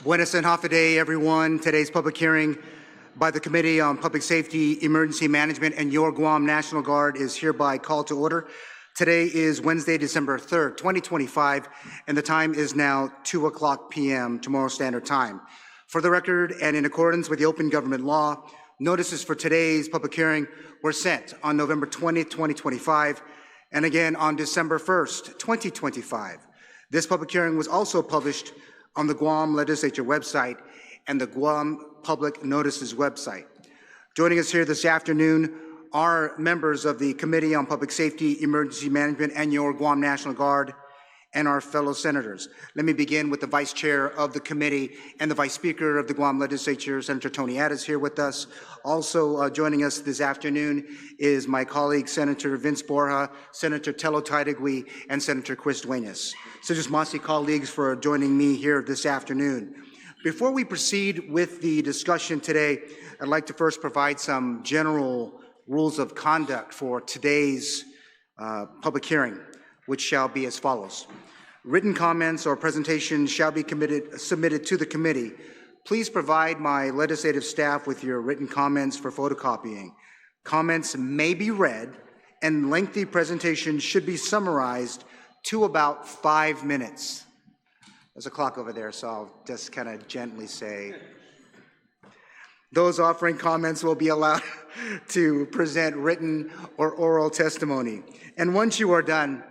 Buenas and half a day, everyone. Today's public hearing by the Committee on Public Safety, Emergency Management, and your Guam National Guard is hereby called to order. Today is Wednesday, December 3rd, 2025, and the time is now 2:00 p.m. Tomorrow Standard Time. For the record, and in accordance with the open government law, notices for today's public hearing were sent on November 20th, 2025, and again on December 1st, 2025. This public hearing was also published on the Guam Legislature website and the Guam Public Notices website. Joining us here this afternoon are members of the Committee on Public Safety, Emergency Management, and your Guam National Guard, and our fellow senators. Let me begin with the Vice Chair of the Committee and the Vice Speaker of the Guam Legislature, Senator Tony Addis, here with us. Also joining us this afternoon is my colleague, Senator Vince Borja, Senator Tello Taidagui, and Senator Chris Duenas. So just Masi colleagues for joining me here this afternoon. Before we proceed with the discussion today, I'd like to first provide some general rules of conduct for today's public hearing, which shall be as follows. Written comments or presentations shall be submitted to the committee. Please provide my legislative staff with your written comments for photocopying. Comments may be read, and lengthy presentations should be summarized to about 5 minutes. There's a clock over there, so I'll just kind of gently say, those offering comments will be allowed to present written or oral testimony. And once you are done,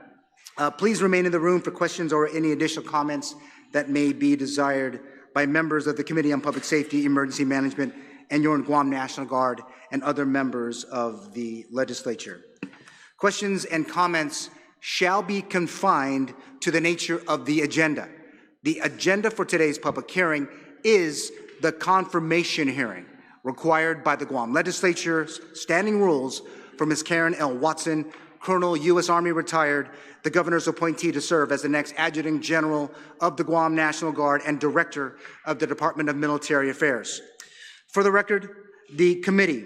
please remain in the room for questions or any additional comments that may be desired by members of the Committee on Public Safety, Emergency Management, and your Guam National Guard and other members of the legislature. Questions and comments shall be confined to the nature of the agenda. The agenda for today's public hearing is the confirmation hearing required by the Guam Legislature's standing rules for Ms. Karin L. Watson, Colonel, U.S. Army retired, the governor's appointee to serve as the next Adjutant General of the Guam National Guard and Director of the Department of Military Affairs. For the record, the committee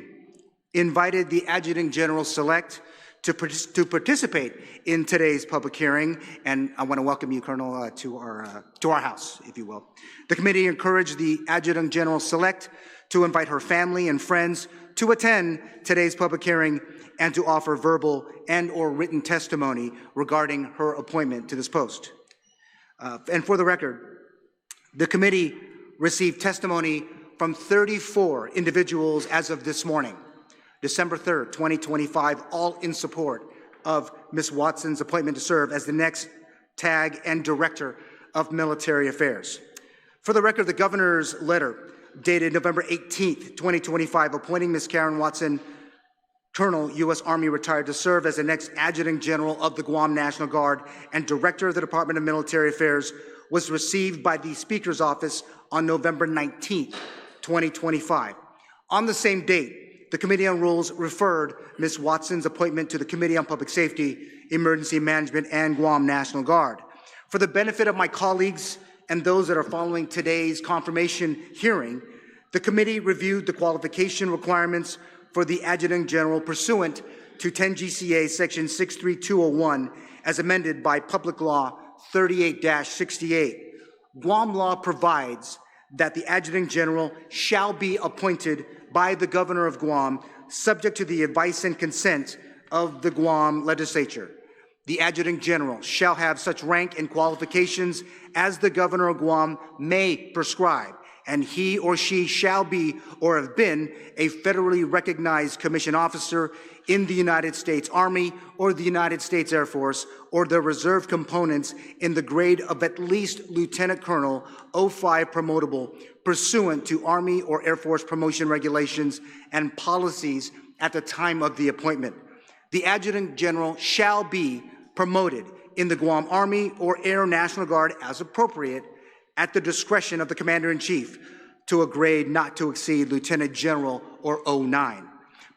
invited the Adjutant General Select to participate in today's public hearing, and I want to welcome you, Colonel, to our house, if you will. The committee encouraged the Adjutant General Select to invite her family and friends to attend today's public hearing and to offer verbal and/or written testimony regarding her appointment to this post. And for the record, the committee received testimony from 34 individuals as of this morning, December 3rd, 2025, all in support of Ms. Watson's appointment to serve as the next TAG and Director of Military Affairs. For the record, the governor's letter dated November 18th, 2025, appointing Ms. Karin Watson, Colonel, U.S. Army retired, to serve as the next Adjutant General of the Guam National Guard and Director of the Department of Military Affairs, was received by the Speaker's office on November 19th, 2025. On the same date, the Committee on Rules referred Ms. Watson's appointment to the Committee on Public Safety, Emergency Management, and Guam National Guard. For the benefit of my colleagues and those that are following today's confirmation hearing, the committee reviewed the qualification requirements for the Adjutant General pursuant to 10 GCA Section 63201 as amended by Public Law 38-68. Guam law provides that the Adjutant General shall be appointed by the Governor of Guam subject to the advice and consent of the Guam Legislature. The Adjutant General shall have such rank and qualifications as the Governor of Guam may prescribe, and he or she shall be or have been a federally recognized commissioned officer in the United States Army or the United States Air Force or the reserve components in the grade of at least Lieutenant Colonel 05 promotable pursuant to Army or Air Force promotion regulations and policies at the time of the appointment. The Adjutant General shall be promoted in the Guam Army or Air National Guard as appropriate at the discretion of the Commander-in-Chief to a grade not to exceed Lieutenant General or 09.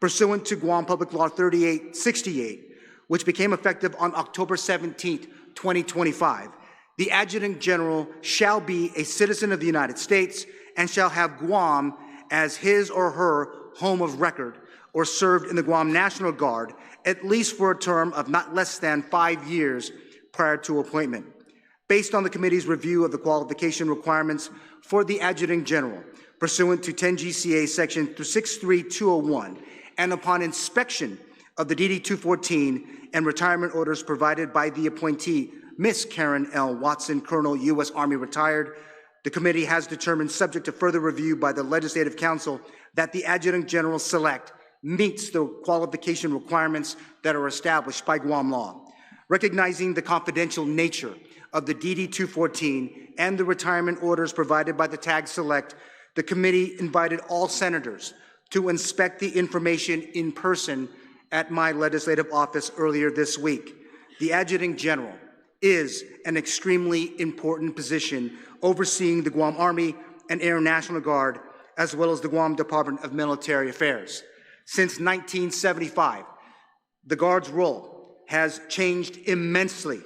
Pursuant to Guam Public Law 38-68, which became effective on October 17, 2025, the Adjutant General shall be a citizen of the United States and shall have Guam as his or her home of record or served in the Guam National Guard at least for a term of not less than 5 years prior to appointment. Based on the committee's review of the qualification requirements for the Adjutant General pursuant to 10 GCA Section 63201, and upon inspection of the DD-214 and retirement orders provided by the appointee, Ms. Karin L. Watson, Colonel, U.S. Army retired, the committee has determined, subject to further review by the Legislative Council, that the Adjutant General select meets the qualification requirements that are established by Guam law. Recognizing the confidential nature of the DD-214 and the retirement orders provided by the TAG Select, the committee invited all senators to inspect the information in person at my legislative office earlier this week. The Adjutant General is an extremely important position overseeing the Guam Army and Air National Guard, as well as the Guam Department of Military Affairs. Since 1975, the Guard's role has changed immensely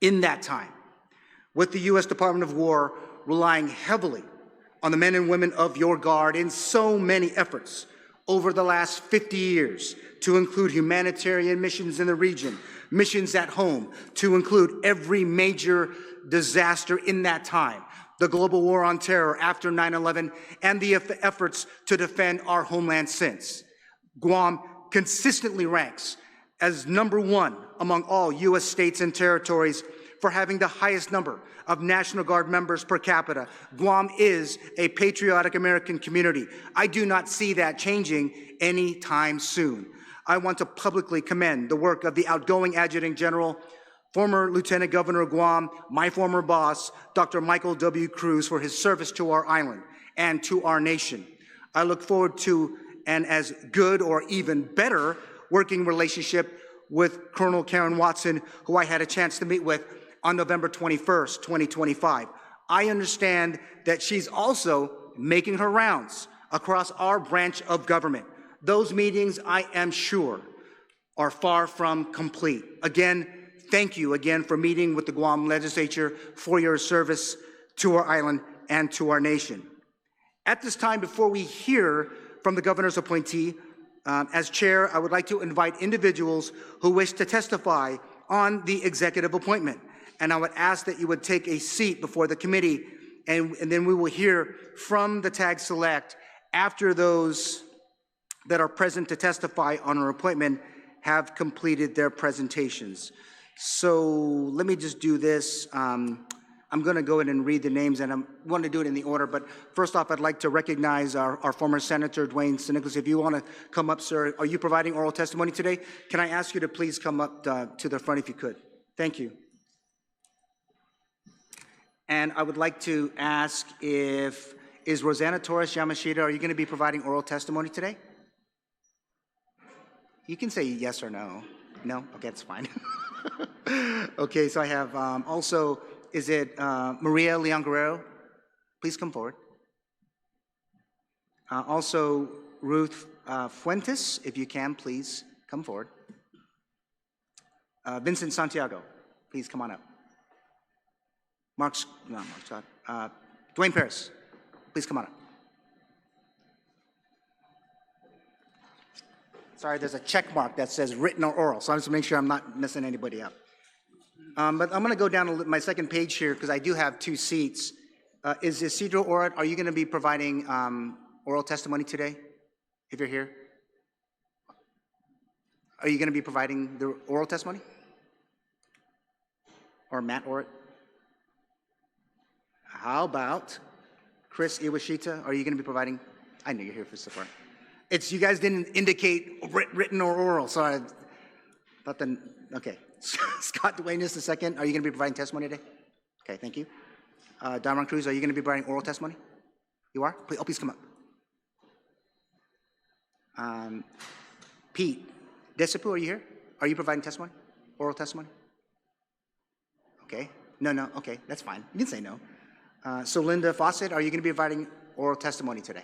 in that time, with the U.S. Department of War relying heavily on the men and women of your Guard in so many efforts over the last 50 years, to include humanitarian missions in the region, missions at home, to include every major disaster in that time, the global war on terror after 9/11, and the efforts to defend our homeland since. Guam consistently ranks as #1 among all U.S. states and territories for having the highest number of National Guard members per capita. Guam is a patriotic American community. I do not see that changing anytime soon. I want to publicly commend the work of the outgoing Adjutant General, former Lieutenant Governor of Guam, my former boss, Dr. Michael W. Cruz, for his service to our island and to our nation. I look forward to an as good or even better working relationship with Colonel Karin Watson, who I had a chance to meet with on November 21st, 2025. I understand that she's also making her rounds across our branch of government. Those meetings, I am sure, are far from complete. Again, thank you again for meeting with the Guam legislature, for your service to our island and to our nation. At this time, before we hear from the governor's appointee, as chair, I would like to invite individuals who wish to testify on the executive appointment. And I would ask that you would take a seat before the committee, and then we will hear from the TAG Select after those that are present to testify on our appointment have completed their presentations. So let me just do this. I'm going to go ahead and read the names, and I want to do it in the order. But first off, I'd like to recognize our former Senator, Dwayne Nicholas. If you want to come up, sir. Are you providing oral testimony today? Can I ask you to please come up to the front if you could? Thank you. And I would like to ask is Rosanna Torres Yamashita, are you going to be providing oral testimony today? You can say yes or no. No? Okay, that's fine. Okay, so I have also, is it Maria Leon Guerrero? Please come forward. Also, Ruth Fuentes, if you can, please come forward. Vincent Santiago, please come on up. Dwayne Paris, please come on up. Sorry, there's a check mark that says written or oral, so I just want to make sure I'm not messing anybody up. But I'm going to go down to my second page here because I do have two seats. Is Isidro Orat, are you going to be providing oral testimony today, if you're here? Are you going to be providing the oral testimony? Or Matt Orat? How about Chris Iwashita? Are you going to be providing? I know you're here for support. It's, you guys didn't indicate written or oral, so I thought then, okay. Scott Duane is the second. Are you going to be providing testimony today? Okay, thank you. Damron Cruz, are you going to be providing oral testimony? You are? Please, oh, please come up. Pete Desipu, are you here? Are you providing testimony? Oral testimony? Okay. No, okay, that's fine. You can say no. So Linda Fawcett, are you going to be providing oral testimony today?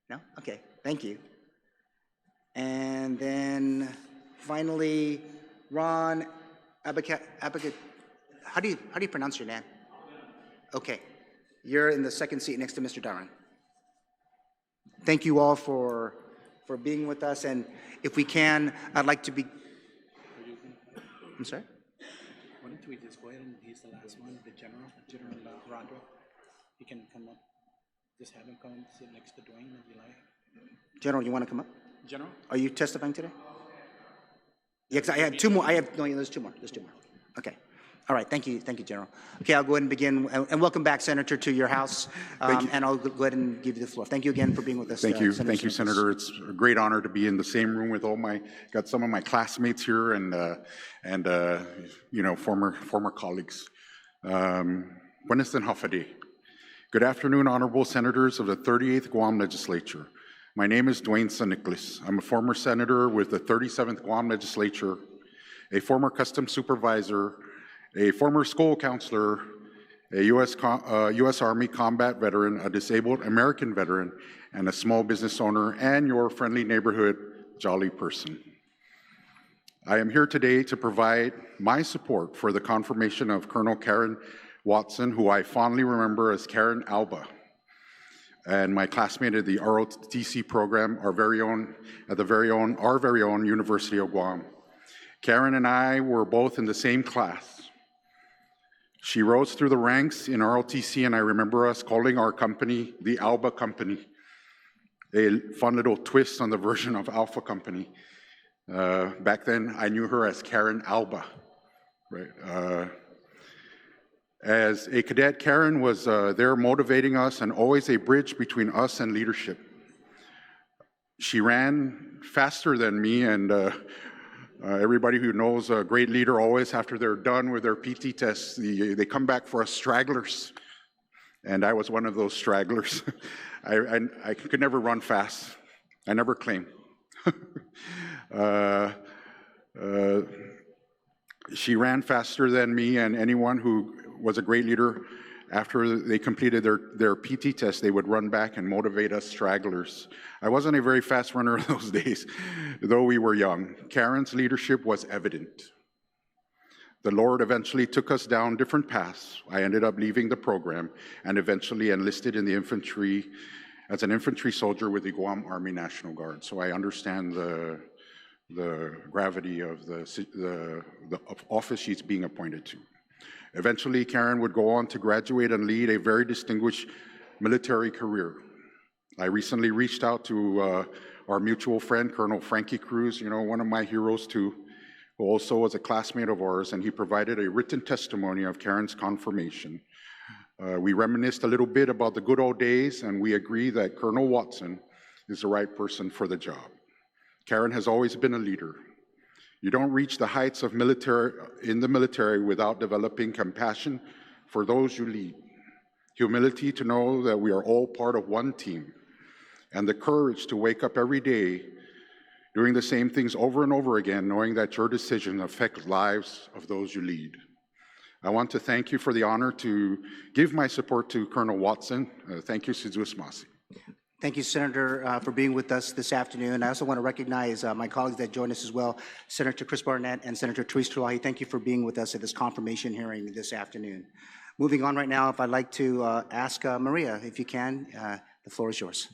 No? Okay, thank you. And then finally, Ron Abakat, how do you pronounce your name? Okay, you're in the second seat next to Mr. Darren. Thank you all for being with us, and if we can, I'd like to be, I'm sorry? want to, we just go ahead and he's the last one, the General Roderick. He can come up. Just have him come sit next to Dwayne if you like. General, you want to come up? General? Are you testifying today? Yeah, because I have two more. There's two more. There's two more. Okay. All right. Thank you, General. Okay, I'll go ahead and begin. And welcome back, Senator, to your house. And I'll go ahead and give you the floor. Thank you again for being with us. Thank you, Senator. It's a great honor to be in the same room with got some of my classmates here and you know, former colleagues. Buenas and Hafade. Good afternoon, honorable senators of the 38th Guam Legislature. My name is Dwayne San Nicolas. I'm a former senator with the 37th Guam Legislature, a former customs supervisor, a former school counselor, a U.S. Army combat veteran, a disabled American veteran, and a small business owner, and your friendly neighborhood jolly person. I am here today to provide my support for the confirmation of Colonel Karin Watson, who I fondly remember as Karin Alba, and my classmate at the ROTC program, our very own University of Guam. Karin and I were both in the same class. She rose through the ranks in ROTC, and I remember us calling our company the Alba Company, a fun little twist on the version of Alpha Company. Back then, I knew her as Karin Alba, right? As a cadet, Karin was there motivating us and always a bridge between us and leadership. She ran faster than me, and everybody who knows a great leader always, after they're done with their PT tests, they come back for us stragglers. And I was one of those stragglers. I could never run fast. I never claimed. She ran faster than me, and anyone who was a great leader, after they completed their PT test, they would run back and motivate us stragglers. I wasn't a very fast runner in those days, though we were young. Karin's leadership was evident. The Lord eventually took us down different paths. I ended up leaving the program and eventually enlisted in the infantry as an infantry soldier with the Guam Army National Guard. So I understand the gravity of the office she's being appointed to. Eventually, Karin would go on to graduate and lead a very distinguished military career. I recently reached out to our mutual friend, Colonel Frankie Cruz, you know, one of my heroes too, who also was a classmate of ours, and he provided a written testimony of Karin's confirmation. We reminisced a little bit about the good old days, and we agree that Colonel Watson is the right person for the job. Karin has always been a leader. You don't reach the heights of in the military without developing compassion for those you lead, humility to know that we are all part of one team, and the courage to wake up every day doing the same things over and over again, knowing that your decisions affect lives of those you lead. I want to thank you for the honor to give my support to Colonel Watson. Thank you, Sidus Masi. Thank you, Senator, for being with us this afternoon. I also want to recognize my colleagues that joined us as well, Senator Chris Barnett and Senator Therese Terlahi. Thank you for being with us at this confirmation hearing this afternoon. Moving on right now, if I'd like to ask Maria, if you can, the floor is yours.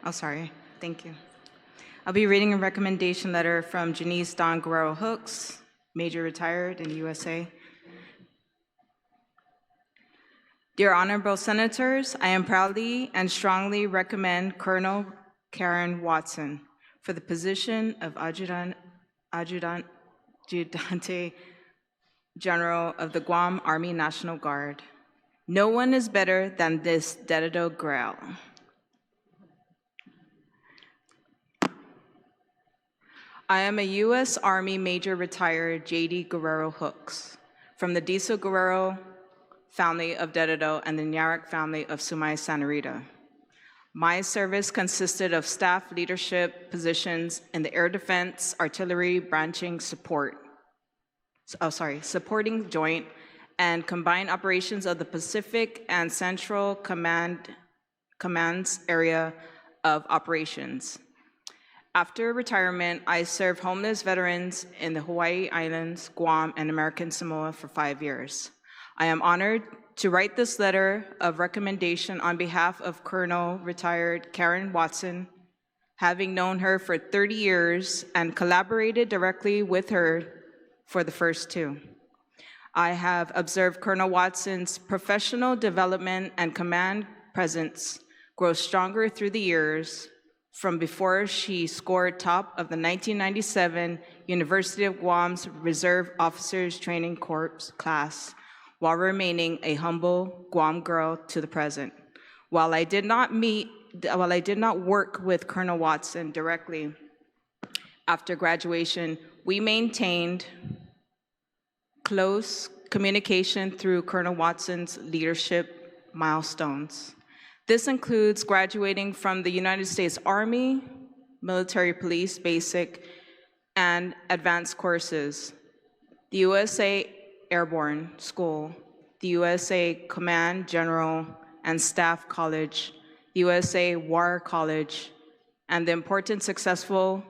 Oh, sorry. Thank you. I'll be reading a recommendation letter from Janice Don Guerrero Hooks, Major Retired in the USA. Dear Honorable Senators, I am proudly and strongly recommend Colonel Karin Watson for the position of Adjutant General of the Guam Army National Guard. No one is better than this Dedito Grail. I am a U.S. Army Major Retired J.D. Guerrero Hooks from the Diesel Guerrero family of Dedito and the Nyarak family of Sumay Santa Rita. My service consisted of staff leadership positions in the Air Defense Artillery Branching Supporting Joint and Combined Operations of the Pacific and Central Command's area of operations. After retirement, I served homeless veterans in the Hawaii Islands, Guam, and American Samoa for 5 years. I am honored to write this letter of recommendation on behalf of Colonel Retired Karin Watson having known her for 30 years and collaborated directly with her for the first 2. I have observed Colonel Watson's professional development and command presence grow stronger through the years, from before she scored top of the 1997 University of Guam's Reserve Officers Training Corps class, while remaining a humble Guam girl to the present. While I did not work with Colonel Watson directly after graduation, we maintained close communication through Colonel Watson's leadership milestones. This includes graduating from the United States Army, Military Police Basic, and Advanced courses, the USA Airborne School, the USA Command General and Staff College, the USA War College, and the important successful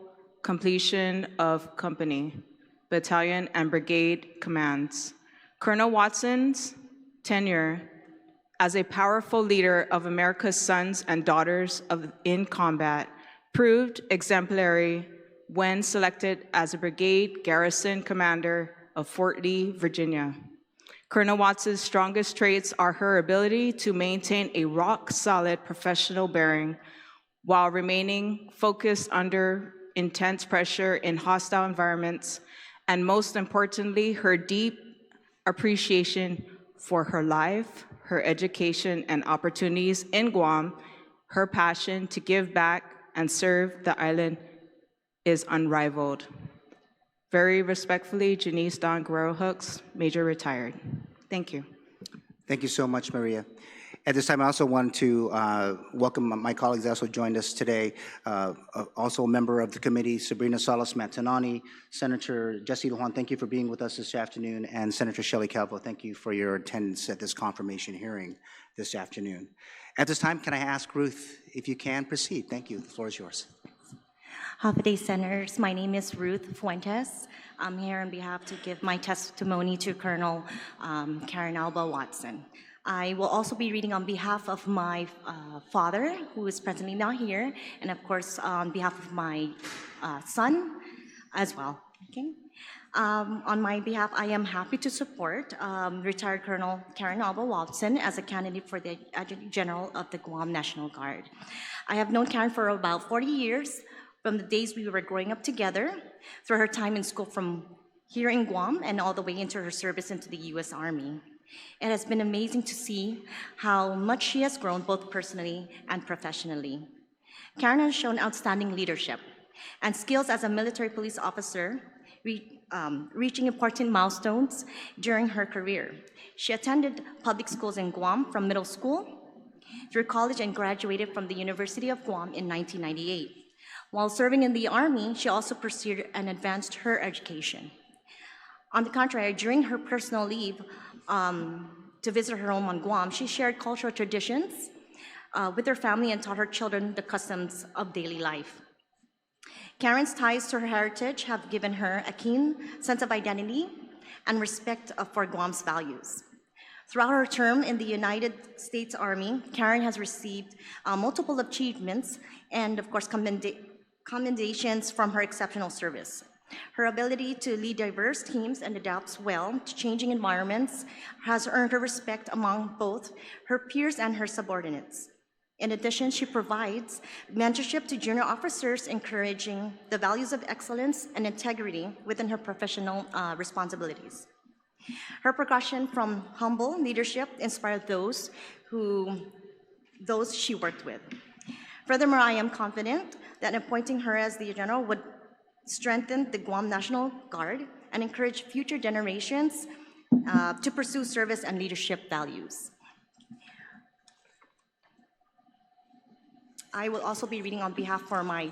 completion of company, battalion, and brigade commands. Colonel Watson's tenure as a powerful leader of America's sons and daughters in combat proved exemplary when selected as a brigade garrison commander of Fort Lee, Virginia. Colonel Watson's strongest traits are her ability to maintain a rock-solid professional bearing while remaining focused under intense pressure in hostile environments, and most importantly, her deep appreciation for her life, her education, and opportunities in Guam. Her passion to give back and serve the island is unrivaled. Very respectfully, Janice Dawn Guerrero Hooks, Major Retired. Thank you. Thank you so much, Maria. At this time, I also want to welcome my colleagues that also joined us today. Also a member of the committee, Sabrina Salas-Matanani, Senator Jesse Lujan, thank you for being with us this afternoon, and Senator Shelley Calvo, thank you for your attendance at this confirmation hearing this afternoon. At this time, can I ask Ruth, if you can, proceed? Thank you. The floor is yours. Half a day, Senators. My name is Ruth Fuentes. I'm here on behalf to give my testimony to Colonel Karin Alba Watson. I will also be reading on behalf of my father, who is presently not here, and of course on behalf of my son as well. Okay. On my behalf, I am happy to support retired Colonel Karin Alba Watson as a candidate for the Adjutant General of the Guam National Guard. I have known Karin for about 40 years, from the days we were growing up together, through her time in school from here in Guam and all the way into her service into the U.S. Army. It has been amazing to see how much she has grown both personally and professionally. Karin has shown outstanding leadership and skills as a military police officer, reaching important milestones during her career. She attended public schools in Guam from middle school through college and graduated from the University of Guam in 1998. While serving in the Army, she also pursued and advanced her education. On the contrary, during her personal leave to visit her home on Guam, she shared cultural traditions with her family and taught her children the customs of daily life. Karin's ties to her heritage have given her a keen sense of identity and respect for Guam's values. Throughout her term in the United States Army, Karin has received multiple achievements and, of course, commendations from her exceptional service. Her ability to lead diverse teams and adapt well to changing environments has earned her respect among both her peers and her subordinates. In addition, she provides mentorship to junior officers, encouraging the values of excellence and integrity within her professional responsibilities. Her progression from humble leadership inspired those she worked with. Furthermore, I am confident that appointing her as the general would strengthen the Guam National Guard and encourage future generations to pursue service and leadership values. I will also be reading on behalf for my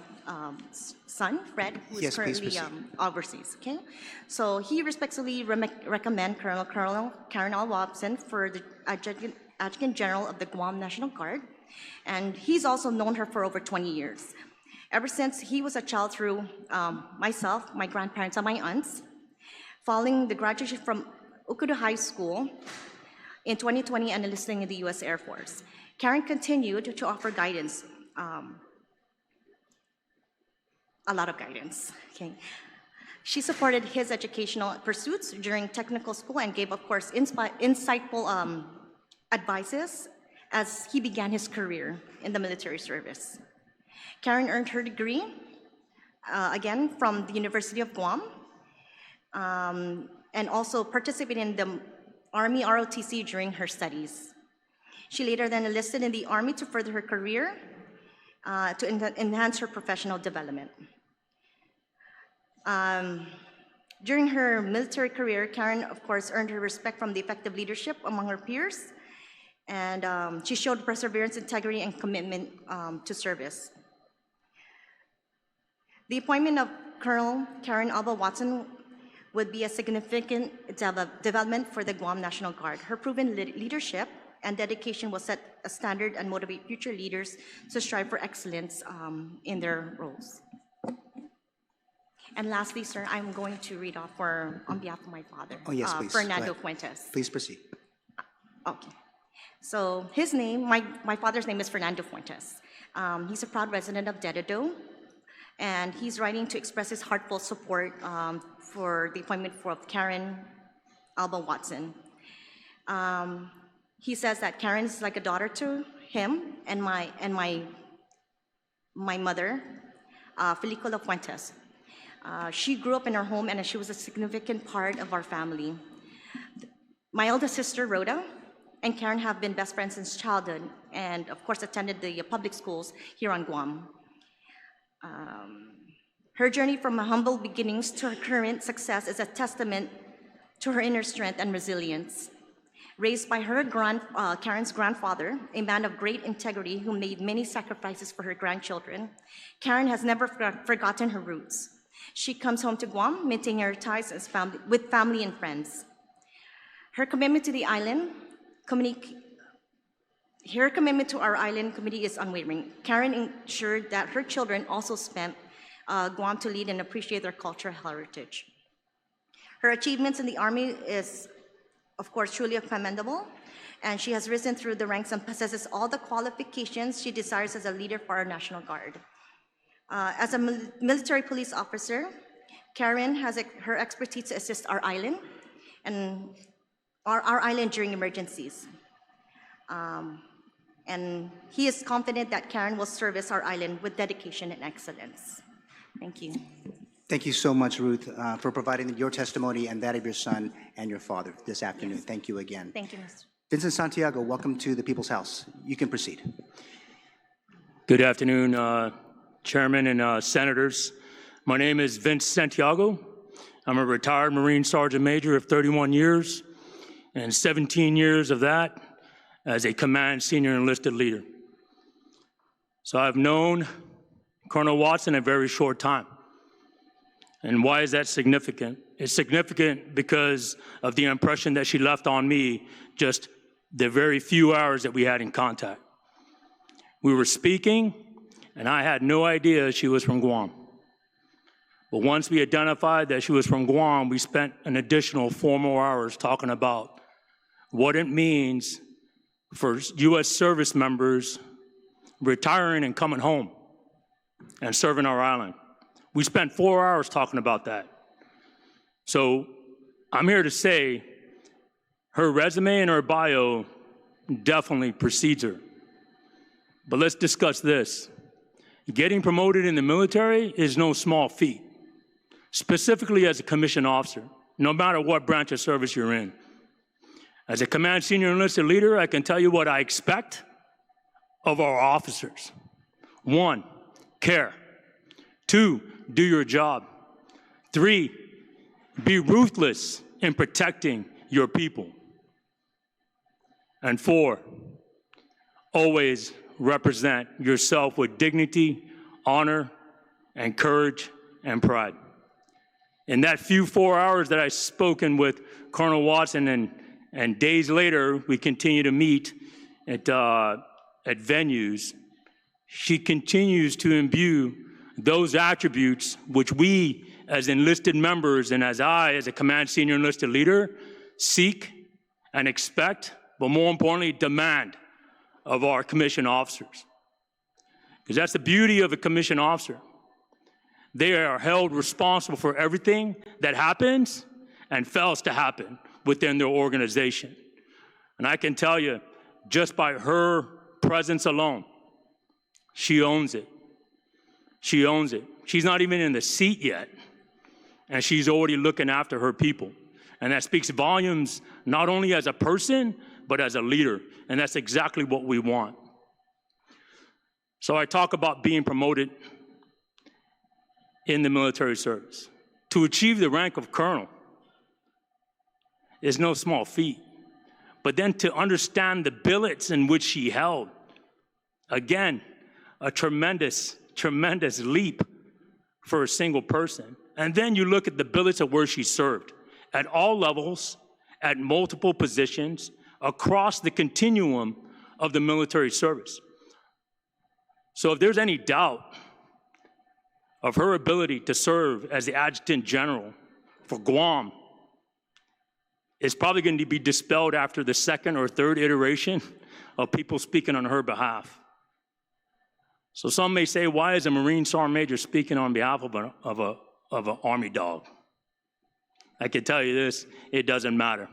son, Fred, who is currently overseas. Okay, so he respectfully recommend Colonel Karin Alba Watson for the Adjutant General of the Guam National Guard, and he's also known her for over 20 years. Ever since he was a child through myself, my grandparents, and my aunts. Following the graduation from Ukudu High School in 2020 and enlisting in the U.S. Air Force, Karin continued to offer guidance a lot of guidance. Okay. She supported his educational pursuits during technical school and gave, of course, insightful advices as he began his career in the military service. Karin earned her degree, again, from the University of Guam, and also participated in the Army ROTC during her studies. She later then enlisted in the Army to further her career, to enhance her professional development. During her military career, Karin, of course, earned her respect from the effective leadership among her peers, and she showed perseverance, integrity, and commitment to service. The appointment of Colonel Karin Alba Watson would be a significant development for the Guam National Guard. Her proven leadership and dedication will set a standard and motivate future leaders to strive for excellence in their roles. And lastly, sir, I'm going to read off on behalf of my father, Oh, yes, please. Go Fernando ahead. Fuentes. Please proceed. Okay. So his name, my father's name is Fernando Fuentes. He's a proud resident of Dededo, and he's writing to express his heartfelt support for the appointment of Karin Alba Watson. He says that Karin is like a daughter to him and my mother, Felicola Fuentes. She grew up in our home, and she was a significant part of our family. My eldest sister, Rhoda, and Karin have been best friends since childhood, and of course attended the public schools here on Guam. Her journey from humble beginnings to her current success is a testament to her inner strength and resilience. Raised by her Karin's grandfather, a man of great integrity who made many sacrifices for her grandchildren, Karin has never forgotten her roots. She comes home to Guam, maintaining her ties with family and friends. Her commitment to the island her commitment to our island community is unwavering. Karin ensured that her children also spent Guam to lead and appreciate their cultural heritage. Her achievements in the Army is, of course, truly commendable, and she has risen through the ranks and possesses all the qualifications she desires as a leader for our National Guard. As a military police officer, Karin has her expertise to assist our island and our island during emergencies. And he is confident that Karin will service our island with dedication and excellence. Thank you. Thank you so much, Ruth, for providing your testimony and that of your son and your father this afternoon. Yes. Thank you again. Thank you, Mr. Vincent Santiago, welcome to the People's House. You can proceed. Good afternoon, Chairman and Senators. My name is Vince Santiago. I'm a retired Marine Sergeant Major of 31 years, and 17 years of that as a Command Senior Enlisted Leader. So I've known Colonel Watson a very short time. And why is that significant? It's significant because of the impression that she left on me just the very few hours that we had in contact. We were speaking, and I had no idea she was from Guam. But once we identified that she was from Guam, we spent an additional 4 more hours talking about what it means for U.S. service members retiring and coming home and serving our island. We spent 4 hours talking about that. So I'm here to say her resume and her bio definitely precedes her. But let's discuss this. Getting promoted in the military is no small feat, specifically as a commissioned officer, no matter what branch of service you're in. As a Command Senior Enlisted Leader, I can tell you what I expect of our officers. 1, care. 2, do your job. 3, be ruthless in protecting your people. And 4, always represent yourself with dignity, honor, and courage and pride. In that few 4 hours that I've spoken with Colonel Watson and days later, we continue to meet at venues, she continues to imbue those attributes which we as enlisted members and as I, as a Command Senior Enlisted Leader, seek and expect, but more importantly, demand of our commissioned officers. Because that's the beauty of a commissioned officer. They are held responsible for everything that happens and fails to happen within their organization. And I can tell you, just by her presence alone, she owns it. She owns it. She's not even in the seat yet, and she's already looking after her people. And that speaks volumes, not only as a person, but as a leader. And that's exactly what we want. So I talk about being promoted in the military service. To achieve the rank of colonel is no small feat. But then to understand the billets in which she held, again, a tremendous, tremendous leap for a single person. And then you look at the billets of where she served, at all levels, at multiple positions, across the continuum of the military service. So if there's any doubt of her ability to serve as the Adjutant General for Guam, it's probably going to be dispelled after the second or third iteration of people speaking on her behalf. So some may say, why is a Marine Sergeant Major speaking on behalf of an Army dog? I can tell you this, it doesn't matter.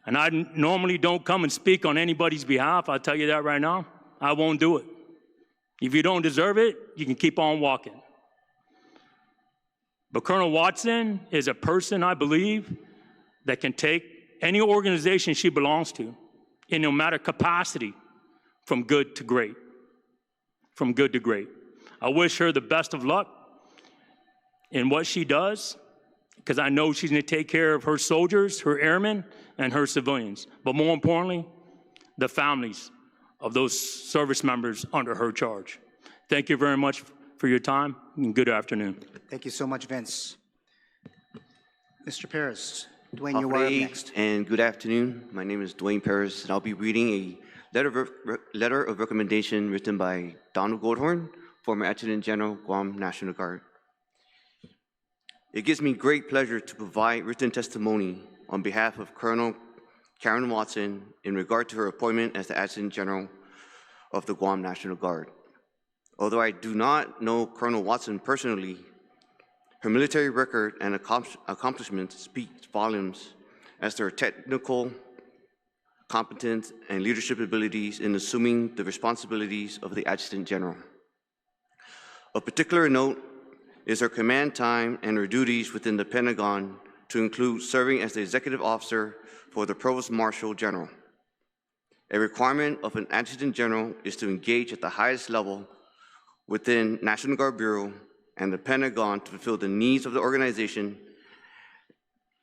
And I normally don't come and speak on anybody's behalf, I'll tell you that right now. I won't do it. If you don't deserve it, you can keep on walking. But Colonel Watson is a person, I believe, that can take any organization she belongs to, in no matter capacity, from good to great. From good to great. I wish her the best of luck in what she does, because I know she's going to take care of her soldiers, her airmen, and her civilians. But more importantly, the families of those service members under her charge. Thank you very much for your time, and good afternoon. Thank you so much, Vince. Mr. Paris, Dwayne, you are up next. And good afternoon. My name is Dwayne Paris, and I'll be reading a letter of recommendation written by Donald Goldhorn, former Adjutant General, Guam National Guard. It gives me great pleasure to provide written testimony on behalf of Colonel Karin Watson in regard to her appointment as the Adjutant General of the Guam National Guard. Although I do not know Colonel Watson personally, her military record and accomplishments speak volumes as to her technical competence and leadership abilities in assuming the responsibilities of the Adjutant General. Of particular note is her command time and her duties within the Pentagon, to include serving as the executive officer for the Provost Marshal General. A requirement of an Adjutant General is to engage at the highest level within National Guard Bureau and the Pentagon to fulfill the needs of the organization,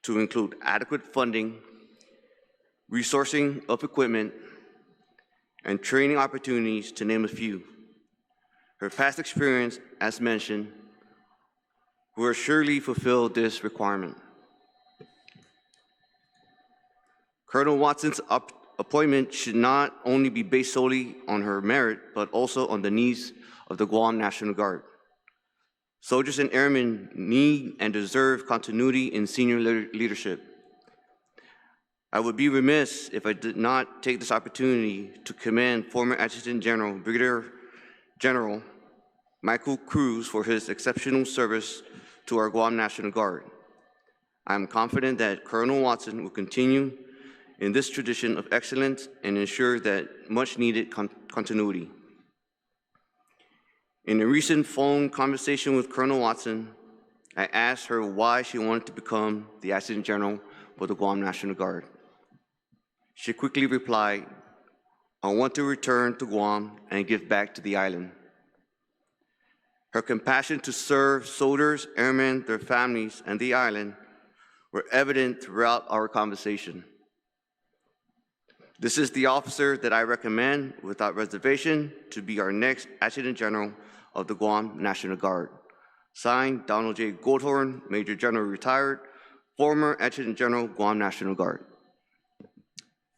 to include adequate funding, resourcing of equipment, and training opportunities, to name a few. Her past experience, as mentioned, will surely fulfill this requirement. Colonel Watson's appointment should not only be based solely on her merit, but also on the needs of the Guam National Guard. Soldiers and airmen need and deserve continuity in senior leadership. I would be remiss if I did not take this opportunity to commend former Adjutant General, Brigadier General Michael Cruz, for his exceptional service to our Guam National Guard. I am confident that Colonel Watson will continue in this tradition of excellence and ensure that much needed continuity. In a recent phone conversation with Colonel Watson, I asked her why she wanted to become the Adjutant General for the Guam National Guard. She quickly replied, "I want to return to Guam and give back to the island." Her compassion to serve soldiers, airmen, their families, and the island were evident throughout our conversation. This is the officer that I recommend without reservation to be our next Adjutant General of the Guam National Guard. Signed, Donald J. Goldhorn, Major General retired, former Adjutant General, Guam National Guard.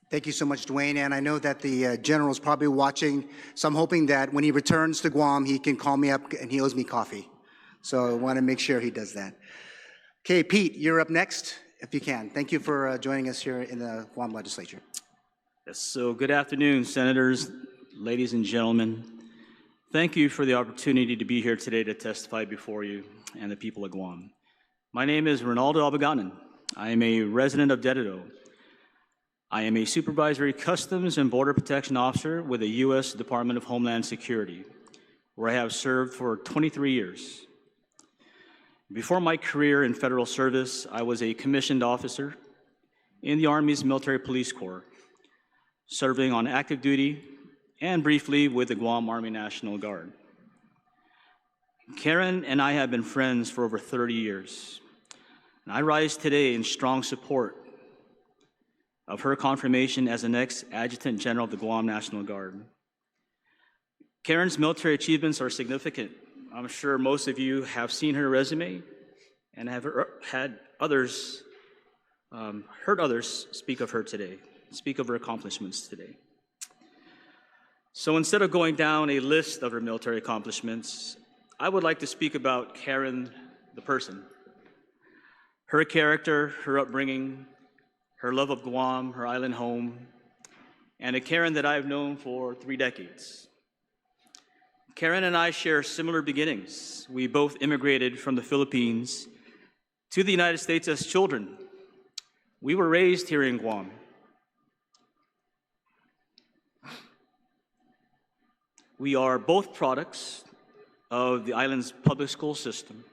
Thank you so much, Dwayne. And I know that the general is probably watching, so I'm hoping that when he returns to Guam, he can call me up and he owes me coffee. So I want to make sure he does that. Okay, Pete, you're up next, if you can. Thank you for joining us here in the Guam Legislature. Yes, so good afternoon, Senators, ladies and gentlemen. Thank you for the opportunity to be here today to testify before you and the people of Guam. My name is Ronaldo Abaganan. I am a resident of Dededo. I am a supervisory customs and border protection officer with the U.S. Department of Homeland Security, where I have served for 23 years. Before my career in federal service, I was a commissioned officer in the Army's Military Police Corps, serving on active duty and briefly with the Guam Army National Guard. Karin and I have been friends for over 30 years. And I rise today in strong support of her confirmation as the next Adjutant General of the Guam National Guard. Karin's military achievements are significant. I'm sure most of you have seen her resume and have heard others speak of her today, speak of her accomplishments today. So instead of going down a list of her military accomplishments, I would like to speak about Karin, the person. Her character, her upbringing, her love of Guam, her island home, and a Karin that I've known for 3 decades. Karin and I share similar beginnings. We both immigrated from the Philippines to the United States as children. We were raised here in Guam. We are both products of the island's public school system.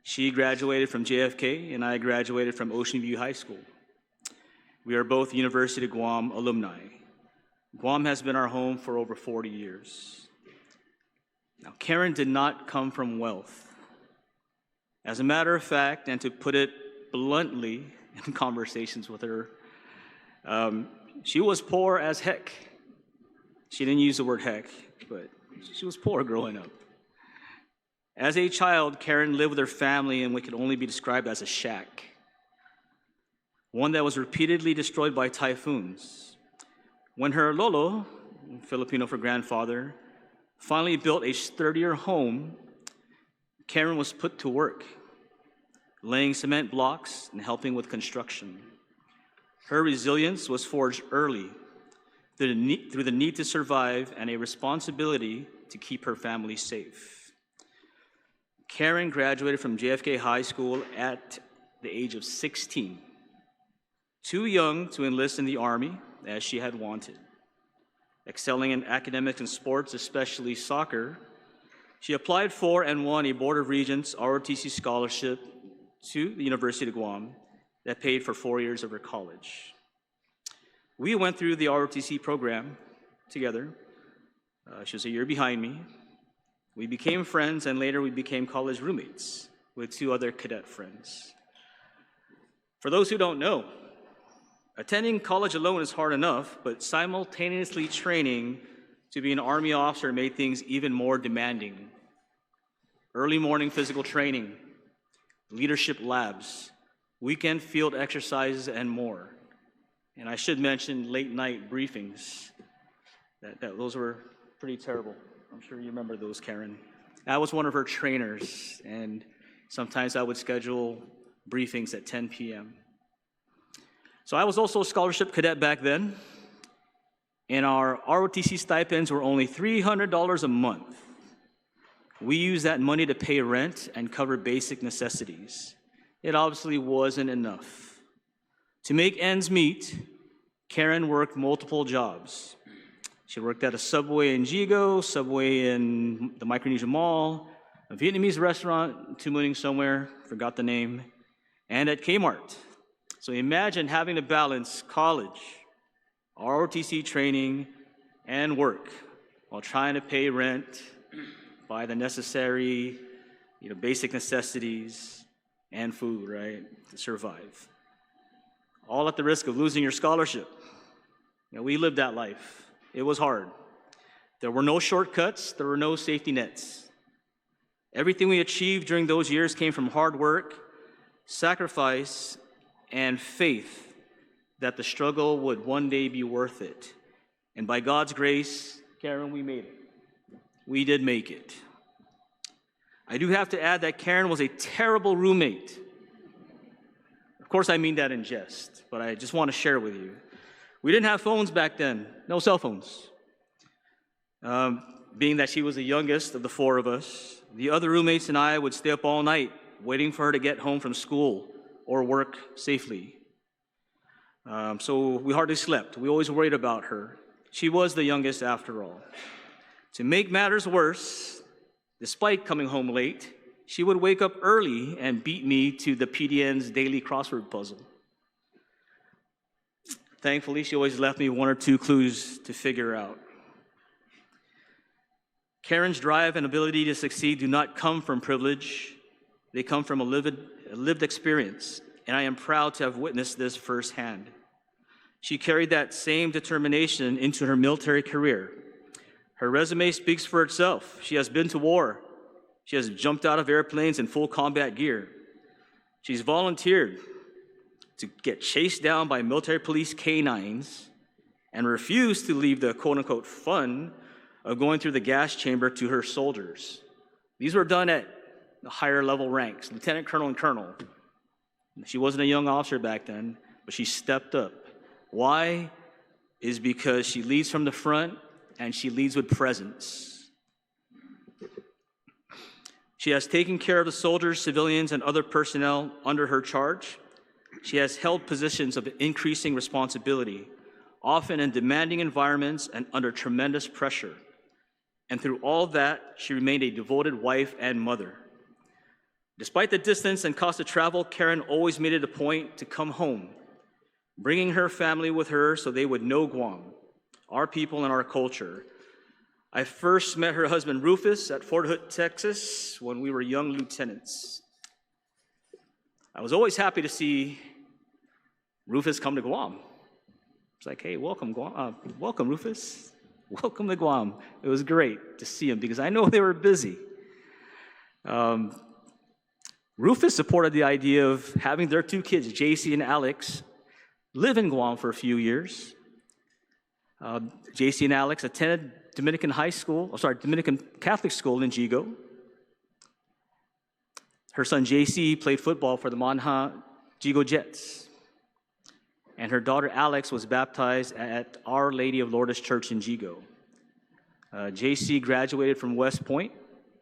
She graduated from JFK and I graduated from Ocean View High School. We are both University of Guam alumni. Guam has been our home for over 40 years. Now, Karin did not come from wealth. As a matter of fact, and to put it bluntly in conversations with her, she was poor as heck. She didn't use the word heck, but she was poor growing up. As a child, Karin lived with her family in what could only be described as a shack, one that was repeatedly destroyed by typhoons. When her lolo, Filipino for grandfather, finally built a sturdier home, Karin was put to work, laying cement blocks and helping with construction. Her resilience was forged early through the need to survive and a responsibility to keep her family safe. Karin graduated from JFK High School at the age of 16, too young to enlist in the Army as she had wanted. Excelling in academics and sports, especially soccer, she applied for and won a Board of Regents ROTC scholarship to the University of Guam that paid for 4 years of her college. We went through the ROTC program together. She was a year behind me. We became friends, and later we became college roommates with 2 other cadet friends. For those who don't know, attending college alone is hard enough, but simultaneously training to be an Army officer made things even more demanding. Early morning physical training, leadership labs, weekend field exercises, and more. And I should mention late night briefings. Those were pretty terrible. I'm sure you remember those, Karin. I was one of her trainers, and sometimes I would schedule briefings at 10 p.m. So I was also a scholarship cadet back then, and our ROTC stipends were only $300 a month. We used that money to pay rent and cover basic necessities. It obviously wasn't enough. To make ends meet, Karin worked multiple jobs. She worked at a Subway in Jigo, Subway in the Micronesia Mall, a Vietnamese restaurant, Tumuning somewhere, forgot the name, and at Kmart. So imagine having to balance college, ROTC training, and work while trying to pay rent, buy the necessary, basic necessities, and food, right, to survive. All at the risk of losing your scholarship. We lived that life. It was hard. There were no shortcuts. There were no safety nets. Everything we achieved during those years came from hard work, sacrifice, and faith that the struggle would one day be worth it. And by God's grace, Karin, we made it. We did make it. I do have to add that Karin was a terrible roommate. Of course, I mean that in jest, but I just want to share with you. We didn't have phones back then, no cell phones. being that she was the youngest of the four of us, the other roommates and I would stay up all night waiting for her to get home from school or work safely. So we hardly slept. We always worried about her. She was the youngest after all. To make matters worse, despite coming home late, she would wake up early and beat me to the PDN's daily crossword puzzle. Thankfully, she always left me one or two clues to figure out. Karin's drive and ability to succeed do not come from privilege. They come from a lived experience, and I am proud to have witnessed this firsthand. She carried that same determination into her military career. Her resume speaks for itself. She has been to war. She has jumped out of airplanes in full combat gear. She's volunteered to get chased down by military police canines and refused to leave the quote-unquote fun of going through the gas chamber to her soldiers. These were done at the higher level ranks, lieutenant colonel and colonel. She wasn't a young officer back then, but she stepped up. Why? Is because she leads from the front and she leads with presence. She has taken care of the soldiers, civilians, and other personnel under her charge. She has held positions of increasing responsibility, often in demanding environments and under tremendous pressure. And through all that, she remained a devoted wife and mother. Despite the distance and cost of travel, Karin always made it a point to come home, bringing her family with her so they would know Guam, our people and our culture. I first met her husband Rufus at Fort Hood, Texas, when we were young lieutenants. I was always happy to see Rufus come to Guam. It's like, hey, welcome, Guam. Welcome, Rufus. Welcome to Guam. It was great to see him because I know they were busy. Rufus supported the idea of having their two kids, JC and Alex, live in Guam for a few years. JC and Alex attended Dominican Catholic school in Jigo. Her son JC played football for the Manha Jigo Jets. And her daughter Alex was baptized at Our Lady of Lourdes Church in Jigo. JC graduated from West Point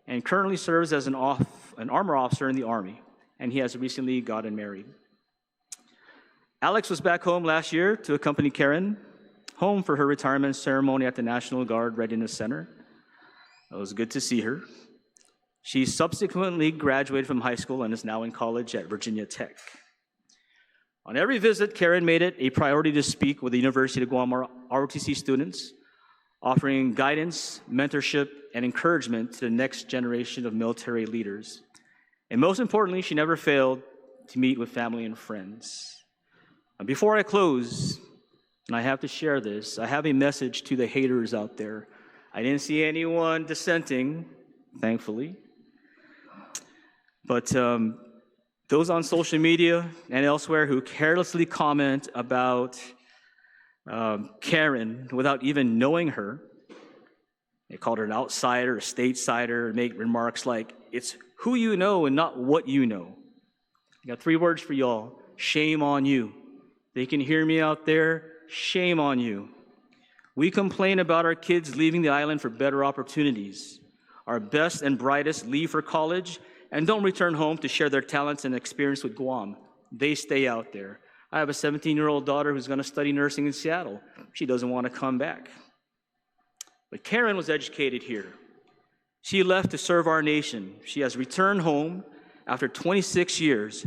and currently serves as an armor officer in the Army, and he has recently gotten married. Alex was back home last year to accompany Karin home for her retirement ceremony at the National Guard Readiness Center. It was good to see her. She subsequently graduated from high school and is now in college at Virginia Tech. On every visit, Karin made it a priority to speak with the University of Guam ROTC students, offering guidance, mentorship, and encouragement to the next generation of military leaders. And most importantly, she never failed to meet with family and friends. And before I close, and I have to share this, I have a message to the haters out there. I didn't see anyone dissenting, thankfully. But those on social media and elsewhere who carelessly comment about Karin without even knowing her, they called her an outsider, a statesider, make remarks like, it's who you know and not what you know. I got 3 words for y'all. Shame on you. They can hear me out there. Shame on you. We complain about our kids leaving the island for better opportunities. Our best and brightest leave for college and don't return home to share their talents and experience with Guam. They stay out there. I have a 17-year-old daughter who's going to study nursing in Seattle. She doesn't want to come back. But Karin was educated here. She left to serve our nation. She has returned home after 26 years,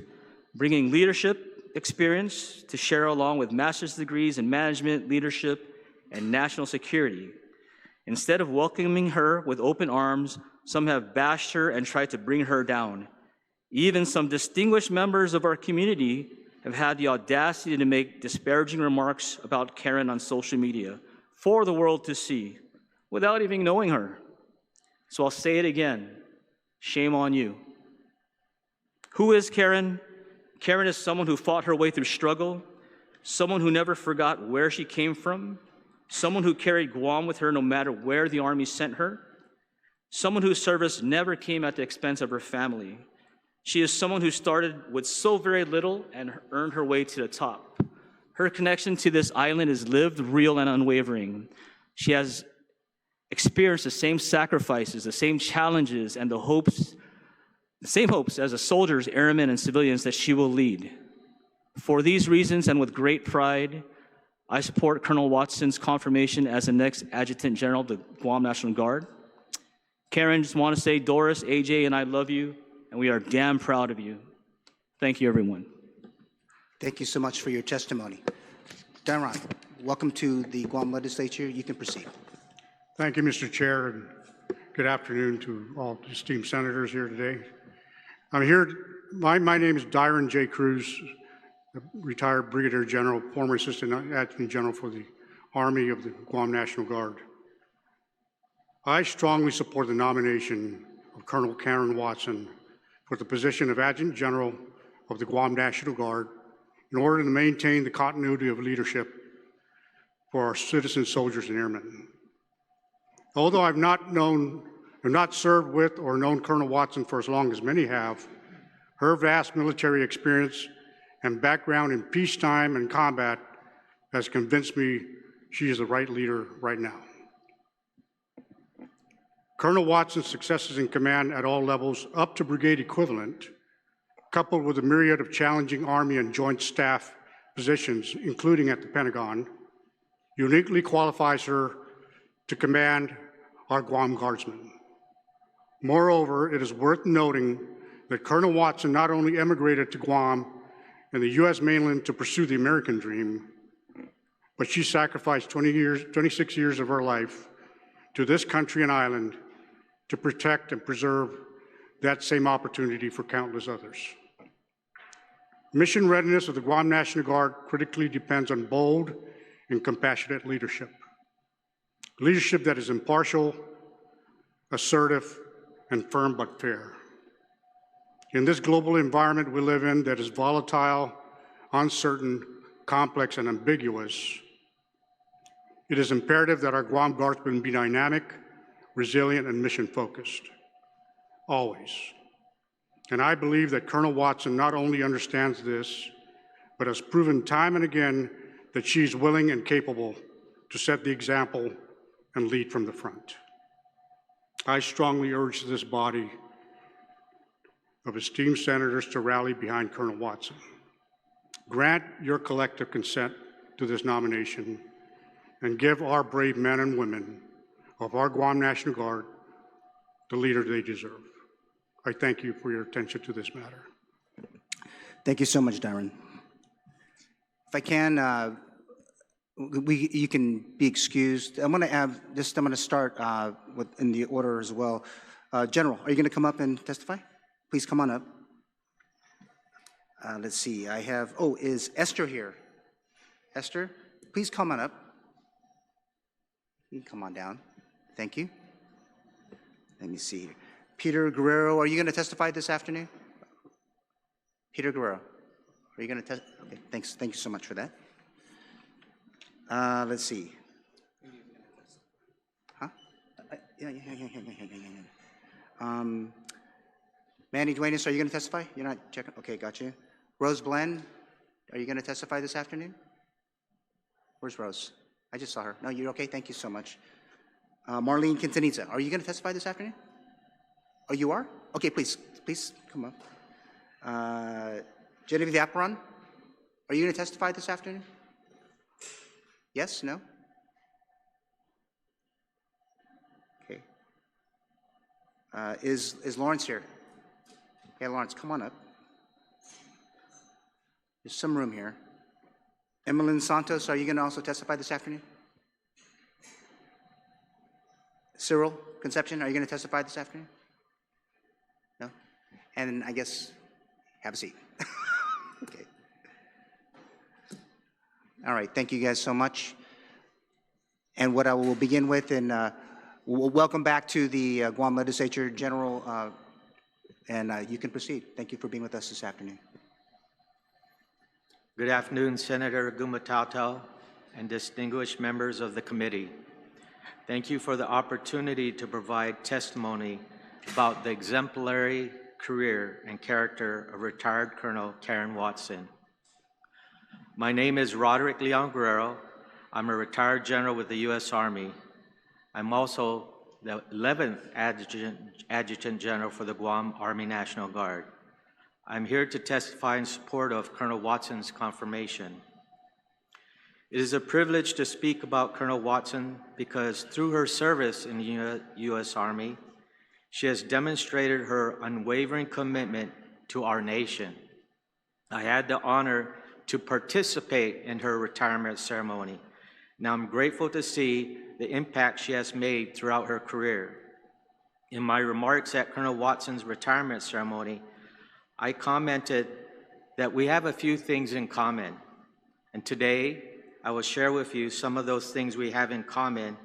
bringing leadership experience to share along with master's degrees in management, leadership, and national security. Instead of welcoming her with open arms, some have bashed her and tried to bring her down. Even some distinguished members of our community have had the audacity to make disparaging remarks about Karin on social media for the world to see without even knowing her. So I'll say it again, shame on you. Who is Karin? Karin is someone who fought her way through struggle, someone who never forgot where she came from, someone who carried Guam with her no matter where the Army sent her, someone whose service never came at the expense of her family. She is someone who started with so very little and earned her way to the top. Her connection to this island is lived, real, and unwavering. She has experienced the same sacrifices, the same challenges, and the same hopes as the soldiers, airmen, and civilians that she will lead. For these reasons, and with great pride, I support Colonel Watson's confirmation as the next Adjutant General of the Guam National Guard. Karin, just want to say, Doris, AJ, and I love you, and we are damn proud of you. Thank you, everyone. Thank you so much for your testimony. Darron, welcome to the Guam Legislature. You can proceed. Thank you, Mr. Chair, and good afternoon to all esteemed senators here today. I'm here, my name is Darron J. Cruz, retired Brigadier General, former Assistant Adjutant General for the Army of the Guam National Guard. I strongly support the nomination of Colonel Karin Watson for the position of Adjutant General of the Guam National Guard in order to maintain the continuity of leadership for our citizen soldiers and airmen. Although I've not served with or known Colonel Watson for as long as many have, her vast military experience and background in peacetime and combat has convinced me she is the right leader right now. Colonel Watson's successes in command at all levels up to brigade equivalent, coupled with a myriad of challenging Army and Joint Staff positions, including at the Pentagon, uniquely qualifies her to command our Guam Guardsmen. Moreover, it is worth noting that Colonel Watson not only emigrated to Guam and the U.S. mainland to pursue the American dream, but she sacrificed 26 years of her life to this country and island to protect and preserve that same opportunity for countless others. Mission readiness of the Guam National Guard critically depends on bold and compassionate leadership. Leadership that is impartial, assertive, and firm but fair. In this global environment we live in that is volatile, uncertain, complex, and ambiguous, it is imperative that our Guam Guardsmen be dynamic, resilient, and mission-focused, always. And I believe that Colonel Watson not only understands this, but has proven time and again that she is willing and capable to set the example and lead from the front. I strongly urge this body of esteemed senators to rally behind Colonel Watson. Grant your collective consent to this nomination and give our brave men and women of our Guam National Guard the leader they deserve. I thank you for your attention to this matter. Thank you so much, Darron. If I can, you can be excused. I'm going to start in the order as well. General, are you going to come up and testify? Please come on up. Let's see. Is Esther here? Esther, please come on up. You can come on down. Thank you. Let me see here. Peter Guerrero, are you going to testify this afternoon? Peter Guerrero, are you going to testify? Okay, thanks. Thank you so much for that. Let's see. Huh? Yeah. Manny Duenas, are you going to testify? You're not checking? Okay, got you. Rose Blen, are you going to testify this afternoon? Where's Rose? I just saw her. No, you're okay? Thank you so much. Marlene Quintanilla, are you going to testify this afternoon? Oh, you are? Okay, please come up. Genevieve Apron, are you going to testify this afternoon? Yes? No? Okay. Is Lawrence here? Okay, Lawrence, come on up. There's some room here. Emmeline Santos, are you going to also testify this afternoon? Cyril Concepcion, are you going to testify this afternoon? No? And I guess, have a seat. Okay. All right, thank you guys so much. And what I will begin with, and welcome back to the Guam Legislature General, and you can proceed. Thank you for being with us this afternoon. Good afternoon, Senator Gumataotao and distinguished members of the committee. Thank you for the opportunity to provide testimony about the exemplary career and character of retired Colonel Karin Watson. My name is Roderick Leon Guerrero. I'm a retired general with the U.S. Army. I'm also the 11th Adjutant General for the Guam Army National Guard. I'm here to testify in support of Colonel Watson's confirmation. It is a privilege to speak about Colonel Watson because through her service in the U.S. Army, she has demonstrated her unwavering commitment to our nation. I had the honor to participate in her retirement ceremony. Now I'm grateful to see the impact she has made throughout her career. In my remarks at Colonel Watson's retirement ceremony, I commented that we have a few things in common. And today, I will share with you some of those things we have in common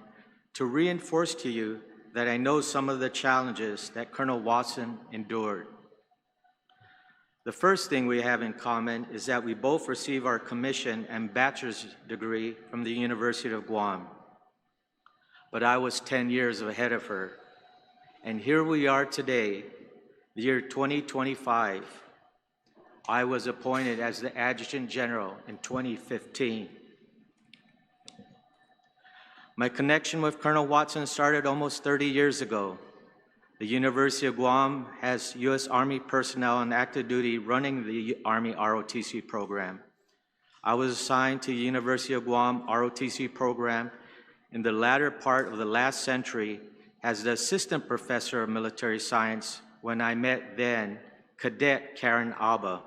to reinforce to you that I know some of the challenges that Colonel Watson endured. The first thing we have in common is that we both received our commission and bachelor's degree from the University of Guam. But I was 10 years ahead of her. And here we are today, the year 2025. I was appointed as the Adjutant General in 2015. My connection with Colonel Watson started almost 30 years ago. The University of Guam has U.S. Army personnel on active duty running the Army ROTC program. I was assigned to the University of Guam ROTC program in the latter part of the last century as the Assistant Professor of Military Science when I met then Cadet Karin Alba.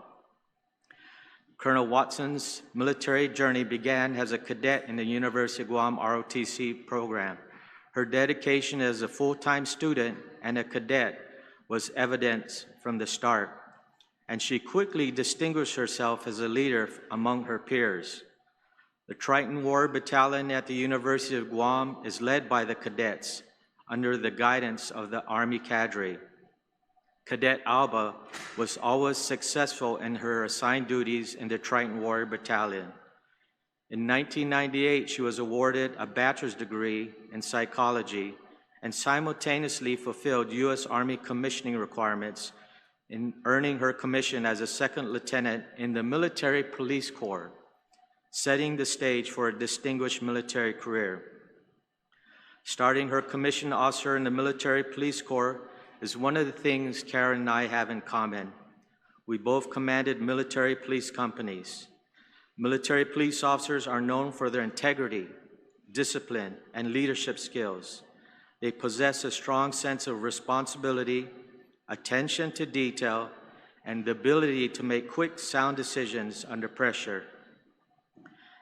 Colonel Watson's military journey began as a cadet in the University of Guam ROTC program. Her dedication as a full-time student and a cadet was evident from the start, and she quickly distinguished herself as a leader among her peers. The Triton War Battalion at the University of Guam is led by the cadets under the guidance of the Army cadre. Cadet Alba was always successful in her assigned duties in the Triton Warrior Battalion. In 1998, she was awarded a bachelor's degree in psychology and simultaneously fulfilled U.S. Army commissioning requirements in earning her commission as a second lieutenant in the Military Police Corps, setting the stage for a distinguished military career. Starting her commissioned officer in the Military Police Corps is one of the things Karin and I have in common. We both commanded military police companies. Military police officers are known for their integrity, discipline, and leadership skills. They possess a strong sense of responsibility, attention to detail, and the ability to make quick, sound decisions under pressure.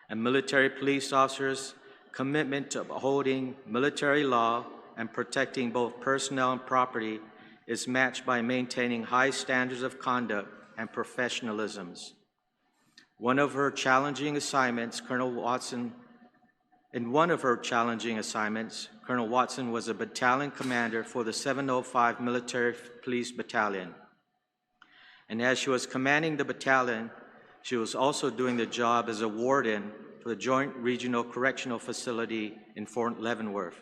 And military police officers' commitment to upholding military law and protecting both personnel and property is matched by maintaining high standards of conduct and professionalism. In one of her challenging assignments, Colonel Watson was a battalion commander for the 705 Military Police Battalion. And as she was commanding the battalion, she was also doing the job as a warden for the Joint Regional Correctional Facility in Fort Leavenworth.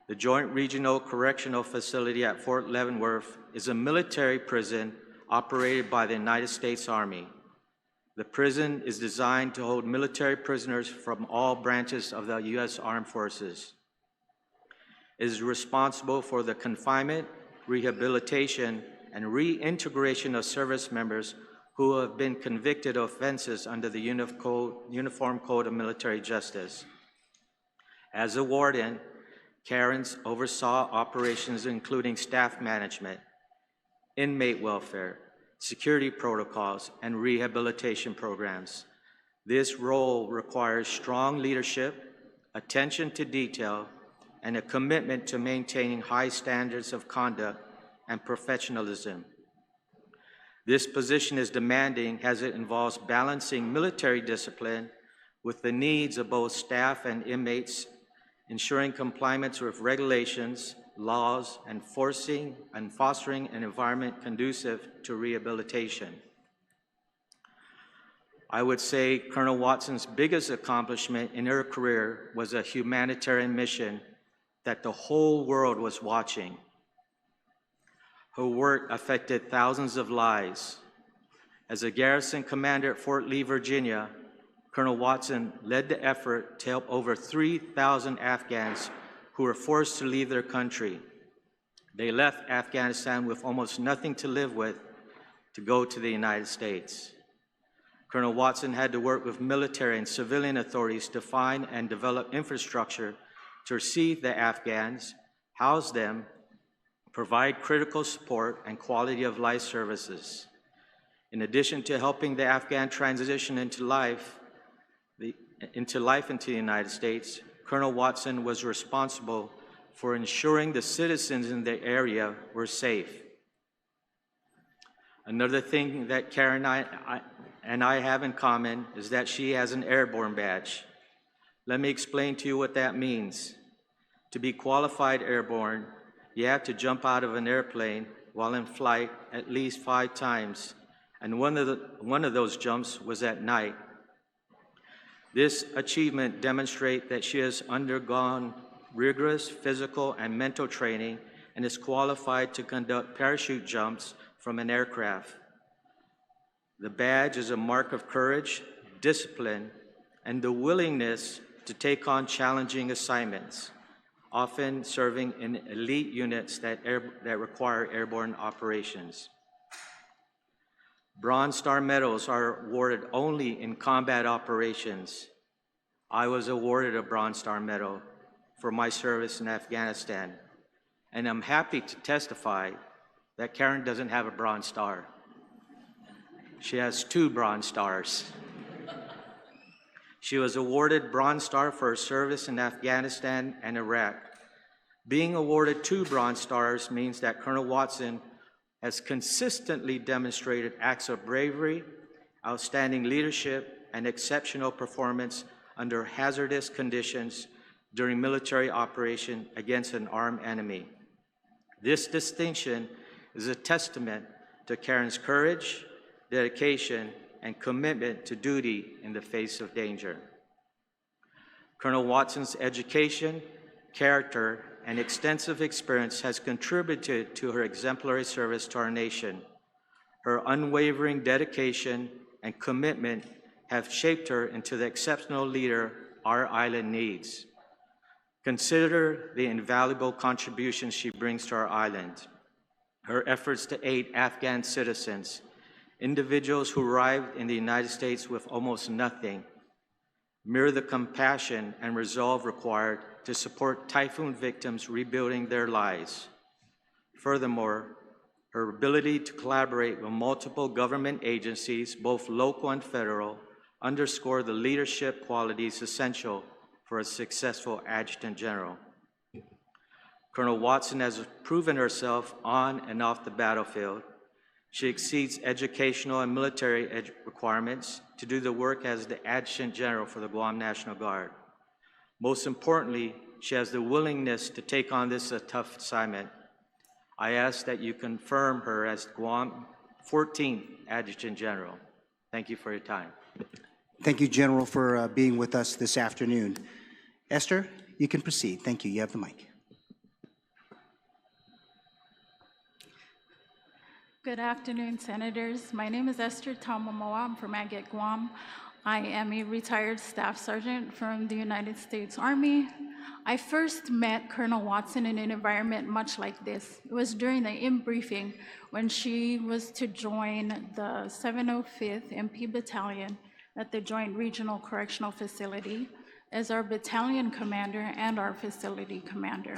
The Joint Regional Correctional Facility at Fort Leavenworth is a military prison operated by the United States Army. The prison is designed to hold military prisoners from all branches of the U.S. Armed Forces. It is responsible for the confinement, rehabilitation, and reintegration of service members who have been convicted of offenses under the Uniform Code of Military Justice. As a warden, Karin oversaw operations including staff management, inmate welfare, security protocols, and rehabilitation programs. This role requires strong leadership, attention to detail, and a commitment to maintaining high standards of conduct and professionalism. This position is demanding as it involves balancing military discipline with the needs of both staff and inmates, ensuring compliance with regulations, laws, and fostering an environment conducive to rehabilitation. I would say Colonel Watson's biggest accomplishment in her career was a humanitarian mission that the whole world was watching. Her work affected thousands of lives. As a garrison commander at Fort Lee, Virginia, Colonel Watson led the effort to help over 3,000 Afghans who were forced to leave their country. They left Afghanistan with almost nothing to live with to go to the United States. Colonel Watson had to work with military and civilian authorities to find and develop infrastructure to receive the Afghans, house them, provide critical support and quality of life services. In addition to helping the Afghan transition into life into the United States, Colonel Watson was responsible for ensuring the citizens in the area were safe. Another thing that Karin and I have in common is that she has an airborne badge. Let me explain to you what that means. To be qualified airborne, you have to jump out of an airplane while in flight at least 5 times, and one of those jumps was at night. This achievement demonstrates that she has undergone rigorous physical and mental training and is qualified to conduct parachute jumps from an aircraft. The badge is a mark of courage, discipline, and the willingness to take on challenging assignments, often serving in elite units that require airborne operations. Bronze Star medals are awarded only in combat operations. I was awarded a Bronze Star medal for my service in Afghanistan, and I'm happy to testify that Karin doesn't have a Bronze Star. She has 2 Bronze Stars. She was awarded Bronze Star for her service in Afghanistan and Iraq. Being awarded 2 Bronze Stars means that Colonel Watson has consistently demonstrated acts of bravery, outstanding leadership, and exceptional performance under hazardous conditions during military operation against an armed enemy. This distinction is a testament to Karin's courage, dedication, and commitment to duty in the face of danger. Colonel Watson's education, character, and extensive experience has contributed to her exemplary service to our nation. Her unwavering dedication and commitment have shaped her into the exceptional leader our island needs. Consider the invaluable contributions she brings to our island. Her efforts to aid Afghan citizens, individuals who arrived in the United States with almost nothing, mirror the compassion and resolve required to support typhoon victims rebuilding their lives. Furthermore, her ability to collaborate with multiple government agencies, both local and federal, underscore the leadership qualities essential for a successful Adjutant General. Colonel Watson has proven herself on and off the battlefield. She exceeds educational and military requirements to do the work as the Adjutant General for the Guam National Guard. Most importantly, she has the willingness to take on this tough assignment. I ask that you confirm her as Guam 14th Adjutant General. Thank you for your time. Thank you, General, for being with us this afternoon. Esther, you can proceed. Thank you. You have the mic. Good afternoon, Senators. My name is Esther Taumamoa. I'm from Agate, Guam. I am a retired Staff Sergeant from the United States Army. I first met Colonel Watson in an environment much like this. It was during the in-briefing when she was to join the 705th MP Battalion at the Joint Regional Correctional Facility as our battalion commander and our facility commander.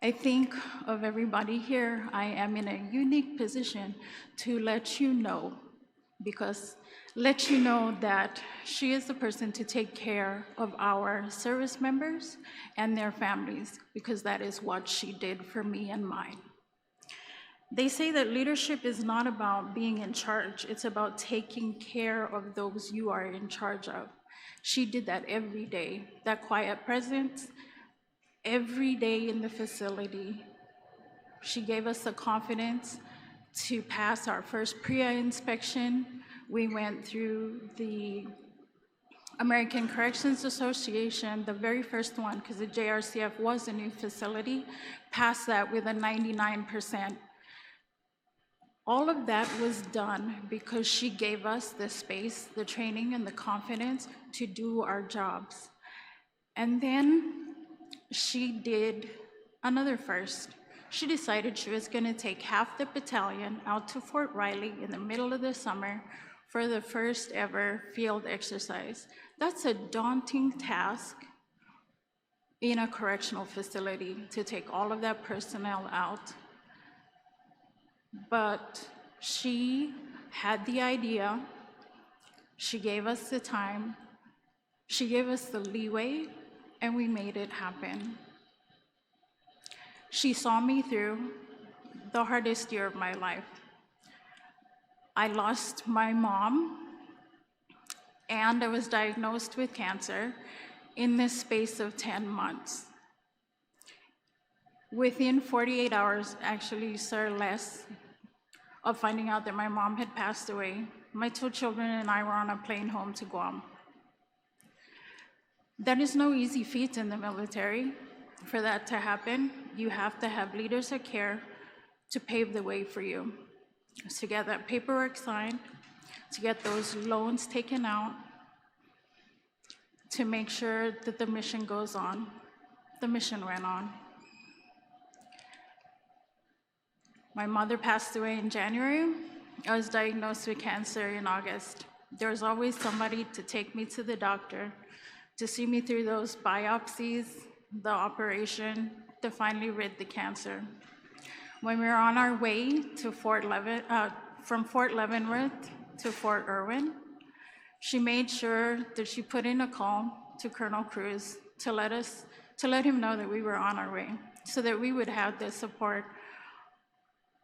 I think of everybody here, I am in a unique position to let you know that she is the person to take care of our service members and their families, because that is what she did for me and mine. They say that leadership is not about being in charge, it's about taking care of those you are in charge of. She did that every day, that quiet presence, every day in the facility. She gave us the confidence to pass our first PREA inspection. We went through the American Corrections Association, the very first one, because the JRCF was a new facility, passed that with a 99% All of that was done because she gave us the space, the training, and the confidence to do our jobs. And then she did another first. She decided she was going to take half the battalion out to Fort Riley in the middle of the summer for the first ever field exercise. That's a daunting task in a correctional facility to take all of that personnel out. But she had the idea, she gave us the time, she gave us the leeway, and we made it happen. She saw me through the hardest year of my life. I lost my mom, and I was diagnosed with cancer in the space of 10 months. Within 48 hours, actually, sir, less, of finding out that my mom had passed away, my 2 children and I were on a plane home to Guam. That is no easy feat in the military. For that to happen, you have to have leaders of care to pave the way for you, to get that paperwork signed, to get those loans taken out, to make sure that the mission goes on. The mission went on. My mother passed away in January. I was diagnosed with cancer in August. There was always somebody to take me to the doctor, to see me through those biopsies, the operation, to finally rid the cancer. When we were on our way to from Fort Leavenworth to Fort Irwin, she made sure that she put in a call to Colonel Cruz to let him know that we were on our way, so that we would have the support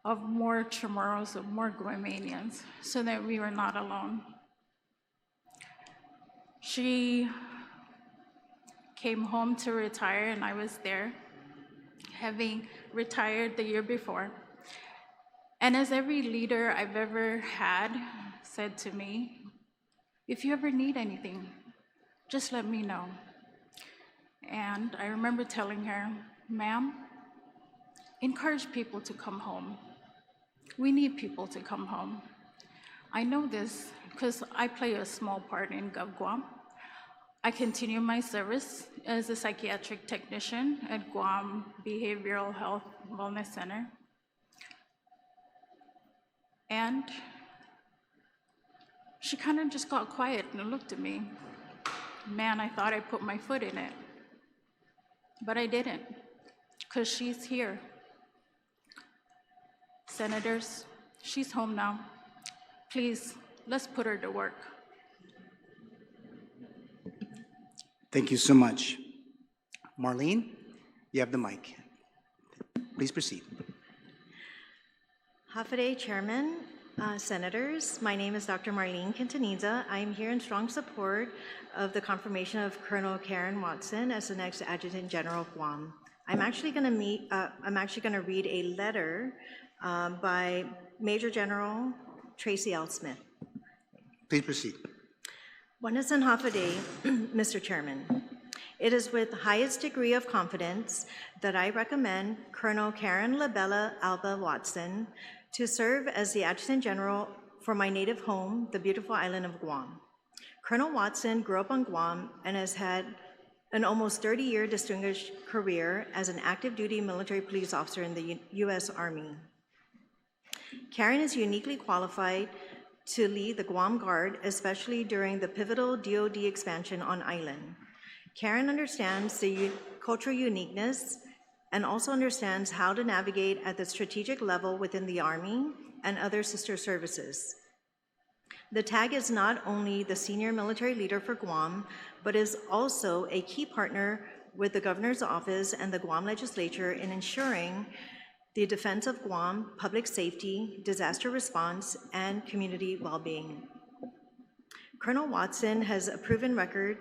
of more Chamorros, of more Guamanians, so that we were not alone. She came home to retire, and I was there, having retired the year before. And as every leader I've ever had said to me, if you ever need anything, just let me know. And I remember telling her, ma'am, encourage people to come home. We need people to come home. I know this because I play a small part in Guam. I continue my service as a psychiatric technician at Guam Behavioral Health Wellness Center. And she kind of just got quiet and looked at me. Man, I thought I put my foot in it. But I didn't, because she's here. Senators, she's home now. Please, let's put her to work. Thank you so much. Marlene, you have the mic. Please proceed. Hafa Chairman, Senators, my name is Dr. Marlene Quintanilla. I am here in strong support of the confirmation of Colonel Karin Watson as the next Adjutant General of Guam. I'm actually going to read a letter by Major General Tracy L. Smith. Please proceed. Buenas and Hafa Day, Mr. Chairman. It is with highest degree of confidence that I recommend Colonel Karin Labella Alba Watson to serve as the Adjutant General for my native home, the beautiful island of Guam. Colonel Watson grew up on Guam and has had an almost 30-year distinguished career as an active duty military police officer in the U.S. Army. Karin is uniquely qualified to lead the Guam Guard, especially during the pivotal DoD expansion on island. Karin understands the cultural uniqueness and also understands how to navigate at the strategic level within the Army and other sister services. The TAG is not only the senior military leader for Guam, but is also a key partner with the Governor's Office and the Guam Legislature in ensuring the defense of Guam, public safety, disaster response, and community well-being. Colonel Watson has a proven record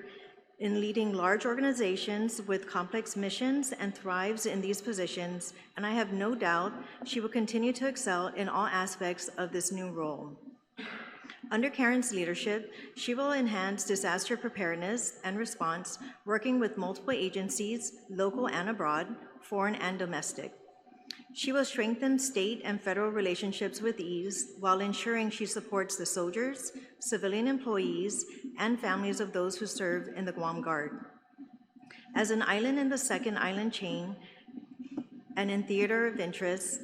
in leading large organizations with complex missions and thrives in these positions, and I have no doubt she will continue to excel in all aspects of this new role. Under Karin's leadership, she will enhance disaster preparedness and response, working with multiple agencies, local and abroad, foreign and domestic. She will strengthen state and federal relationships with ease while ensuring she supports the soldiers, civilian employees, and families of those who serve in the Guam Guard. As an island in the second island chain and in theater of interest,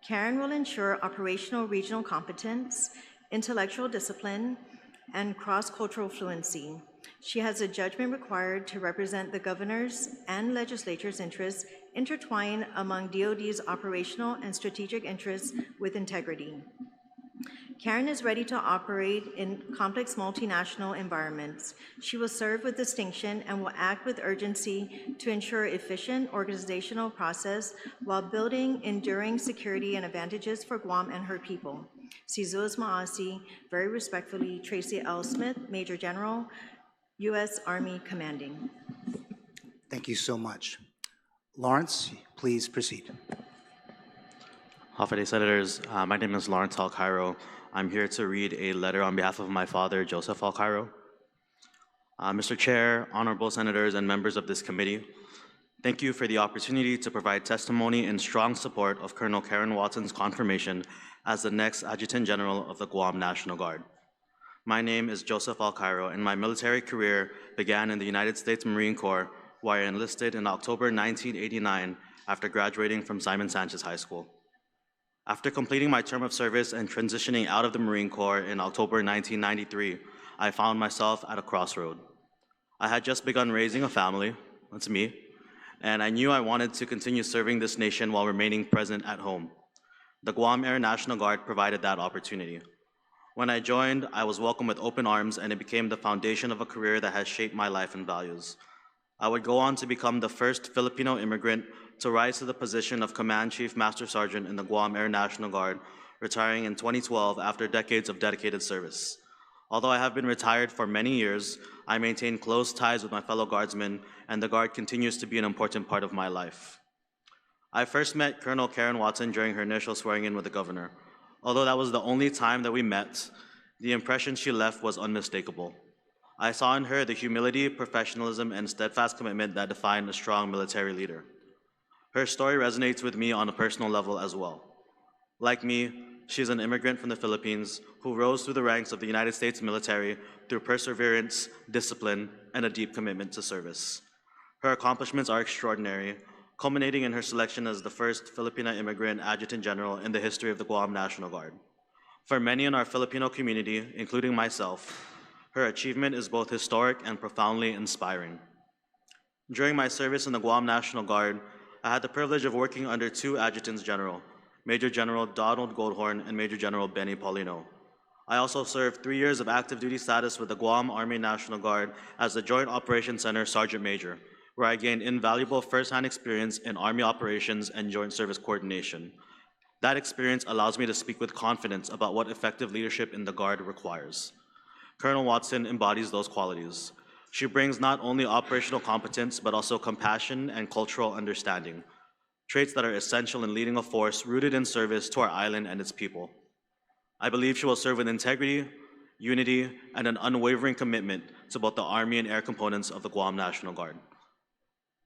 Karin will ensure operational regional competence, intellectual discipline, and cross-cultural fluency. She has the judgment required to represent the governor's and legislature's interests intertwined among DoD's operational and strategic interests with integrity. Karin is ready to operate in complex multinational environments. She will serve with distinction and will act with urgency to ensure efficient organizational process while building enduring security and advantages for Guam and her people. Sizuas Maasi, very respectfully, Tracy L. Smith, Major General, U.S. Army Commanding. Thank you so much. Lawrence, please proceed. Hafa Adai Senators, my name is Lawrence Alcairo. I'm here to read a letter on behalf of my father, Joseph Alcairo. Mr. Chair, honorable senators, and members of this committee, thank you for the opportunity to provide testimony in strong support of Colonel Karin Watson's confirmation as the next Adjutant General of the Guam National Guard. My name is Joseph Alcairo, and my military career began in the United States Marine Corps, where I enlisted in October 1989 after graduating from Simon Sanchez High School. After completing my term of service and transitioning out of the Marine Corps in October 1993, I found myself at a crossroad. I had just begun raising a family, that's me, and I knew I wanted to continue serving this nation while remaining present at home. The Guam Air National Guard provided that opportunity. When I joined, I was welcomed with open arms, and it became the foundation of a career that has shaped my life and values. I would go on to become the first Filipino immigrant to rise to the position of Command Chief Master Sergeant in the Guam Air National Guard, retiring in 2012 after decades of dedicated service. Although I have been retired for many years, I maintain close ties with my fellow Guardsmen, and the Guard continues to be an important part of my life. I first met Colonel Karin Watson during her initial swearing-in with the Governor. Although that was the only time that we met, the impression she left was unmistakable. I saw in her the humility, professionalism, and steadfast commitment that define a strong military leader. Her story resonates with me on a personal level as well. Like me, she's an immigrant from the Philippines who rose through the ranks of the United States military through perseverance, discipline, and a deep commitment to service. Her accomplishments are extraordinary, culminating in her selection as the first Filipina immigrant Adjutant General in the history of the Guam National Guard. For many in our Filipino community, including myself, her achievement is both historic and profoundly inspiring. During my service in the Guam National Guard, I had the privilege of working under two Adjutants General, Major General Donald Goldhorn and Major General Benny Paulino. I also served 3 years of active duty status with the Guam Army National Guard as the Joint Operations Center Sergeant Major, where I gained invaluable first-hand experience in Army operations and joint service coordination. That experience allows me to speak with confidence about what effective leadership in the Guard requires. Colonel Watson embodies those qualities. She brings not only operational competence, but also compassion and cultural understanding, traits that are essential in leading a force rooted in service to our island and its people. I believe she will serve with integrity, unity, and an unwavering commitment to both the Army and air components of the Guam National Guard.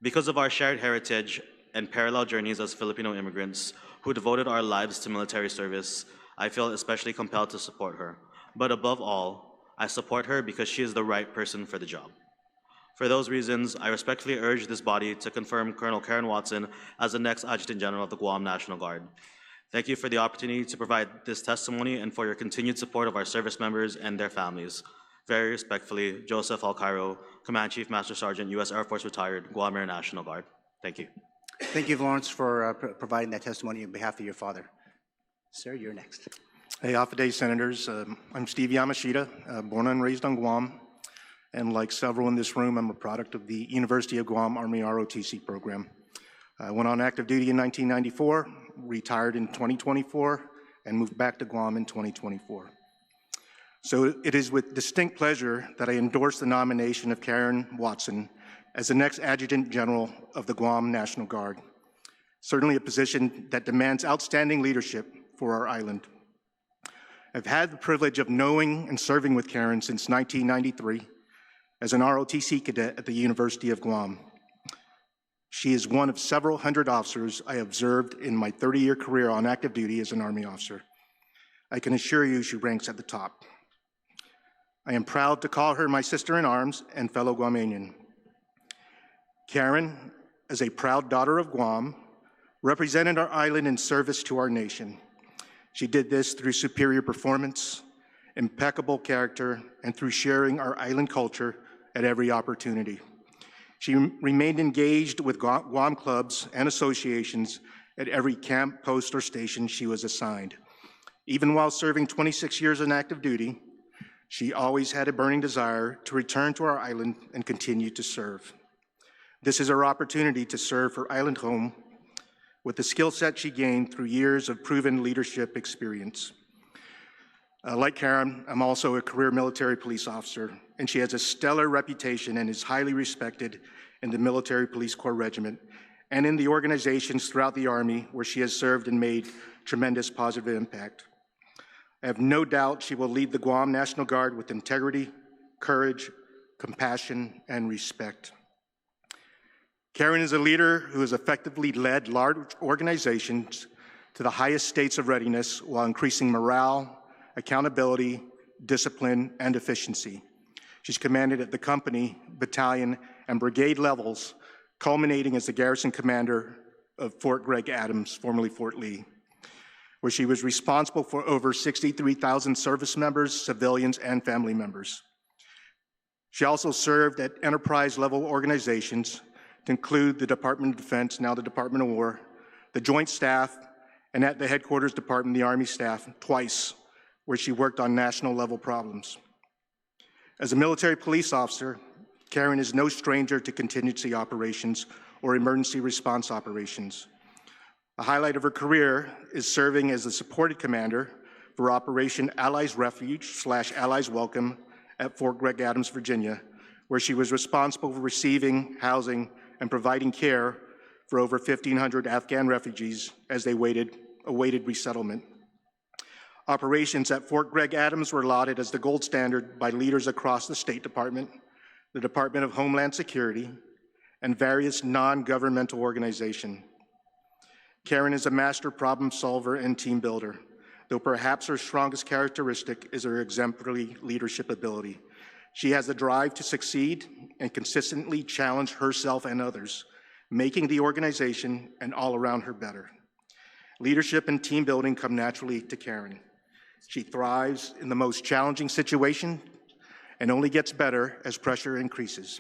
Because of our shared heritage and parallel journeys as Filipino immigrants who devoted our lives to military service, I feel especially compelled to support her. But above all, I support her because she is the right person for the job. For those reasons, I respectfully urge this body to confirm Colonel Karin Watson as the next Adjutant General of the Guam National Guard. Thank you for the opportunity to provide this testimony and for your continued support of our service members and their families. Very respectfully, Joseph Alcairo, Command Chief Master Sergeant, U.S. Air Force Retired, Guam Air National Guard. Thank you. Thank you, Lawrence, for providing that testimony on behalf of your father. Sir, you're next. Hey, Hafa Adai Senators. I'm Steve Yamashita, born and raised on Guam. And like several in this room, I'm a product of the University of Guam Army ROTC program. I went on active duty in 1994, retired in 2024, and moved back to Guam in 2024. So it is with distinct pleasure that I endorse the nomination of Karin Watson as the next Adjutant General of the Guam National Guard. Certainly a position that demands outstanding leadership for our island. I've had the privilege of knowing and serving with Karin since 1993 as an ROTC cadet at the University of Guam. She is one of several hundred officers I observed in my 30-year career on active duty as an Army officer. I can assure you she ranks at the top. I am proud to call her my sister-in-arms and fellow Guamanian. Karin, as a proud daughter of Guam, represented our island in service to our nation. She did this through superior performance, impeccable character, and through sharing our island culture at every opportunity. She remained engaged with Guam clubs and associations at every camp, post, or station she was assigned. Even while serving 26 years on active duty, she always had a burning desire to return to our island and continue to serve. This is her opportunity to serve her island home with the skill set she gained through years of proven leadership experience. Like Karin, I'm also a career military police officer, and she has a stellar reputation and is highly respected in the Military Police Corps Regiment and in the organizations throughout the Army where she has served and made tremendous positive impact. I have no doubt she will lead the Guam National Guard with integrity, courage, compassion, and respect. Karin is a leader who has effectively led large organizations to the highest states of readiness while increasing morale, accountability, discipline, and efficiency. She's commanded at the company, battalion, and brigade levels, culminating as the garrison commander of Fort Gregg Adams, formerly Fort Lee, where she was responsible for over 63,000 service members, civilians, and family members. She also served at enterprise-level organizations to include the Department of Defense, now the Department of War, the Joint Staff, and at the Headquarters Department of the Army Staff twice, where she worked on national-level problems. As a military police officer, Karin is no stranger to contingency operations or emergency response operations. A highlight of her career is serving as the supported commander for Operation Allies Refuge / Allies Welcome at Fort Gregg Adams, Virginia, where she was responsible for receiving, housing, and providing care for over 1,500 Afghan refugees as they awaited resettlement. Operations at Fort Gregg Adams were lauded as the gold standard by leaders across the State Department, the Department of Homeland Security, and various non-governmental organizations. Karin is a master problem solver and team builder, though perhaps her strongest characteristic is her exemplary leadership ability. She has the drive to succeed and consistently challenge herself and others, making the organization and all around her better. Leadership and team building come naturally to Karin. She thrives in the most challenging situation and only gets better as pressure increases.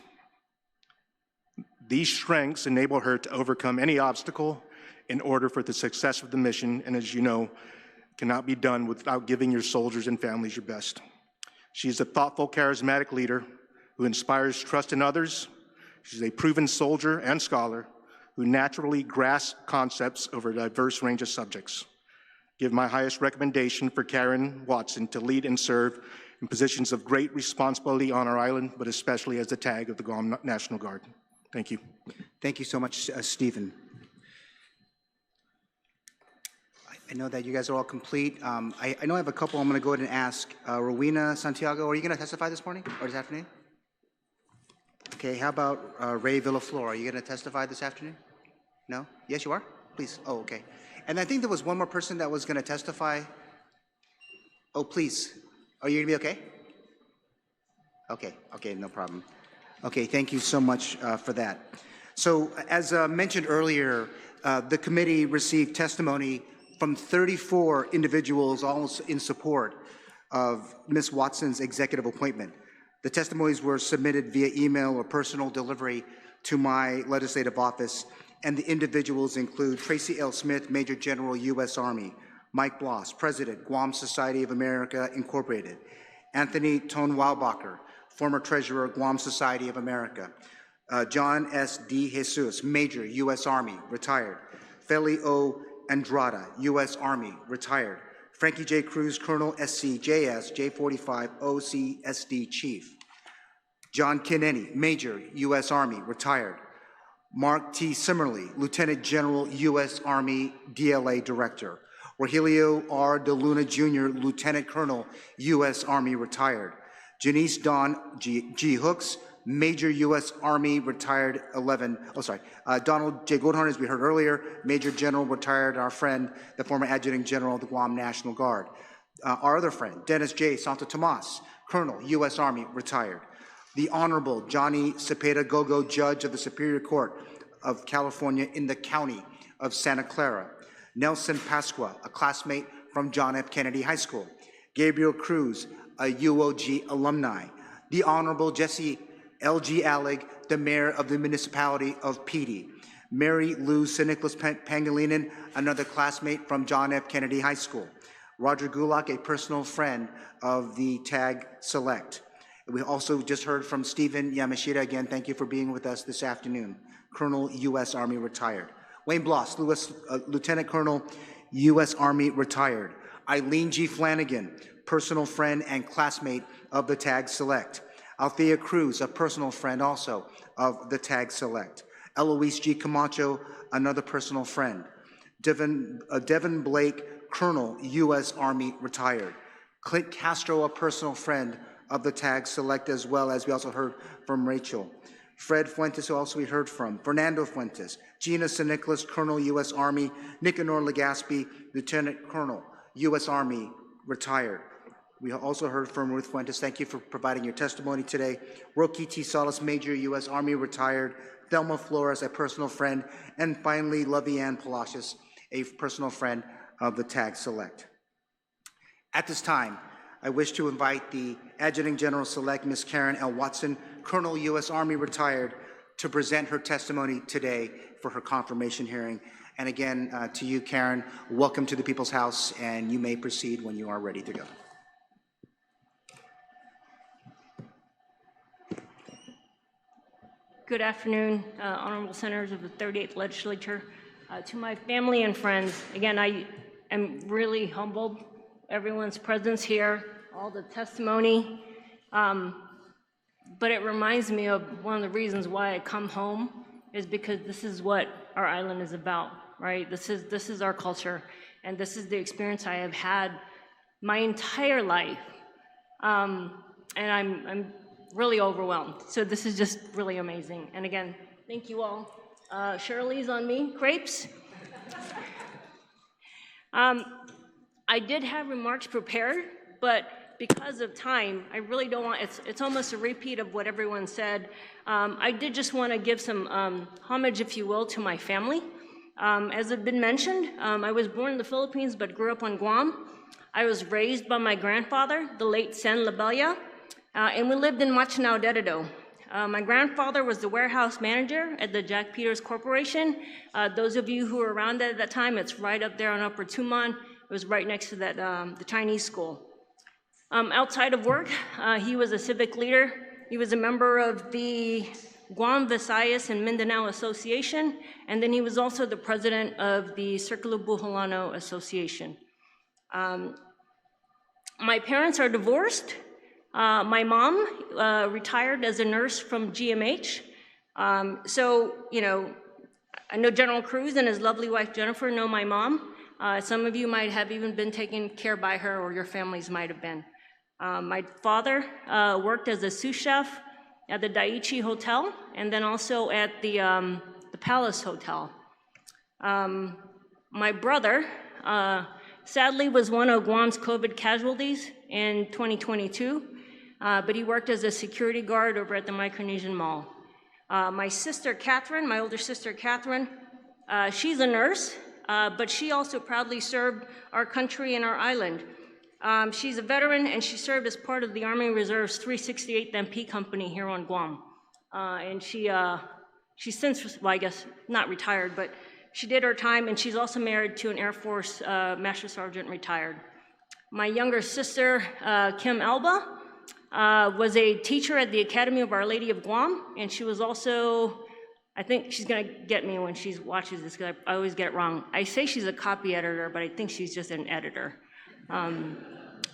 These strengths enable her to overcome any obstacle in order for the success of the mission, and as you know, cannot be done without giving your soldiers and families your best. She's a thoughtful, charismatic leader who inspires trust in others. She's a proven soldier and scholar who naturally grasps concepts over a diverse range of subjects. Give my highest recommendation for Karin Watson to lead and serve in positions of great responsibility on our island, but especially as the tag of the Guam National Guard. Thank you. Thank you so much, Stephen. I know that you guys are all complete. I know I have a couple I'm going to go ahead and ask. Rowena Santiago, are you going to testify this morning or this afternoon? Okay, how about Ray Villaflor? Are you going to testify this afternoon? No? Yes, you are? Please. Oh, okay. And I think there was one more person that was going to testify. Oh, please. Are you going to be okay? Okay, no problem. Okay, thank you so much for that. So, as mentioned earlier, the committee received testimony from 34 individuals, all in support of Ms. Watson's executive appointment. The testimonies were submitted via email or personal delivery to my legislative office, and the individuals include Tracy L. Smith, Major General, U.S. Army; Mike Bloss, President, Guam Society of America, Incorporated; Anthony Ton Waubacher, former Treasurer, Guam Society of America; John S. D. Jesus, Major, U.S. Army, retired; Feli O. Andrada, U.S. Army, retired; Frankie J. Cruz, Colonel SC, JS, J45, OCSD Chief; John Kineni, Major, U.S. Army, retired; Mark T. Simmerly, Lieutenant General, U.S. Army, DLA Director; Rogelio R. De Luna, Jr., Lieutenant Colonel, U.S. Army, retired; Janice Dawn G. Hooks, Major U.S. Army retired 11, Donald J. Goldhorn, as we heard earlier, Major General retired, our friend, the former Adjutant General of the Guam National Guard. Our other friend, Dennis J. Santo Tomas, Colonel, U.S. Army, retired. The Honorable Johnny Cepeda Gogo, Judge of the Superior Court of California in the County of Santa Clara. Nelson Pasqua, a classmate from John F. Kennedy High School. Gabriel Cruz, a UOG alumni. The Honorable Jesse L.G. Alleg, the Mayor of the Municipality of Petey. Mary Lou St. Nicholas Pangilinan, another classmate from John F. Kennedy High School. Roger Gulak, a personal friend of the TAG Select. We also just heard from Stephen Yamashita. Again, thank you for being with us this afternoon. Colonel, U.S. Army, retired. Wayne Bloss, Lieutenant Colonel, U.S. Army, retired. Eileen G. Flanagan, personal friend and classmate of the TAG Select. Althea Cruz, a personal friend also of the TAG Select. Eloise G. Camacho, another personal friend. Devin Blake, Colonel, U.S. Army, retired. Clint Castro, a personal friend of the TAG Select, as well as we also heard from Rachel. Fred Fuentes, who also we heard from. Fernando Fuentes. Gina St. Nicholas, Colonel, U.S. Army. Nicanor Legaspi, Lieutenant Colonel, U.S. Army, retired. We also heard from Ruth Fuentes. Thank you for providing your testimony today. Roki T. Salas, Major, U.S. Army, retired. Thelma Flores, a personal friend. And finally, Lovey Ann Palacios, a personal friend of the TAG Select. At this time, I wish to invite the Adjutant General Select, Ms. Karin L. Watson, Colonel, U.S. Army, retired, to present her testimony today for her confirmation hearing. And again, to you, Karin, welcome to the People's House, and you may proceed when you are ready to go. Good afternoon, honorable senators of the 38th Legislature. To my family and friends, again, I am really humbled. Everyone's presence here, all the testimony, but it reminds me of one of the reasons why I come home is because this is what our island is about, right? This is our culture, and this is the experience I have had my entire life, and I'm really overwhelmed. So this is just really amazing. And again, thank you all. Shirley's on me, crepes. I did have remarks prepared, but because of time, I really don't want, it's almost a repeat of what everyone said. I did just want to give some homage, if you will, to my family. As had been mentioned, I was born in the Philippines, but grew up on Guam. I was raised by my grandfather, the late Sen Labella, and we lived in Machinao. My grandfather was the warehouse manager at the Jack Peters Corporation. Those of you who were around at that time, it's right up there on Upper Tumon. It was right next to that, the Chinese school. Outside of work, he was a civic leader. He was a member of the Guam, Visayas, and Mindanao Association, and then he was also the president of the Circulo Buholano Association. My parents are divorced. My mom retired as a nurse from GMH. So, you know, I know General Cruz and his lovely wife Jennifer know my mom. Some of you might have even been taken care by her, or your families might have been. My father worked as a sous chef at the Daiichi Hotel, and then also at the Palace Hotel. My brother sadly was one of Guam's COVID casualties in 2022, but he worked as a security guard over at the Micronesian Mall. My sister Catherine, my older sister Catherine, she's a nurse, but she also proudly served our country and our island. She's a veteran, and she served as part of the Army Reserve's 368th MP Company here on Guam. And she's since, well, I guess, not retired, but she did her time, and she's also married to an Air Force Master Sergeant retired. My younger sister, Kim Alba, was a teacher at the Academy of Our Lady of Guam, and she was also, I think she's gonna get me when she watches this, because I always get it wrong. I say she's a copy editor, but I think she's just an editor.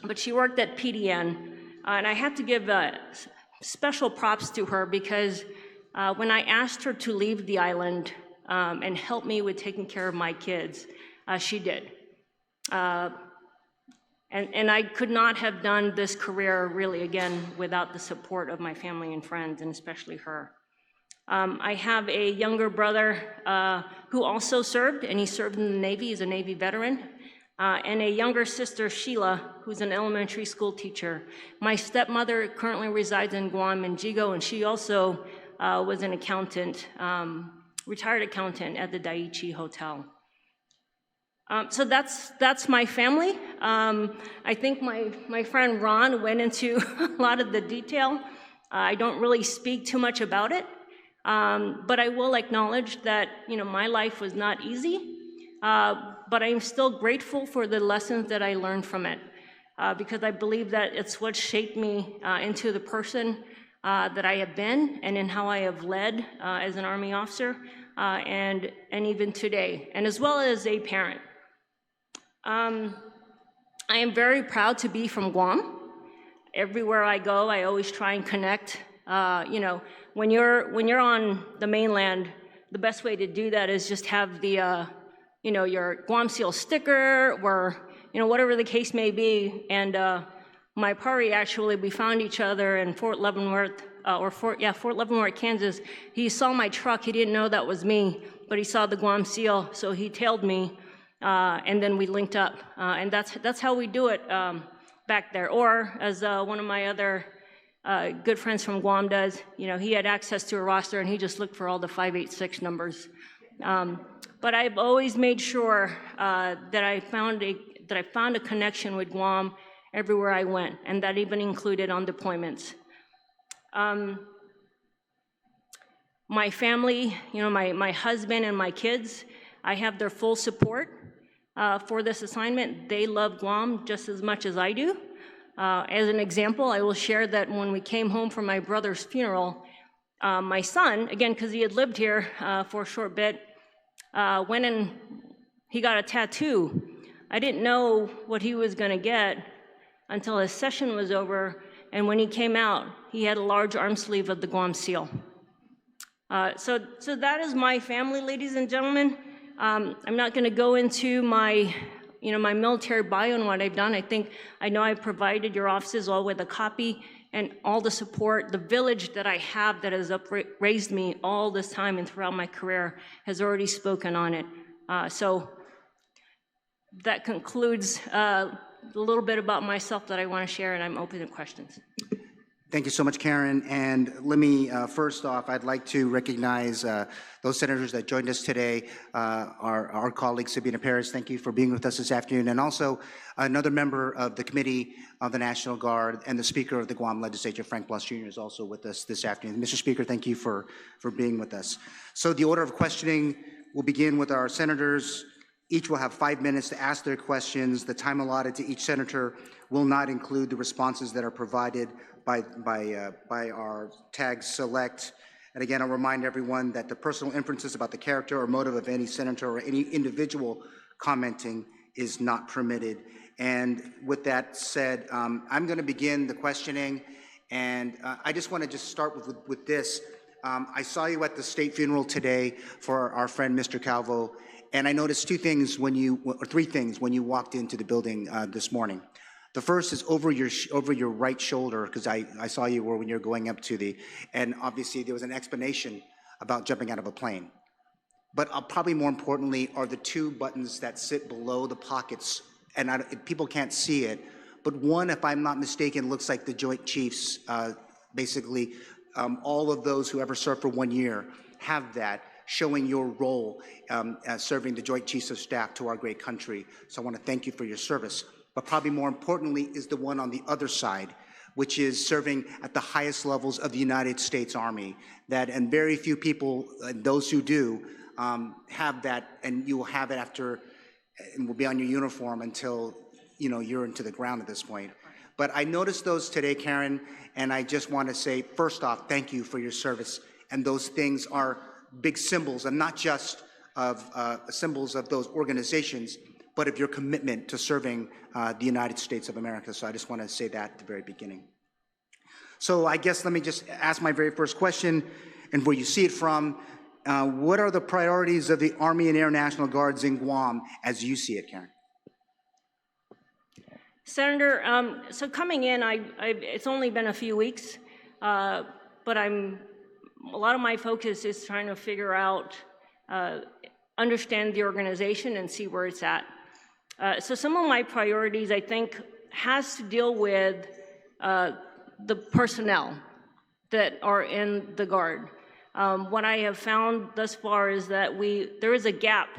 But she worked at PDN, and I have to give special props to her, because when I asked her to leave the island and help me with taking care of my kids, she did. And I could not have done this career really again without the support of my family and friends, and especially her. I have a younger brother who also served, and he served in the Navy. He's a Navy veteran. And a younger sister, Sheila, who's an elementary school teacher. My stepmother currently resides in Guam and Jigo, and she also was an accountant, retired accountant at the Daiichi Hotel. So that's my family. I think my friend Ron went into a lot of the detail. I don't really speak too much about it, but I will acknowledge that my life was not easy. But I'm still grateful for the lessons that I learned from it, because I believe that it's what shaped me into the person that I have been, and in how I have led as an Army officer, and even today, and as well as a parent. I am very proud to be from Guam. Everywhere I go, I always try and connect. When you're on the mainland, the best way to do that is just have the your Guam Seal sticker, or, whatever the case may be. And my party, actually, we found each other in Fort Leavenworth, Fort Leavenworth, Kansas. He saw my truck. He didn't know that was me, but he saw the Guam Seal, so he tailed me, and then we linked up. And that's how we do it back there. Or, as one of my other good friends from Guam does, he had access to a roster, and he just looked for all the 586 numbers. But I've always made sure that I found a connection with Guam everywhere I went, and that even included on deployments. My family, my husband and my kids, I have their full support for this assignment. They love Guam just as much as I do. As an example, I will share that when we came home from my brother's funeral, my son, again, because he had lived here for a short bit, went and he got a tattoo. I didn't know what he was going to get until his session was over, and when he came out, he had a large arm sleeve of the Guam Seal. So that is my family, ladies and gentlemen. I'm not going to go into my military bio and what I've done. I know I've provided your offices all with a copy, and all the support. The village that I have that has raised me all this time and throughout my career has already spoken on it. So that concludes a little bit about myself that I want to share, and I'm open to questions. Thank you so much, Karen. And let me, first off, I'd like to recognize those senators that joined us today, our colleague, Sabina Perez. Thank you for being with us this afternoon. And also another member of the Committee of the National Guard and the Speaker of the Guam Legislature, Frank Blas Jr., is also with us this afternoon. Mr. Speaker, thank you for being with us. So the order of questioning will begin with our senators. Each will have 5 minutes to ask their questions. The time allotted to each senator will not include the responses that are provided by our tag select. And again, I'll remind everyone that the personal inferences about the character or motive of any senator or any individual commenting is not permitted. And with that said, I'm going to begin the questioning, and I just want to start with this. I saw you at the state funeral today for our friend Mr. Calvo, and I noticed three things when you walked into the building this morning. The first is over your right shoulder, because I saw you when you were going up to and obviously there was an explanation about jumping out of a plane. But probably more importantly are the two buttons that sit below the pockets, and people can't see it, but one, if I'm not mistaken, looks like the Joint Chiefs. Basically, all of those who ever served for 1 year have that, showing your role serving the Joint Chiefs of Staff to our great country. So I want to thank you for your service. But probably more importantly is the one on the other side, which is serving at the highest levels of the United States Army. And very few people, those who do, have that, and you will have it after, and will be on your uniform until you're into the ground at this point. But I noticed those today, Karen, and I just want to say, first off, thank you for your service. And those things are big symbols, and not just of symbols of those organizations, but of your commitment to serving the United States of America. So I just want to say that at the very beginning. So I guess let me just ask my very first question, and where you see it from. What are the priorities of the Army and Air National Guards in Guam as you see it, Karen? Senator, so coming in, it's only been a few weeks, but a lot of my focus is trying to figure out, understand the organization and see where it's at. So some of my priorities, I think, has to deal with the personnel that are in the Guard. What I have found thus far is that there is a gap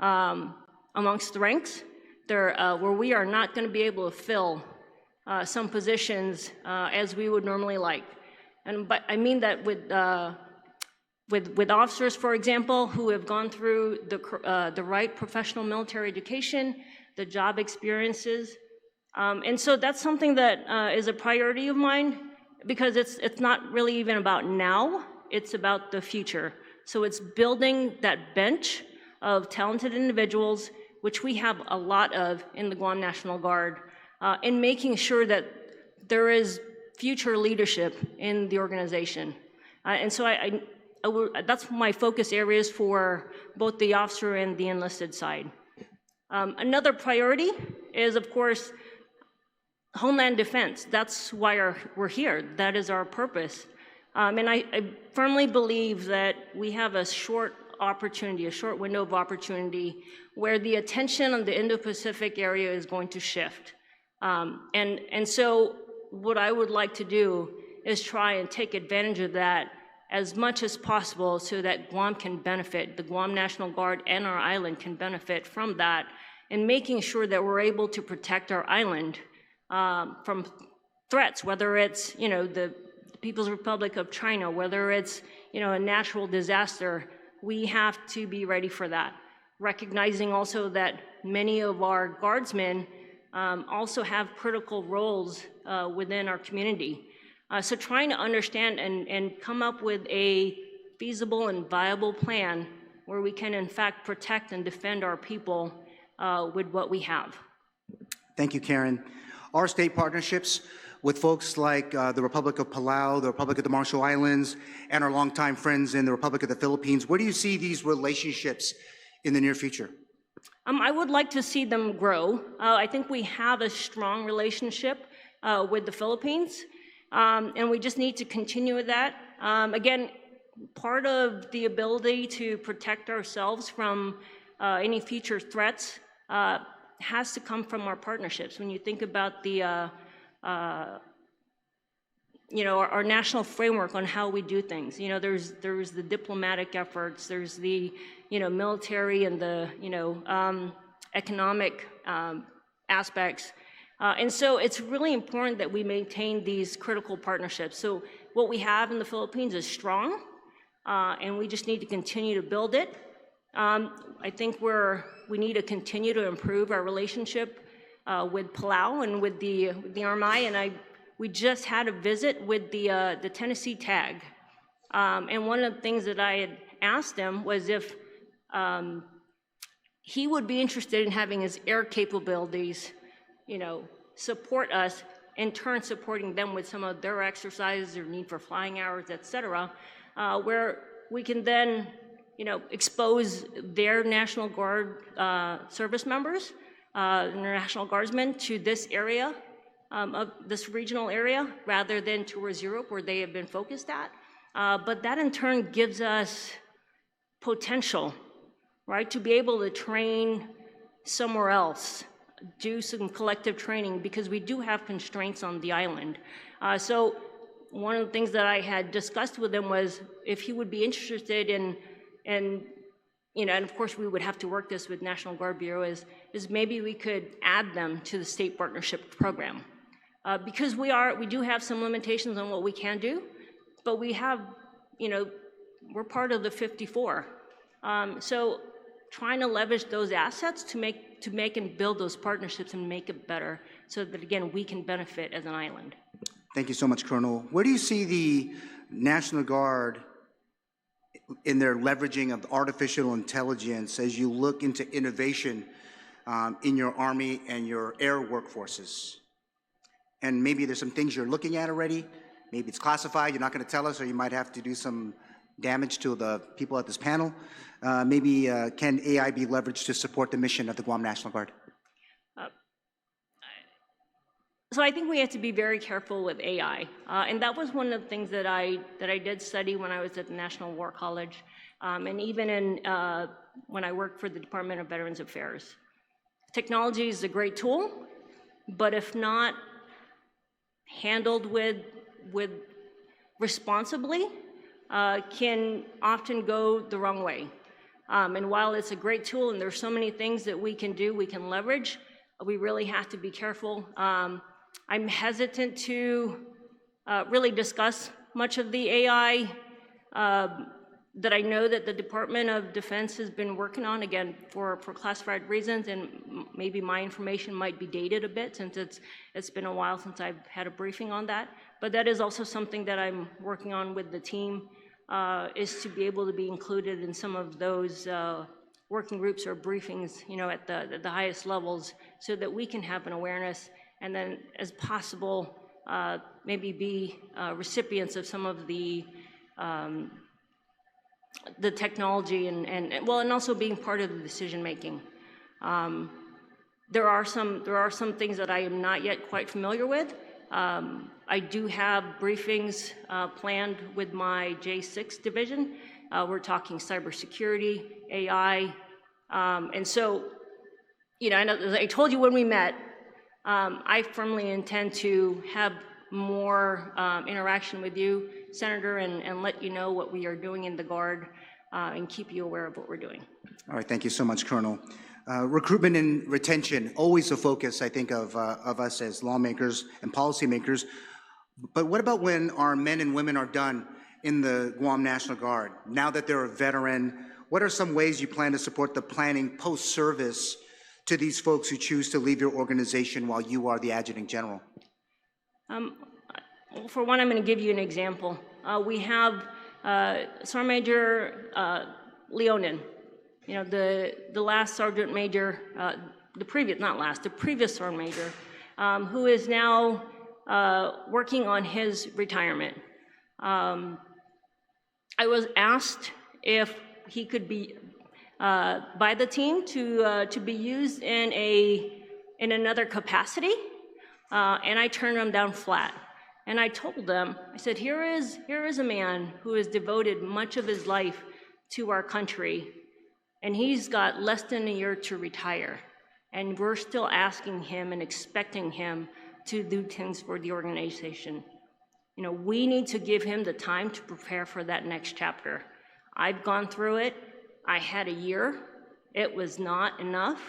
amongst the ranks where we are not going to be able to fill some positions as we would normally like. But I mean that with officers, for example, who have gone through the right professional military education, the job experiences. And so that's something that is a priority of mine, because it's not really even about now, it's about the future. So it's building that bench of talented individuals, which we have a lot of in the Guam National Guard, and making sure that there is future leadership in the organization. And so that's my focus areas for both the officer and the enlisted side. Another priority is, of course, Homeland Defense. That's why we're here. That is our purpose. And I firmly believe that we have a short window of opportunity where the attention on the Indo-Pacific area is going to shift. And so what I would like to do is try and take advantage of that as much as possible so that Guam can benefit, the Guam National Guard and our island can benefit from that, and making sure that we're able to protect our island from threats, whether it's, the People's Republic of China, whether it's, a natural disaster. We have to be ready for that. Recognizing also that many of our guardsmen also have critical roles within our community. So trying to understand and come up with a feasible and viable plan where we can in fact protect and defend our people with what we have. Thank you, Karin. Our state partnerships with folks like the Republic of Palau, the Republic of the Marshall Islands, and our longtime friends in the Republic of the Philippines, where do you see these relationships in the near future? I would like to see them grow. I think we have a strong relationship with the Philippines, and we just need to continue with that. Again, part of the ability to protect ourselves from any future threats has to come from our partnerships. When you think about our national framework on how we do things, there's the diplomatic efforts, there's the military and the economic aspects, and so it's really important that we maintain these critical partnerships. So what we have in the Philippines is strong, and we just need to continue to build it. I think we need to continue to improve our relationship with Palau and with the RMI, and we just had a visit with the Tennessee TAG, and one of the things that I had asked him was if he would be interested in having his air capabilities, support us, in turn supporting them with some of their exercises, their need for flying hours, et cetera, where we can then expose their National Guard service members, their National Guardsmen, to this area, of this regional area, rather than towards Europe where they have been focused at. But that in turn gives us potential, right, to be able to train somewhere else, do some collective training, because we do have constraints on the island. So one of the things that I had discussed with him was if he would be interested in, and of course we would have to work this with National Guard Bureau, is maybe we could add them to the state partnership program. Because we do have some limitations on what we can do, but we have, we're part of the 54. So trying to leverage those assets to make and build those partnerships and make it better so that, again, we can benefit as an island. Thank you so much, Colonel. Where do you see the National Guard in their leveraging of artificial intelligence as you look into innovation in your Army and your air workforces? And maybe there's some things you're looking at already. Maybe it's classified, you're not going to tell us, or you might have to do some damage to the people at this panel. Maybe can AI be leveraged to support the mission of the Guam National Guard? So I think we have to be very careful with AI, and that was one of the things that I did study when I was at the National War College, and even when I worked for the Department of Veterans Affairs. Technology is a great tool, but if not handled with responsibly, can often go the wrong way. And while it's a great tool and there's so many things that we can do, we can leverage, we really have to be careful. I'm hesitant to really discuss much of the AI that I know that the Department of Defense has been working on, again, for classified reasons, and maybe my information might be dated a bit since it's been a while since I've had a briefing on that. But that is also something that I'm working on with the team, is to be able to be included in some of those working groups or briefings, at the highest levels, so that we can have an awareness, and then as possible, maybe be recipients of some of the technology and also being part of the decision making. There are some things that I am not yet quite familiar with. I do have briefings planned with my J6 division. We're talking cybersecurity, AI, and so, I know, as I told you when we met, I firmly intend to have more interaction with you, Senator, and let you know what we are doing in the Guard, and keep you aware of what we're doing. All right, thank you so much, Colonel. Recruitment and retention, always a focus, I think, of us as lawmakers and policymakers. But what about when our men and women are done in the Guam National Guard? Now that they're a veteran, what are some ways you plan to support the planning post-service to these folks who choose to leave your organization while you are the Adjutant General? For one, I'm going to give you an example. We have Sergeant Major Leonin, the last Sergeant Major, the previous Sergeant Major, who is now working on his retirement. I was asked if he could be by the team to be used in another capacity, and I turned him down flat. And I told them, I said, here is a man who has devoted much of his life to our country, and he's got less than a year to retire. And we're still asking him and expecting him to do things for the organization. We need to give him the time to prepare for that next chapter. I've gone through it. I had a year. It was not enough.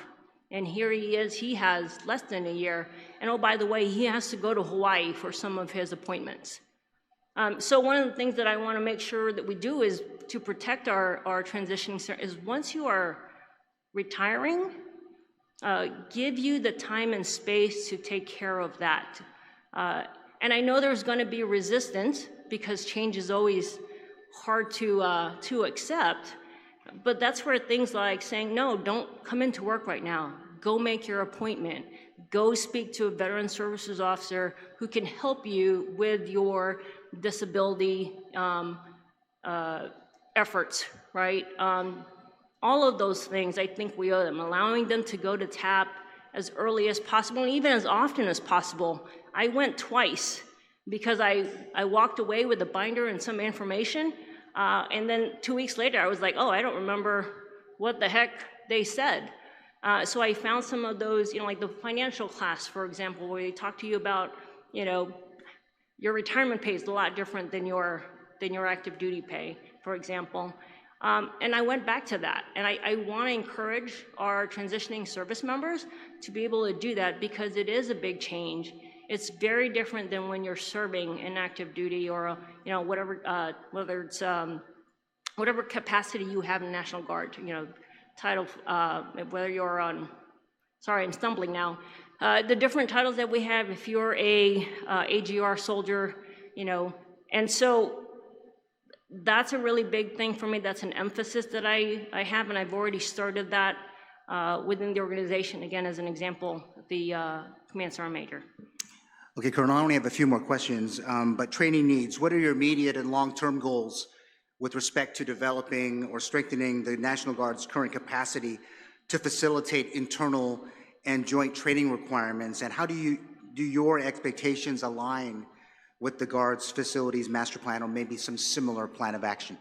And here he is, he has less than a year. And oh, by the way, he has to go to Hawaii for some of his appointments. So one of the things that I want to make sure that we do is to protect our transitioning is once you are retiring, give you the time and space to take care of that. And I know there's going to be resistance because change is always hard to accept. But that's where things like saying, no, don't come into work right now. Go make your appointment. Go speak to a veteran services officer who can help you with your disability efforts, right? All of those things, I think we owe them. Allowing them to go to TAP as early as possible, and even as often as possible. I went twice because I walked away with a binder and some information, and then 2 weeks later, I was like, oh, I don't remember what the heck they said. So I found some of those, like the financial class, for example, where they talk to you about, your retirement pay is a lot different than your active duty pay, for example. And I went back to that. And I want to encourage our transitioning service members to be able to do that because it is a big change. It's very different than when you're serving in active duty or, whatever, whether it's whatever capacity you have in National Guard, title, whether you're on, sorry, I'm stumbling now. The different titles that we have, if you're a AGR soldier, and so that's a really big thing for me. That's an emphasis that I have, and I've already started that within the organization, again, as an example, the Command Sergeant Major. Okay, Colonel, I only have a few more questions, but training needs. What are your immediate and long-term goals with respect to developing or strengthening the National Guard's current capacity to facilitate internal and joint training requirements? And how do do your expectations align with the Guard's facilities master plan or maybe some similar plan of action?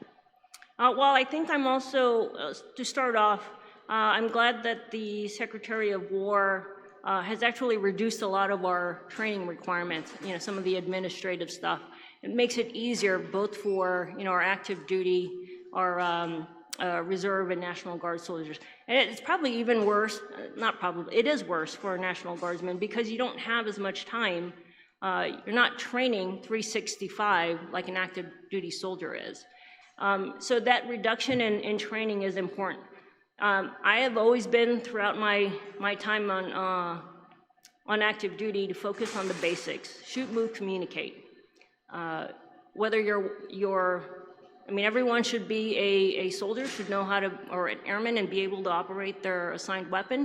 Well, I think I'm also, to start off, I'm glad that the Secretary of War has actually reduced a lot of our training requirements, some of the administrative stuff. It makes it easier both for, our active duty, our Reserve and National Guard soldiers. And it's probably even worse, not probably, it is worse for a National Guardsman because you don't have as much time. You're not training 365 like an active duty soldier is. So that reduction in training is important. I have always been, throughout my time on active duty, to focus on the basics: shoot, move, communicate. Whether everyone should be a soldier, should know how to, or an airman, and be able to operate their assigned weapon.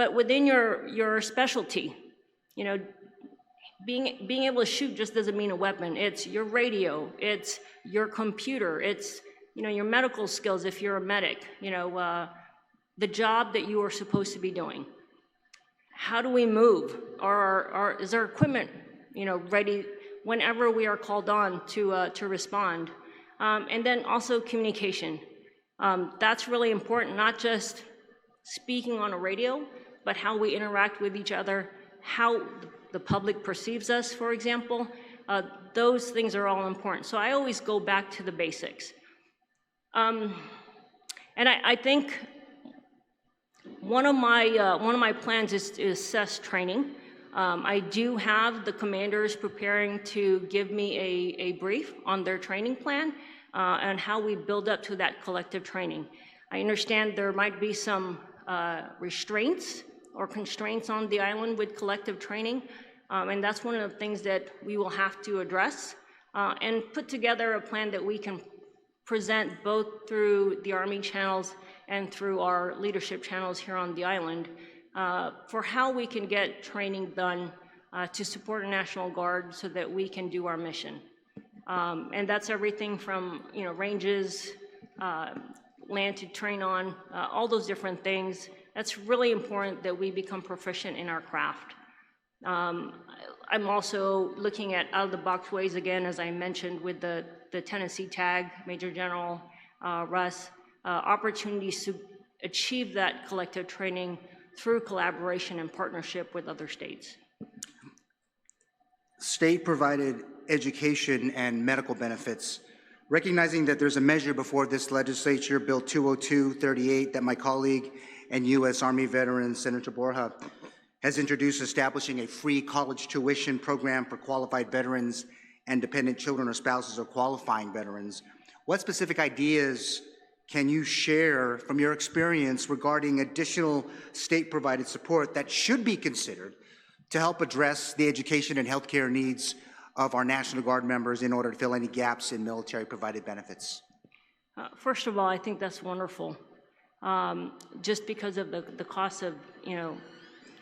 But within your specialty, being able to shoot just doesn't mean a weapon. It's your radio, it's your computer, it's your medical skills if you're a medic, the job that you are supposed to be doing. How do we move? Is our equipment ready whenever we are called on to respond? And then also communication. That's really important, not just speaking on a radio, but how we interact with each other, how the public perceives us, for example. Those things are all important. So I always go back to the basics. And I think one of my plans is to assess training. I do have the commanders preparing to give me a brief on their training plan and how we build up to that collective training. I understand there might be some restraints or constraints on the island with collective training, and that's one of the things that we will have to address and put together a plan that we can present both through the Army channels and through our leadership channels here on the island for how we can get training done to support a National Guard so that we can do our mission. And that's everything from ranges, land to train on, all those different things. That's really important that we become proficient in our craft. I'm also looking at out-of-the-box ways, again, as I mentioned, with the Tennessee TAG, Major General Russ, opportunities to achieve that collective training through collaboration and partnership with other states. State-provided education and medical benefits. Recognizing that there's a measure before this legislature, Bill 202-38, that my colleague and U.S. Army veteran, Senator Borja, has introduced, establishing a free college tuition program for qualified veterans and dependent children or spouses of qualifying veterans. What specific ideas can you share from your experience regarding additional state-provided support that should be considered to help address the education and healthcare needs of our National Guard members in order to fill any gaps in military-provided benefits? First of all, I think that's wonderful. Just because of the cost of,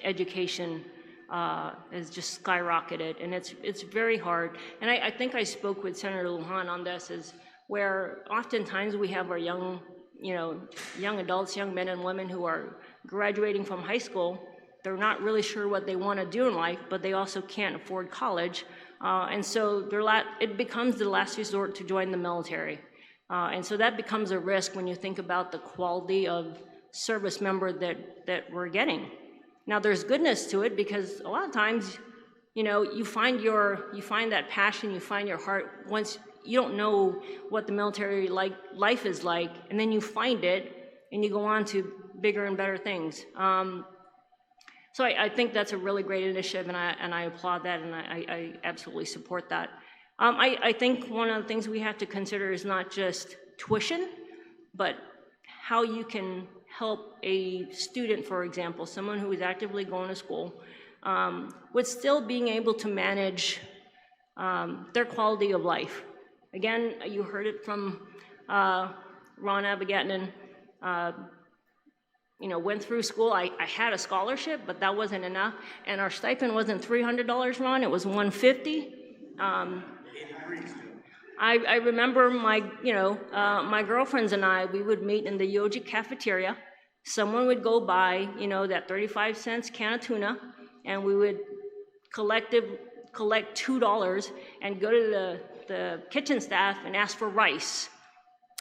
education has just skyrocketed, and it's very hard. And I think I spoke with Senator Lujan on this, is where oftentimes we have our young adults, young men and women who are graduating from high school. They're not really sure what they want to do in life, but they also can't afford college. And so it becomes the last resort to join the military. And so that becomes a risk when you think about the quality of service member that we're getting. Now, there's goodness to it, because a lot of times, you find that passion, you find your heart once you don't know what the military life is like, and then you find it and you go on to bigger and better things. So I think that's a really great initiative, and I applaud that, and I absolutely support that. I think one of the things we have to consider is not just tuition, but how you can help a student, for example, someone who is actively going to school, with still being able to manage their quality of life. Again, you heard it from Ron Abigatanen. Went through school. I had a scholarship, but that wasn't enough. And our stipend wasn't $300, Ron, it was $150. I remember my girlfriends and I, we would meet in the Yoji cafeteria. Someone would go buy, that 35 cents can of tuna, and we would collect $2 and go to the kitchen staff and ask for rice.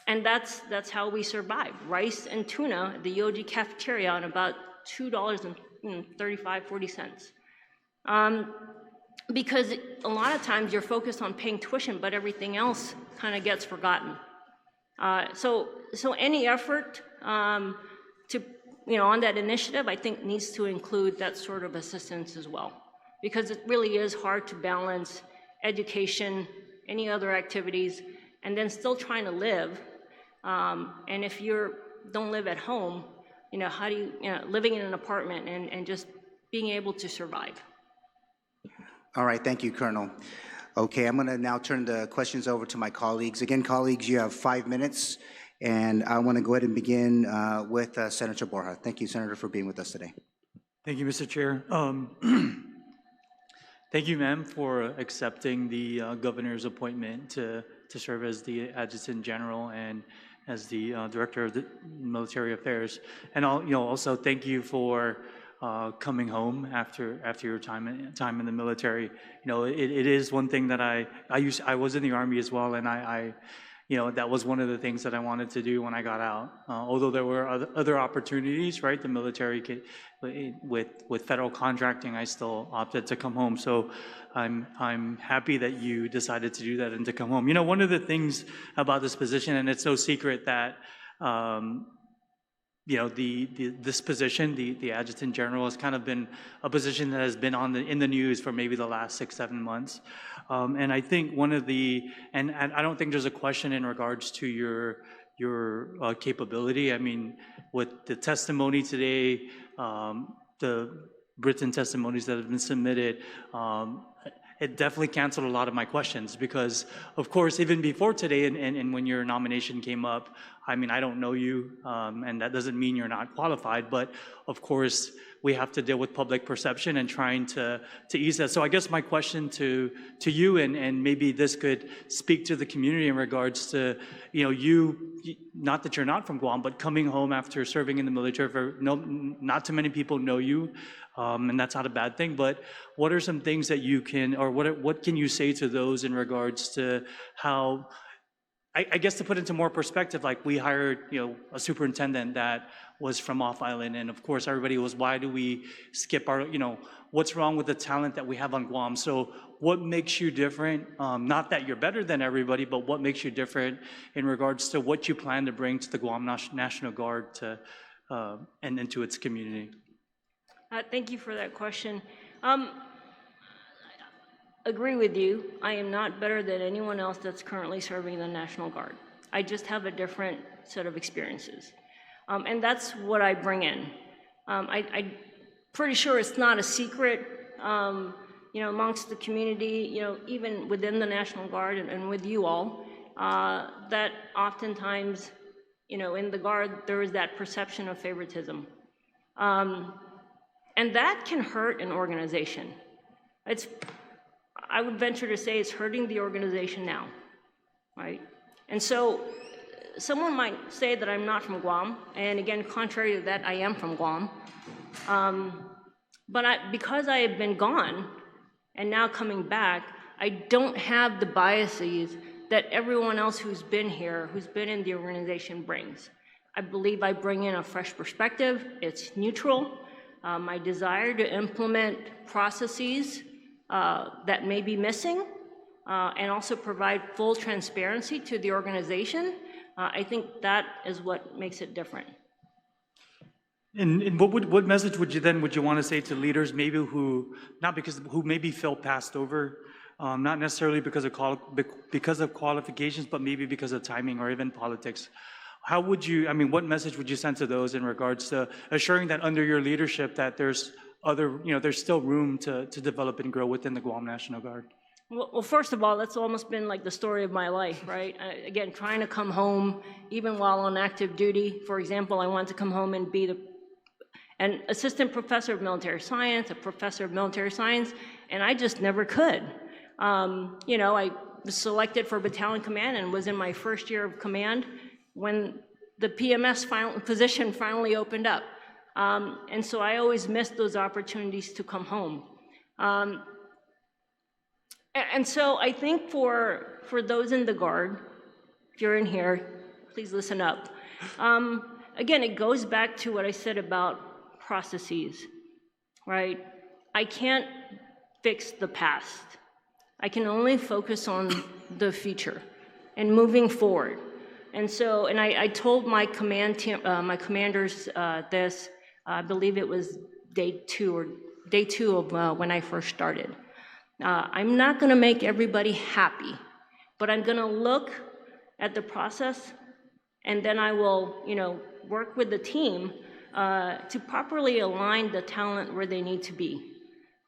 And that's how we survive. Rice and tuna at the UOG cafeteria on about $2.35, 40 cents. Because a lot of times you're focused on paying tuition, but everything else kind of gets forgotten. So any effort to, on that initiative, I think needs to include that sort of assistance as well. Because it really is hard to balance education, any other activities, and then still trying to live. And if you don't live at home, how do you, living in an apartment and just being able to survive. All right, thank you, Colonel. Okay, I'm going to now turn the questions over to my colleagues. Again, colleagues, you have 5 minutes, and I want to go ahead and begin with Senator Borja. Thank you, Senator, for being with us today. Thank you, Mr. Chair. Thank you, ma'am, for accepting the governor's appointment to serve as the Adjutant General and as the Director of the Military Affairs. And also thank you for coming home after your time in the military. It is one thing that I was in the Army as well, and I that was one of the things that I wanted to do when I got out. Although there were other opportunities, right? The military with federal contracting, I still opted to come home. So I'm happy that you decided to do that and to come home. One of the things about this position, and it's no secret that this position, the Adjutant General, has kind of been a position that has been in the news for maybe the last 6-7 months. And I think one of and I don't think there's a question in regards to your capability. I mean, with the testimony today, the written testimonies that have been submitted, it definitely canceled a lot of my questions because, of course, even before today and when your nomination came up, I mean, I don't know you, and that doesn't mean you're not qualified, but of course, we have to deal with public perception and trying to ease that. So I guess my question to you, and maybe this could speak to the community in regards to, not that you're not from Guam, but coming home after serving in the military, not too many people know you, and that's not a bad thing, but what are some things that you can, or what can you say to those in regards to how, I guess to put into more perspective, like we hired, a superintendent that was from off island, and of course everybody was, why do we skip our, what's wrong with the talent that we have on Guam? So what makes you different? Not that you're better than everybody, but what makes you different in regards to what you plan to bring to the Guam National Guard to, and into its community? Thank you for that question. Agree with you. I am not better than anyone else that's currently serving in the National Guard. I just have a different set of experiences. And that's what I bring in. I'm pretty sure it's not a secret, amongst the community, even within the National Guard and with you all, that oftentimes, in the Guard, there is that perception of favoritism. And that can hurt an organization. I would venture to say it's hurting the organization now, right? And so someone might say that I'm not from Guam, and again, contrary to that, I am from Guam. But because I have been gone and now coming back, I don't have the biases that everyone else who's been here, who's been in the organization brings. I believe I bring in a fresh perspective. It's neutral. My desire to implement processes that may be missing and also provide full transparency to the organization, I think that is what makes it different. And what message would you want to say to leaders maybe who maybe feel passed over, not necessarily because of qualifications, but maybe because of timing or even politics? How would you, what message would you send to those in regards to assuring that under your leadership that there's there's still room to develop and grow within the Guam National Guard? Well, first of all, that's almost been like the story of my life, right? Again, trying to come home, even while on active duty. For example, I wanted to come home and be an assistant professor of military science, a professor of military science, and I just never could. I was selected for battalion command and was in my first year of command when the PMS position finally opened up. And so I always missed those opportunities to come home. And so I think for those in the Guard, if you're in here, please listen up. Again, it goes back to what I said about processes, right? I can't fix the past. I can only focus on the future and moving forward. And so, and I told my command team, my commanders this, I believe it was day two of when I first started. I'm not gonna make everybody happy, but I'm gonna look at the process, and then I will, work with the team to properly align the talent where they need to be.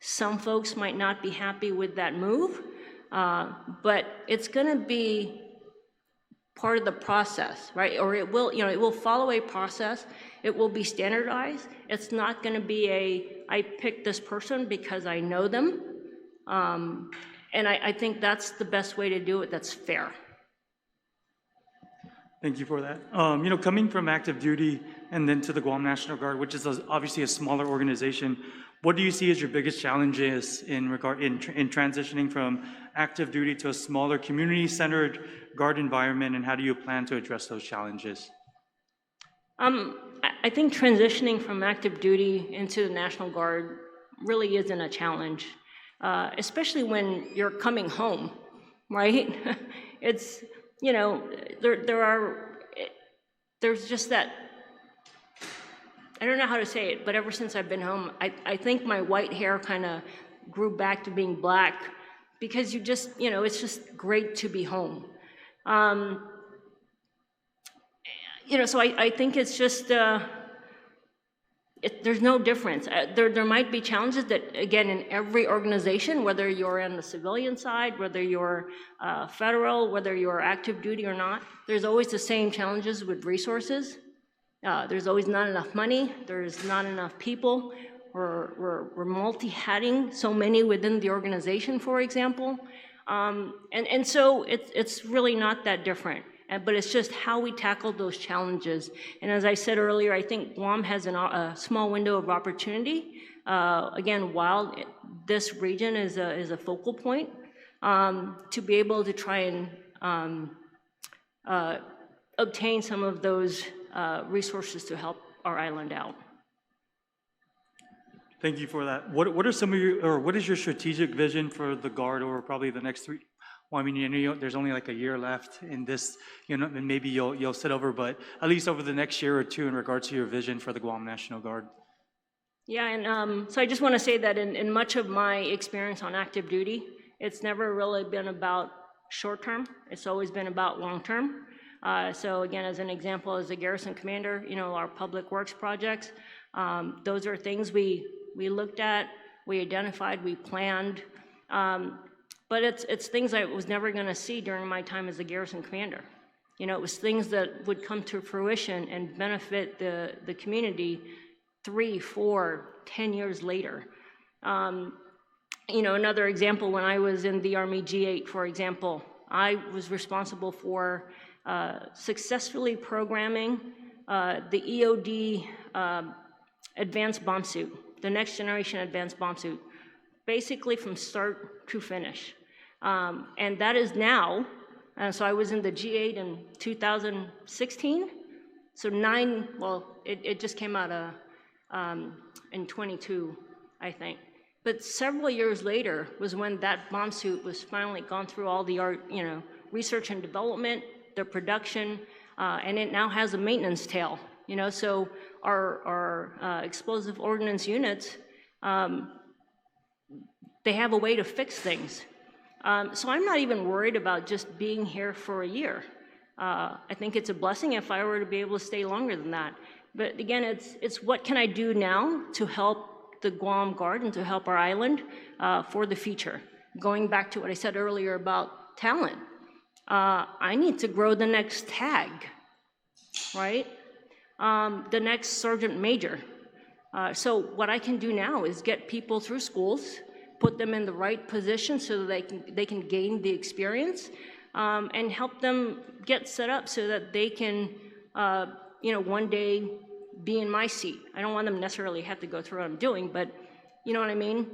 Some folks might not be happy with that move, but it's gonna be part of the process, right? Or it will follow a process. It will be standardized. It's not gonna be I picked this person because I know them. And I think that's the best way to do it, that's fair. Thank you for that. Coming from active duty and then to the Guam National Guard, which is obviously a smaller organization, what do you see as your biggest challenges in transitioning from active duty to a smaller community-centered Guard environment, and how do you plan to address those challenges? I think transitioning from active duty into the National Guard really isn't a challenge, especially when you're coming home, right? It's, there's just that, I don't know how to say it, but ever since I've been home, I think my white hair kind of grew back to being black, because you just, it's just great to be home. So I think it's just, there's no difference. There might be challenges that, again, in every organization, whether you're on the civilian side, whether you're federal, whether you're active duty or not, there's always the same challenges with resources. There's always not enough money. There's not enough people. We're multi-hatting so many within the organization, for example. And so it's really not that different. But it's just how we tackle those challenges. And as I said earlier, I think Guam has a small window of opportunity. Again, while this region is a focal point, to be able to try and obtain some of those resources to help our island out. Thank you for that. What are some of your, or what is your strategic vision for the Guard over probably the next 3? Well, I mean, there's only like a year left in this, and maybe you'll sit over, but at least over the next year or two in regards to your vision for the Guam National Guard. Yeah, and so I just want to say that in much of my experience on active duty, it's never really been about short term. It's always been about long term. So again, as an example, as a garrison commander, our public works projects, those are things we looked at, we identified, we planned. But it's things I was never going to see during my time as a garrison commander. It was things that would come to fruition and benefit the community 3, 4, 10 years later. Another example, when I was in the Army G8, for example, I was responsible for successfully programming the EOD advanced bomb suit, the next generation advanced bomb suit, basically from start to finish. And that is now, so I was in the G8 in 2016, so it just came out in 22, I think. But several years later was when that bomb suit was finally gone through all the research and development, the production, and it now has a maintenance tail. So our explosive ordnance units, they have a way to fix things. So I'm not even worried about just being here for a year. I think it's a blessing if I were to be able to stay longer than that. But again, it's what can I do now to help the Guam Guard and to help our island for the future. Going back to what I said earlier about talent, I need to grow the next tag, right? The next sergeant major. So what I can do now is get people through schools, put them in the right position so that they can gain the experience, and help them get set up so that they can, one day be in my seat. I don't want them necessarily have to go through what I'm doing, but you know what I mean?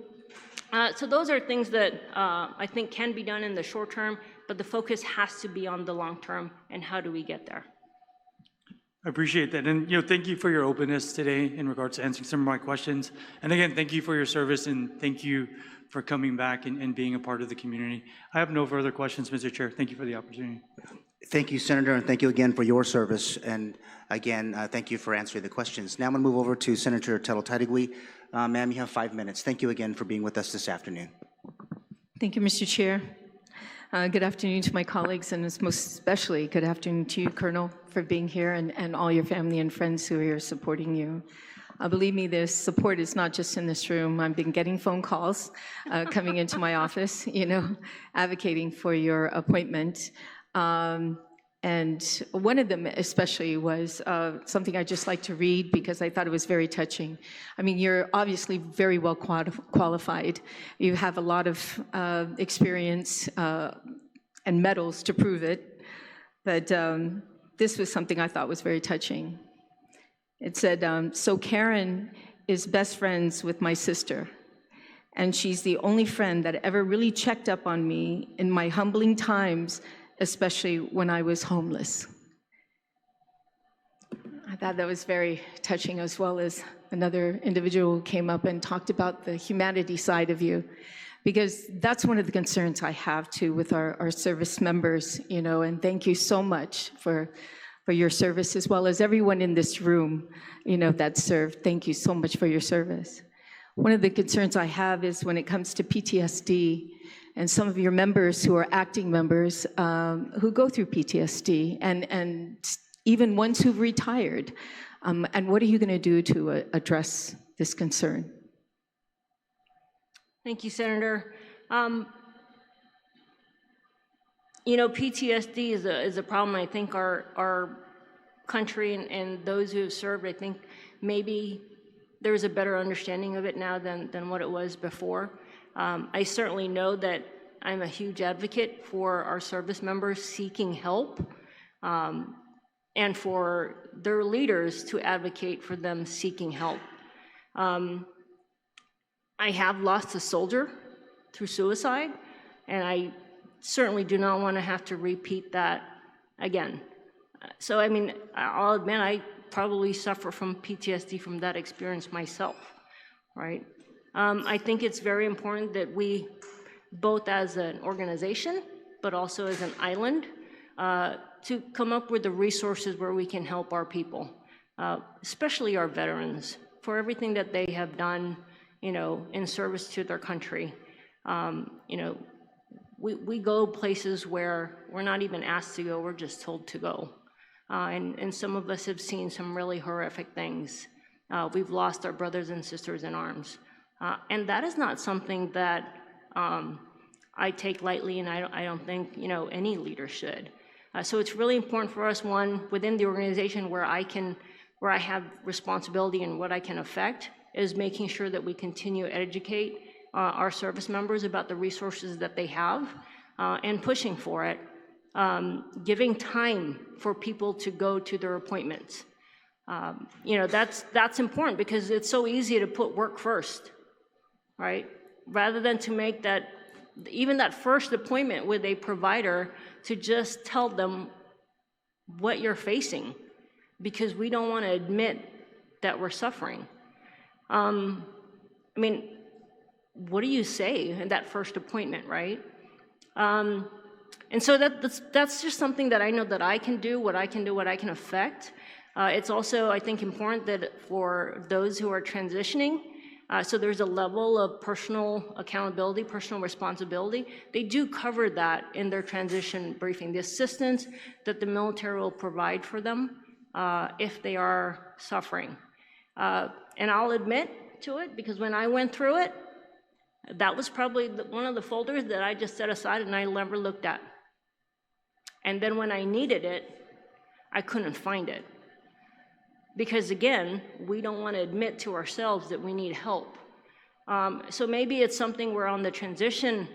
So those are things that I think can be done in the short term, but the focus has to be on the long term and how do we get there. I appreciate that. And thank you for your openness today in regards to answering some of my questions. And again, thank you for your service and thank you for coming back and being a part of the community. I have no further questions, Mr. Chair. Thank you for the opportunity. Thank you, Senator, and thank you again for your service. And again, thank you for answering the questions. Now I'm going to move over to Senator Tello-Taitigui. Ma'am, you have 5 minutes. Thank you again for being with us this afternoon. Thank you, Mr. Chair. Good afternoon to my colleagues, and most especially good afternoon to you, Colonel, for being here, and all your family and friends who are here supporting you. Believe me, this support is not just in this room. I've been getting phone calls coming into my office, advocating for your appointment. And one of them especially was something I'd just like to read because I thought it was very touching. I mean, you're obviously very well qualified. You have a lot of experience and medals to prove it. But this was something I thought was very touching. It said, so Karin is best friends with my sister. And she's the only friend that ever really checked up on me in my humbling times, especially when I was homeless. I thought that was very touching, as well as another individual who came up and talked about the humanity side of you, because that's one of the concerns I have too with our service members, and thank you so much for your service, as well as everyone in this room, that served. Thank you so much for your service. One of the concerns I have is when it comes to PTSD, and some of your members who are acting members who go through PTSD, and even ones who've retired. And what are you going to do to address this concern? Thank you, Senator. PTSD is a problem. I think our country and those who have served, I think maybe there's a better understanding of it now than what it was before. I certainly know that I'm a huge advocate for our service members seeking help, and for their leaders to advocate for them seeking help. I have lost a soldier through suicide, and I certainly do not want to have to repeat that again. So, I mean, I'll admit I probably suffer from PTSD from that experience myself, right? I think it's very important that we, both as an organization, but also as an island, to come up with the resources where we can help our people, especially our veterans, for everything that they have done, in service to their country. We go places where we're not even asked to go, we're just told to go. And some of us have seen some really horrific things. We've lost our brothers and sisters in arms. And that is not something that I take lightly, and I don't think any leader should. So it's really important for us, one, within the organization where I have responsibility and what I can affect, is making sure that we continue to educate our service members about the resources that they have, and pushing for it, giving time for people to go to their appointments. That's important because it's so easy to put work first, right? Rather than to make even that first appointment with a provider, to just tell them what you're facing, because we don't want to admit that we're suffering. I mean, what do you say in that first appointment, right? And so that's just something that I know that I can do, what I can affect. It's also, I think, important that for those who are transitioning, so there's a level of personal accountability, personal responsibility. They do cover that in their transition briefing, the assistance that the military will provide for them if they are suffering. And I'll admit to it, because when I went through it, that was probably one of the folders that I just set aside and I never looked at. And then when I needed it, I couldn't find it. Because again, we don't want to admit to ourselves that we need help. So maybe it's something where on the transition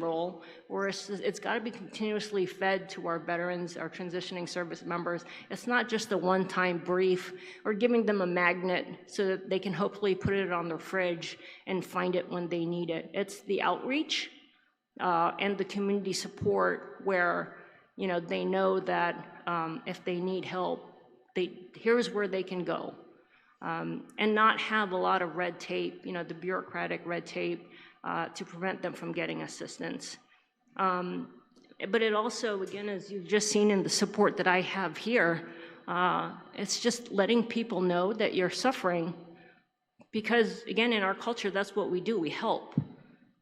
role, where it's got to be continuously fed to our veterans, our transitioning service members. It's not just a one-time brief or giving them a magnet so that they can hopefully put it on their fridge and find it when they need it. It's the outreach and the community support where, you know, they know that if they need help, here's where they can go. And not have a lot of red tape, you know, the bureaucratic red tape to prevent them from getting assistance. But it also, again, as you've just seen in the support that I have here, it's just letting people know that you're suffering because, again, in our culture, that's what we do. We help,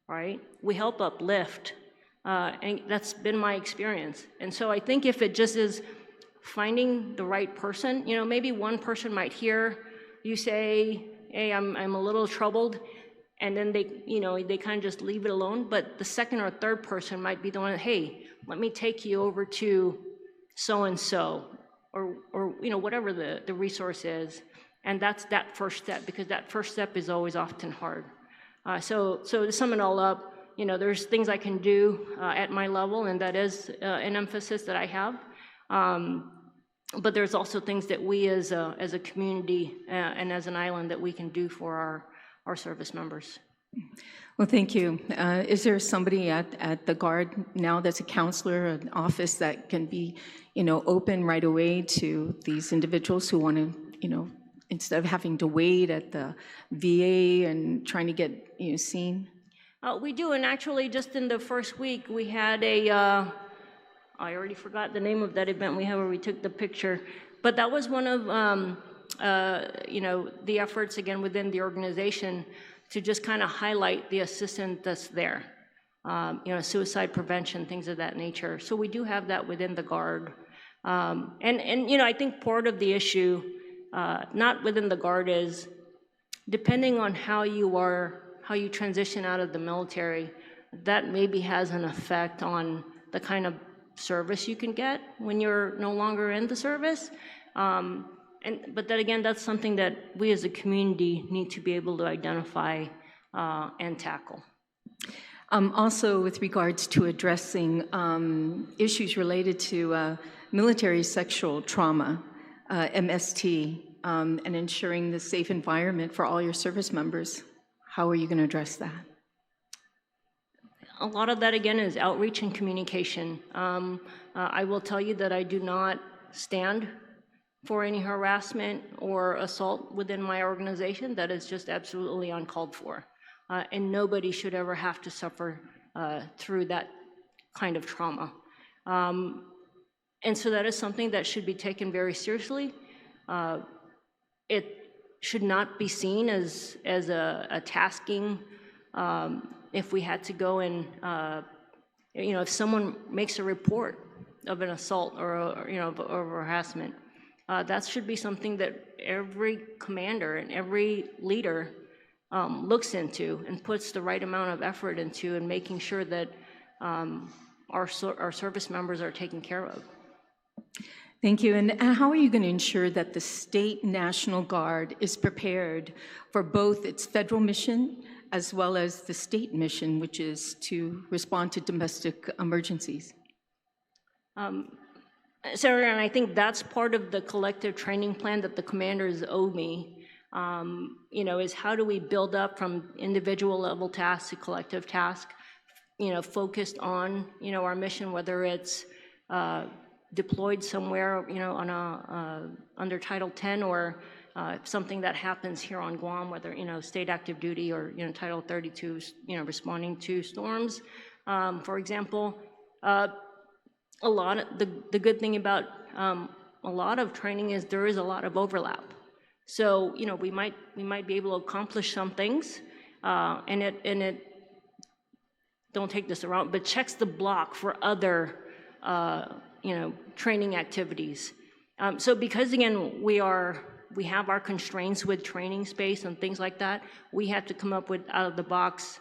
right? We help uplift, and that's been my experience. And so I think if it just is finding the right person, you know, maybe one person might hear you say, hey, I'm a little troubled, and then they, you know, they kind of just leave it alone. But the second or third person might be the one, hey, let me take you over to so-and-so, or you know, whatever the resource is. And that's that first step, because that first step is always often hard. So to sum it all up, you know, there's things I can do at my level, and that is an emphasis that I have. But there's also things that we as a community and as an island that we can do for our service members. Well, thank you. Is there somebody at the Guard now that's a counselor, an office that can be, you know, open right away to these individuals who want to, you know, instead of having to wait at the VA and trying to get, you know, seen? We do, and actually just in the first week we had I already forgot the name of that event we had where we took the picture, but that was one of you know, the efforts again within the organization to just kind of highlight the assistance that's there. You know, suicide prevention, things of that nature. So we do have that within the Guard, and you know, I think part of the issue, not within the Guard, is depending on how you transition out of the military, that maybe has an effect on the kind of service you can get when you're no longer in the service. But then again, that's something that we as a community need to be able to identify and tackle. Also, with regards to addressing issues related to military sexual trauma, MST, and ensuring the safe environment for all your service members, how are you going to address that? A lot of that, again, is outreach and communication. I will tell you that I do not stand for any harassment or assault within my organization. That is just absolutely uncalled for. And nobody should ever have to suffer through that kind of trauma. And so that is something that should be taken very seriously. It should not be seen as a tasking. If we had to go and, you know, if someone makes a report of an assault or you know, or harassment, that should be something that every commander and every leader looks into and puts the right amount of effort into, and making sure that our service members are taken care of. Thank you. And how are you going to ensure that the State National Guard is prepared for both its federal mission as well as the state mission, which is to respond to domestic emergencies? Sarah, and I think that's part of the collective training plan that the commanders owe me, you know, is how do we build up from individual level tasks to collective task, you know, focused on, you know, our mission, whether it's deployed somewhere, you know, on under Title 10, or something that happens here on Guam, whether, you know, state active duty or, you know, Title 32, you know, responding to storms, for example. A lot of the good thing about a lot of training is there is a lot of overlap. So, you know, we might be able to accomplish some things, and it don't take this around, but checks the block for other you know, training activities. So because again we have our constraints with training space and things like that, we have to come up with out of the box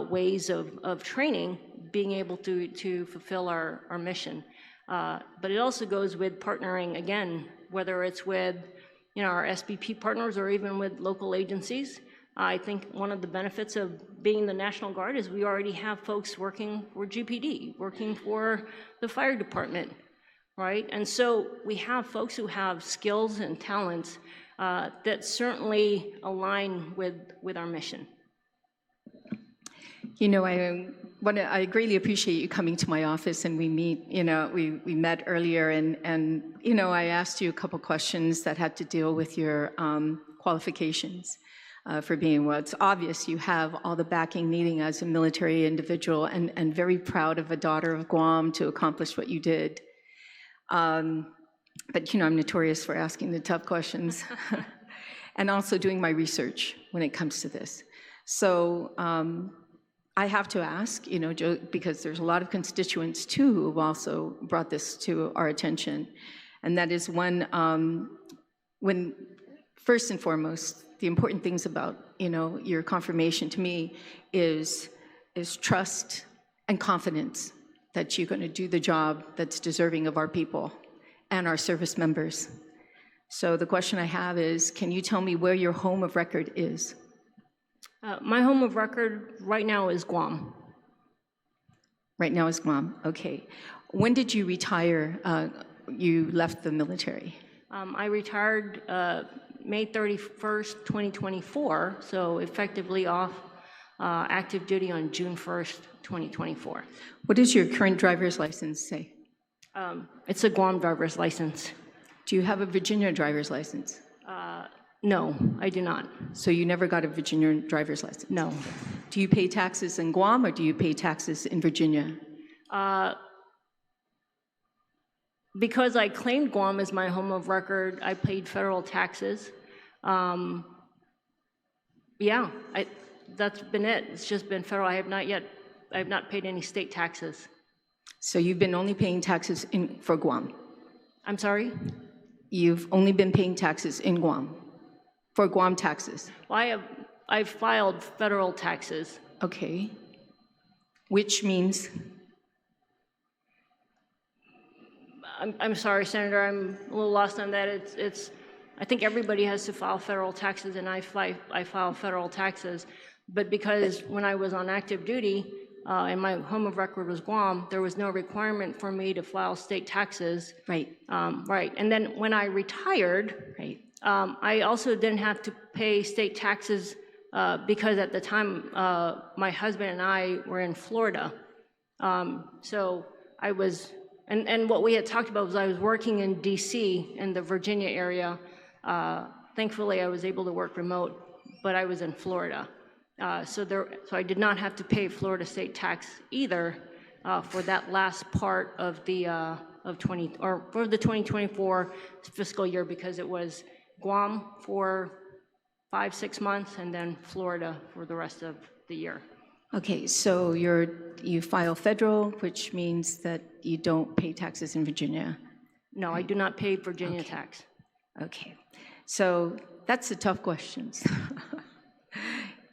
ways of training, being able to fulfill our mission. But it also goes with partnering, again, whether it's with, you know, our SBP partners or even with local agencies, I think one of the benefits of being the National Guard is we already have folks working for GPD, working for the fire department, right? And so we have folks who have skills and talents that certainly align with our mission. You know, I greatly appreciate you coming to my office and we meet, you know, we met earlier and, you know, I asked you a couple questions that had to deal with your qualifications for being, well, it's obvious you have all the backing needing as a military individual and very proud of a daughter of Guam to accomplish what you did. But, you know, I'm notorious for asking the tough questions and also doing my research when it comes to this. So, I have to ask, you know, because there's a lot of constituents too who have also brought this to our attention, and that is when first and foremost, the important things about, you know, your confirmation to me is trust and confidence that you're going to do the job that's deserving of our people and our service members. So the question I have is, can you tell me where your home of record is? My home of record right now is Guam. Right now is Guam, okay. When did you retire? You left the military? I retired May 31st, 2024, so effectively off active duty on June 1st, 2024. What does your current driver's license say? It's a Guam driver's license. Do you have a Virginia driver's license? No, I do not. So you never got a Virginia driver's license? No. Do you pay taxes in Guam or do you pay taxes in Virginia? Because I claimed Guam as my home of record, I paid federal taxes. Yeah, that's been it. It's just been federal. I have not paid any state taxes. So you've been only paying taxes for Guam? I'm sorry? You've only been paying taxes in Guam, for Guam taxes? Well, I've filed federal taxes. Okay. Which means? I'm sorry, Senator, I'm a little lost on that. I think everybody has to file federal taxes, and I file federal taxes. But because when I was on active duty, and my home of record was Guam, there was no requirement for me to file state taxes. Right. Right. And then when I retired, right. I also didn't have to pay state taxes because at the time my husband and I were in Florida. So I was, and what we had talked about was I was working in DC in the Virginia area. Thankfully, I was able to work remote, but I was in Florida. So I did not have to pay Florida state tax either for that last part of the for the 2024 fiscal year, because it was Guam for 5-6 months and then Florida for the rest of the year. Okay, so you file federal, which means that you don't pay taxes in Virginia. No, I do not pay Virginia tax. Okay, so that's the tough questions.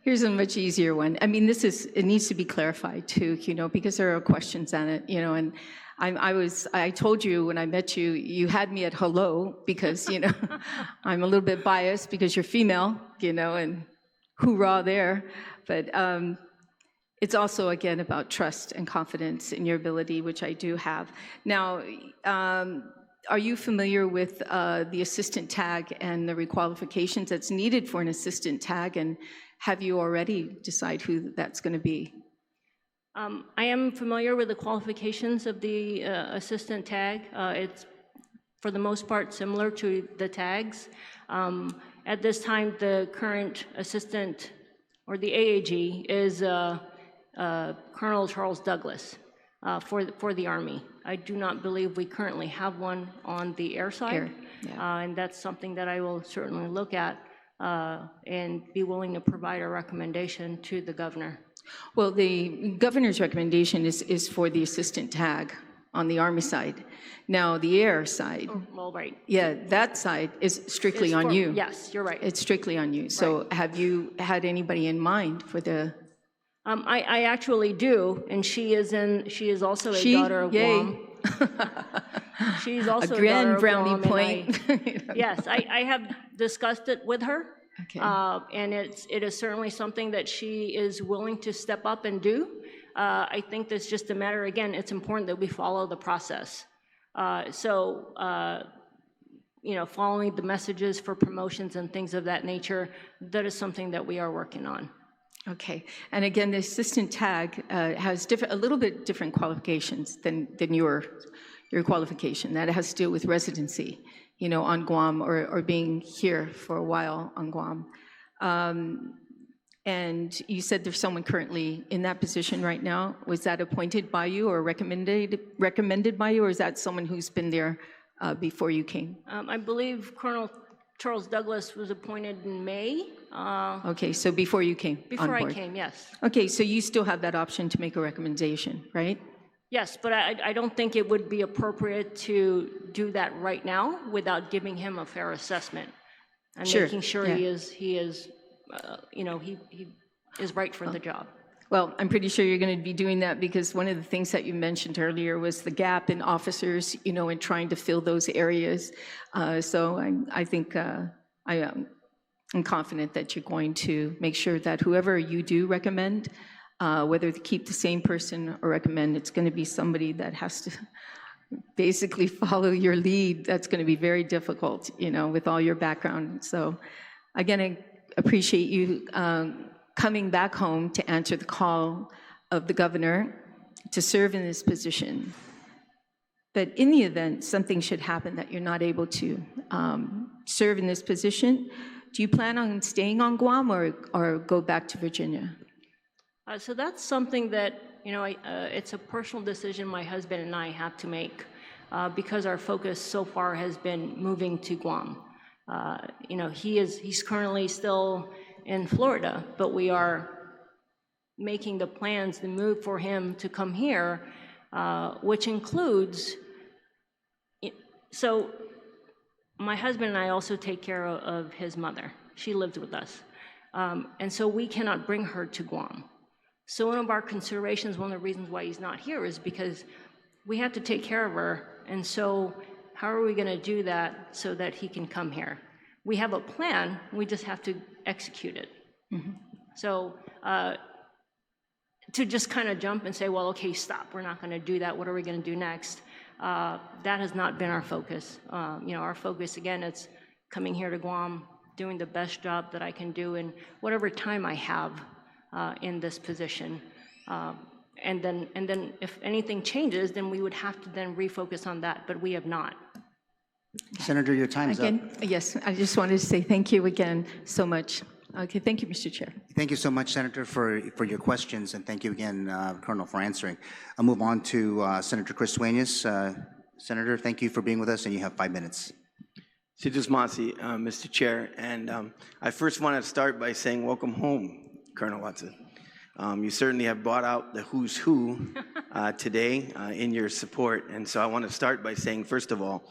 Here's a much easier one. I mean, it needs to be clarified too, you know, because there are questions on it, you know, and I told you when I met you, you had me at hello because, you know, I'm a little bit biased because you're female, you know, and hoorah there. But it's also, again, about trust and confidence in your ability, which I do have. Now, are you familiar with the assistant tag and the requalifications that's needed for an assistant tag? And have you already decided who that's going to be? I am familiar with the qualifications of the assistant tag. It's, for the most part, similar to the tags. At this time, the current assistant, or the AAG, is Colonel Charles Douglas for the Army. I do not believe we currently have one on the air side, and that's something that I will certainly look at and be willing to provide a recommendation to the governor. Well, the governor's recommendation is for the assistant tag on the Army side. Now, the air side, well, right. Yeah, that side is strictly on you. Yes, you're right. It's strictly on you. So have you had anybody in mind for the? I actually do, and she is also a daughter of Guam. She's also a grand daughter of brownie Guam, point. Yes, I have discussed it with her. Okay. And it is certainly something that she is willing to step up and do. I think that's just a matter, again, it's important that we follow the process. Following the messages for promotions and things of that nature, that is something that we are working on. Okay, and again, the assistant tag has a little bit different qualifications than your qualification. That has to do with residency, on Guam or being here for a while on Guam. And you said there's someone currently in that position right now. Was that appointed by you or recommended by you, or is that someone who's been there before you came? I believe Colonel Charles Douglas was appointed in May. Okay, so before you came Before on board. I came, yes. Okay, so you still have that option to make a recommendation, right? Yes, but I don't think it would be appropriate to do that right now without giving him a fair assessment and Sure, making sure yeah. he is right for the job. Well, I'm pretty sure you're going to be doing that because one of the things that you mentioned earlier was the gap in officers, in trying to fill those areas. So I think I'm confident that you're going to make sure that whoever you do recommend, whether to keep the same person or recommend, it's going to be somebody that has to basically follow your lead. That's going to be very difficult, with all your background. So again, I appreciate you coming back home to answer the call of the governor to serve in this position. But in the event something should happen that you're not able to serve in this position, do you plan on staying on Guam or go back to Virginia? So that's something that, it's a personal decision my husband and I have to make because our focus so far has been moving to Guam. He's currently still in Florida, but we are making the plans, the move for him to come here, which includes, so my husband and I also take care of his mother. She lives with us. And so we cannot bring her to Guam. So one of our considerations, one of the reasons why he's not here is because we have to take care of her. And so how are we gonna do that so that he can come here? We have a plan, we just have to execute it. Mm-hmm. So to just kind of jump and say, well, okay, stop, we're not gonna do that, what are we gonna do next? That has not been our focus. Our focus, again, it's coming here to Guam, doing the best job that I can do in whatever time I have in this position. And then if anything changes, then we would have to then refocus on that, but we have not. Senator, your time's up. Yes, I just wanted to say thank you again so much. Okay, thank you, Mr. Chair. Thank you so much, Senator, for your questions, and thank you again, Colonel, for answering. I'll move on to Senator Chris Duenas. Senator, thank you for being with us, and you have 5 minutes. Sidus Masi, Mr. Chair, and I first want to start by saying welcome home, Colonel Watson. You certainly have brought out the who's who today in your support, and so I want to start by saying, first of all,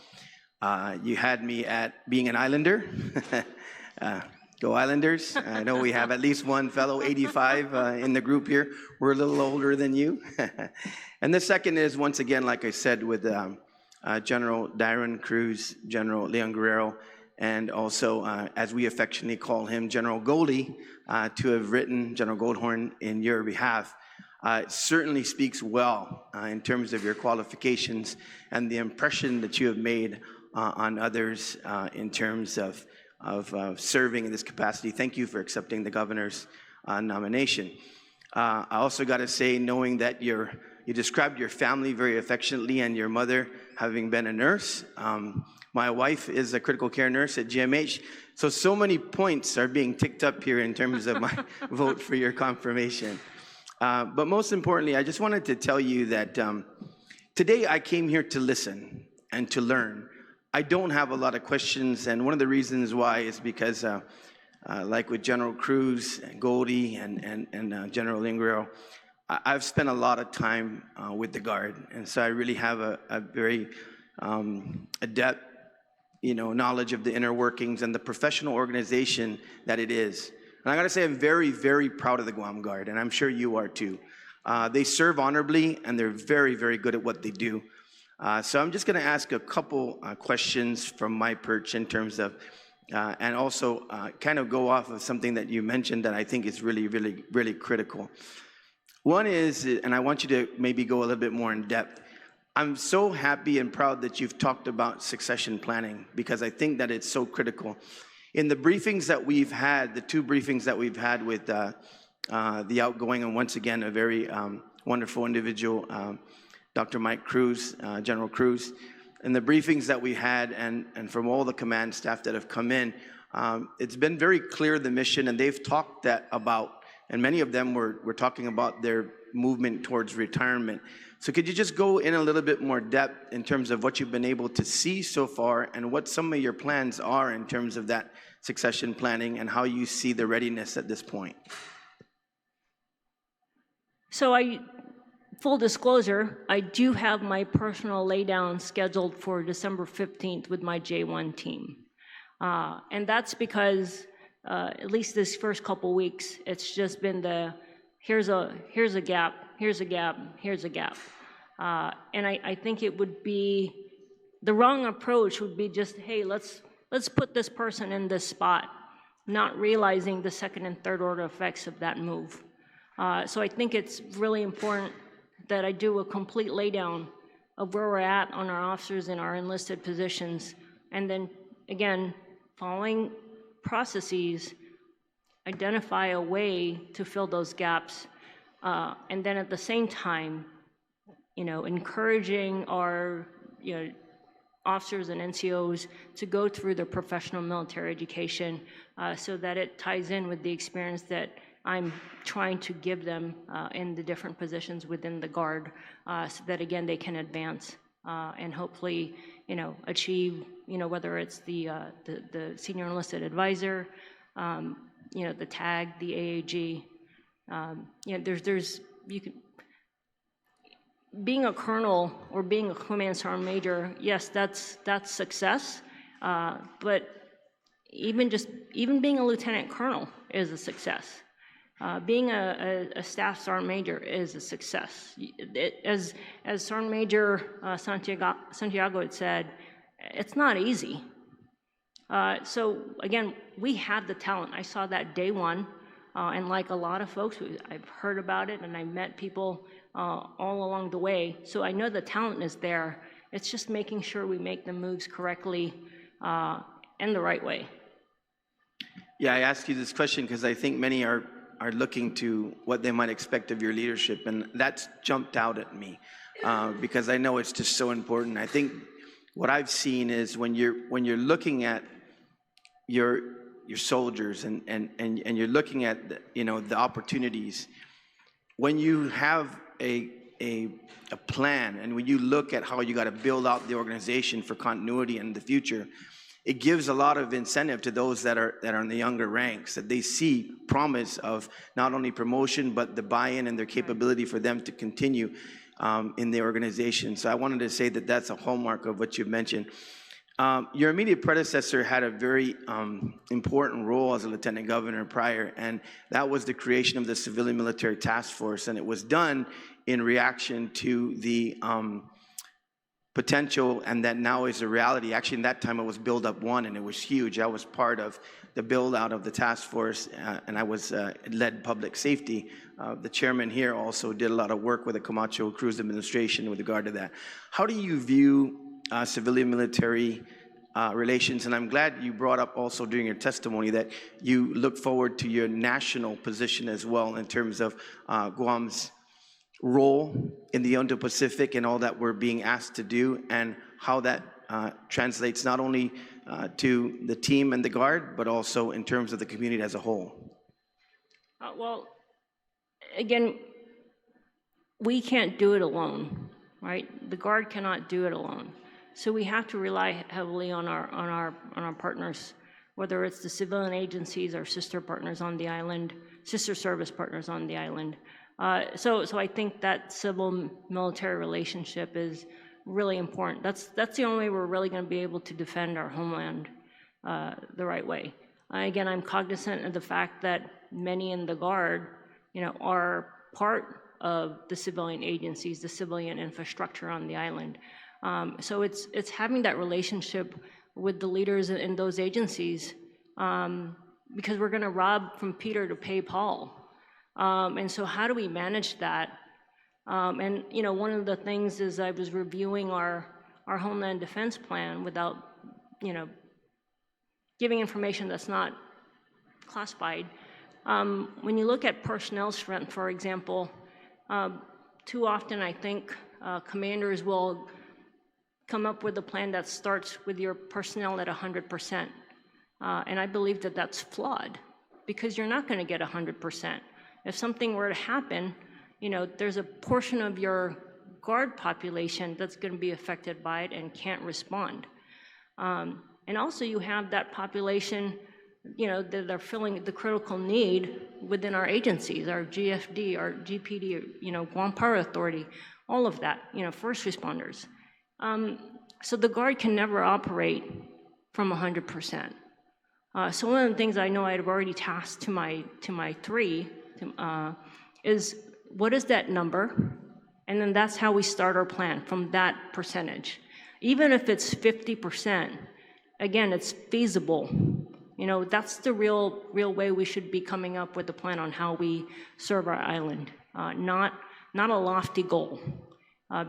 you had me at being an Islander. Go Islanders. I know we have at least one fellow 85 in the group here. We're a little older than you. And the second is, once again, like I said, with General Darren Cruz, General Leon Guerrero, and also, as we affectionately call him, General Goldie, to have written General Goldhorn in your behalf. It certainly speaks well in terms of your qualifications and the impression that you have made on others in terms of serving in this capacity. Thank you for accepting the governor's nomination. I also got to say, knowing that you described your family very affectionately and your mother having been a nurse. My wife is a critical care nurse at GMH. So many points are being ticked up here in terms of my vote for your confirmation. But most importantly, I just wanted to tell you that today I came here to listen and to learn. I don't have a lot of questions, and one of the reasons why is because, like with General Cruz and Goldie and General Linguero, I've spent a lot of time with the Guard, and so I really have a very adept, knowledge of the inner workings and the professional organization that it is. And I gotta say, I'm very, very proud of the Guam Guard, and I'm sure you are too. They serve honorably, and they're very, very good at what they do. So I'm just gonna ask a couple questions from my perch in terms of and also kind of go off of something that you mentioned that I think is really critical. One is, and I want you to maybe go a little bit more in depth, I'm so happy and proud that you've talked about succession planning, because I think that it's so critical. In the briefings that we've had, the 2 briefings that we've had with the outgoing, and once again, a very wonderful individual, Dr. Mike Cruz, General Cruz, and the briefings that we had, and from all the command staff that have come in, it's been very clear the mission, and they've talked about, and many of them were talking about their movement towards retirement. So could you just go in a little bit more depth in terms of what you've been able to see so far, and what some of your plans are in terms of that succession planning, and how you see the readiness at this point? So full disclosure, I do have my personal laydown scheduled for December 15th with my J1 team. And that's because at least this first couple weeks, it's just been here's a gap, here's a gap, here's a gap. And I think it would be, the wrong approach would be just, hey, let's put this person in this spot, not realizing the second and third order effects of that move. So I think it's really important that I do a complete laydown of where we're at on our officers in our enlisted positions, and then, again, following processes, identify a way to fill those gaps, and then at the same time, encouraging our officers and NCOs to go through their professional military education so that it ties in with the experience that I'm trying to give them in the different positions within the Guard, so that, again, they can advance and hopefully, achieve, whether it's the senior enlisted advisor, the TAG, the AAG. Being a colonel or being a command sergeant major, yes, that's success, but even being a lieutenant colonel is a success. Being a staff sergeant major is a success. As Sergeant Major Santiago had said, it's not easy. So again, we have the talent. I saw that day one, and like a lot of folks, I've heard about it, and I met people all along the way. So I know the talent is there. It's just making sure we make the moves correctly and the right way. Yeah, I ask you this question because I think many are looking to what they might expect of your leadership, and that's jumped out at me because I know it's just so important. I think what I've seen is when you're looking at your soldiers and you're looking at the opportunities, when you have a plan and when you look at how you got to build out the organization for continuity in the future, it gives a lot of incentive to those that are in the younger ranks, that they see promise of not only promotion, but the buy-in and their capability for them to continue in the organization. So I wanted to say that that's a hallmark of what you mentioned. Your immediate predecessor had a very important role as a lieutenant governor prior, and that was the creation of the Civilian Military Task Force, and it was done in reaction to the potential, and that now is a reality. Actually, in that time, it was Build Up 1, and it was huge. I was part of the build-out of the task force, and I was led public safety. The chairman here also did a lot of work with the Camacho Cruz administration with regard to that. How do you view civilian-military relations? And I'm glad you brought up also during your testimony that you look forward to your national position as well in terms of Guam's role in the Indo-Pacific and all that we're being asked to do, and how that translates not only to the team and the Guard, but also in terms of the community as a whole. Well, again, we can't do it alone, right? The Guard cannot do it alone. So we have to rely heavily on our partners, whether it's the civilian agencies, our sister partners on the island, sister service partners on the island. So I think that civil-military relationship is really important. That's the only way we're really going to be able to defend our homeland the right way. Again, I'm cognizant of the fact that many in the Guard, are part of the civilian agencies, the civilian infrastructure on the island. So it's having that relationship with the leaders in those agencies, because we're going to rob from Peter to pay Paul. And so how do we manage that? And you know, one of the things is I was reviewing our Homeland Defense Plan without, you know, giving information that's not classified. When you look at personnel strength, for example, too often I think commanders will come up with a plan that starts with your personnel at 100%. And I believe that that's flawed, because you're not going to get 100%. If something were to happen, you know, there's a portion of your Guard population that's going to be affected by it and can't respond. And also you have that population, you know, that are filling the critical need within our agencies, our GFD, our GPD, you know, Guam Power Authority, all of that, you know, first responders. So the Guard can never operate from 100%. So one of the things I know I've already tasked to my three is what is that number? And then that's how we start our plan, from that percentage. Even if it's 50%, again, it's feasible. You know, that's the real way we should be coming up with a plan on how we serve our island, not a lofty goal,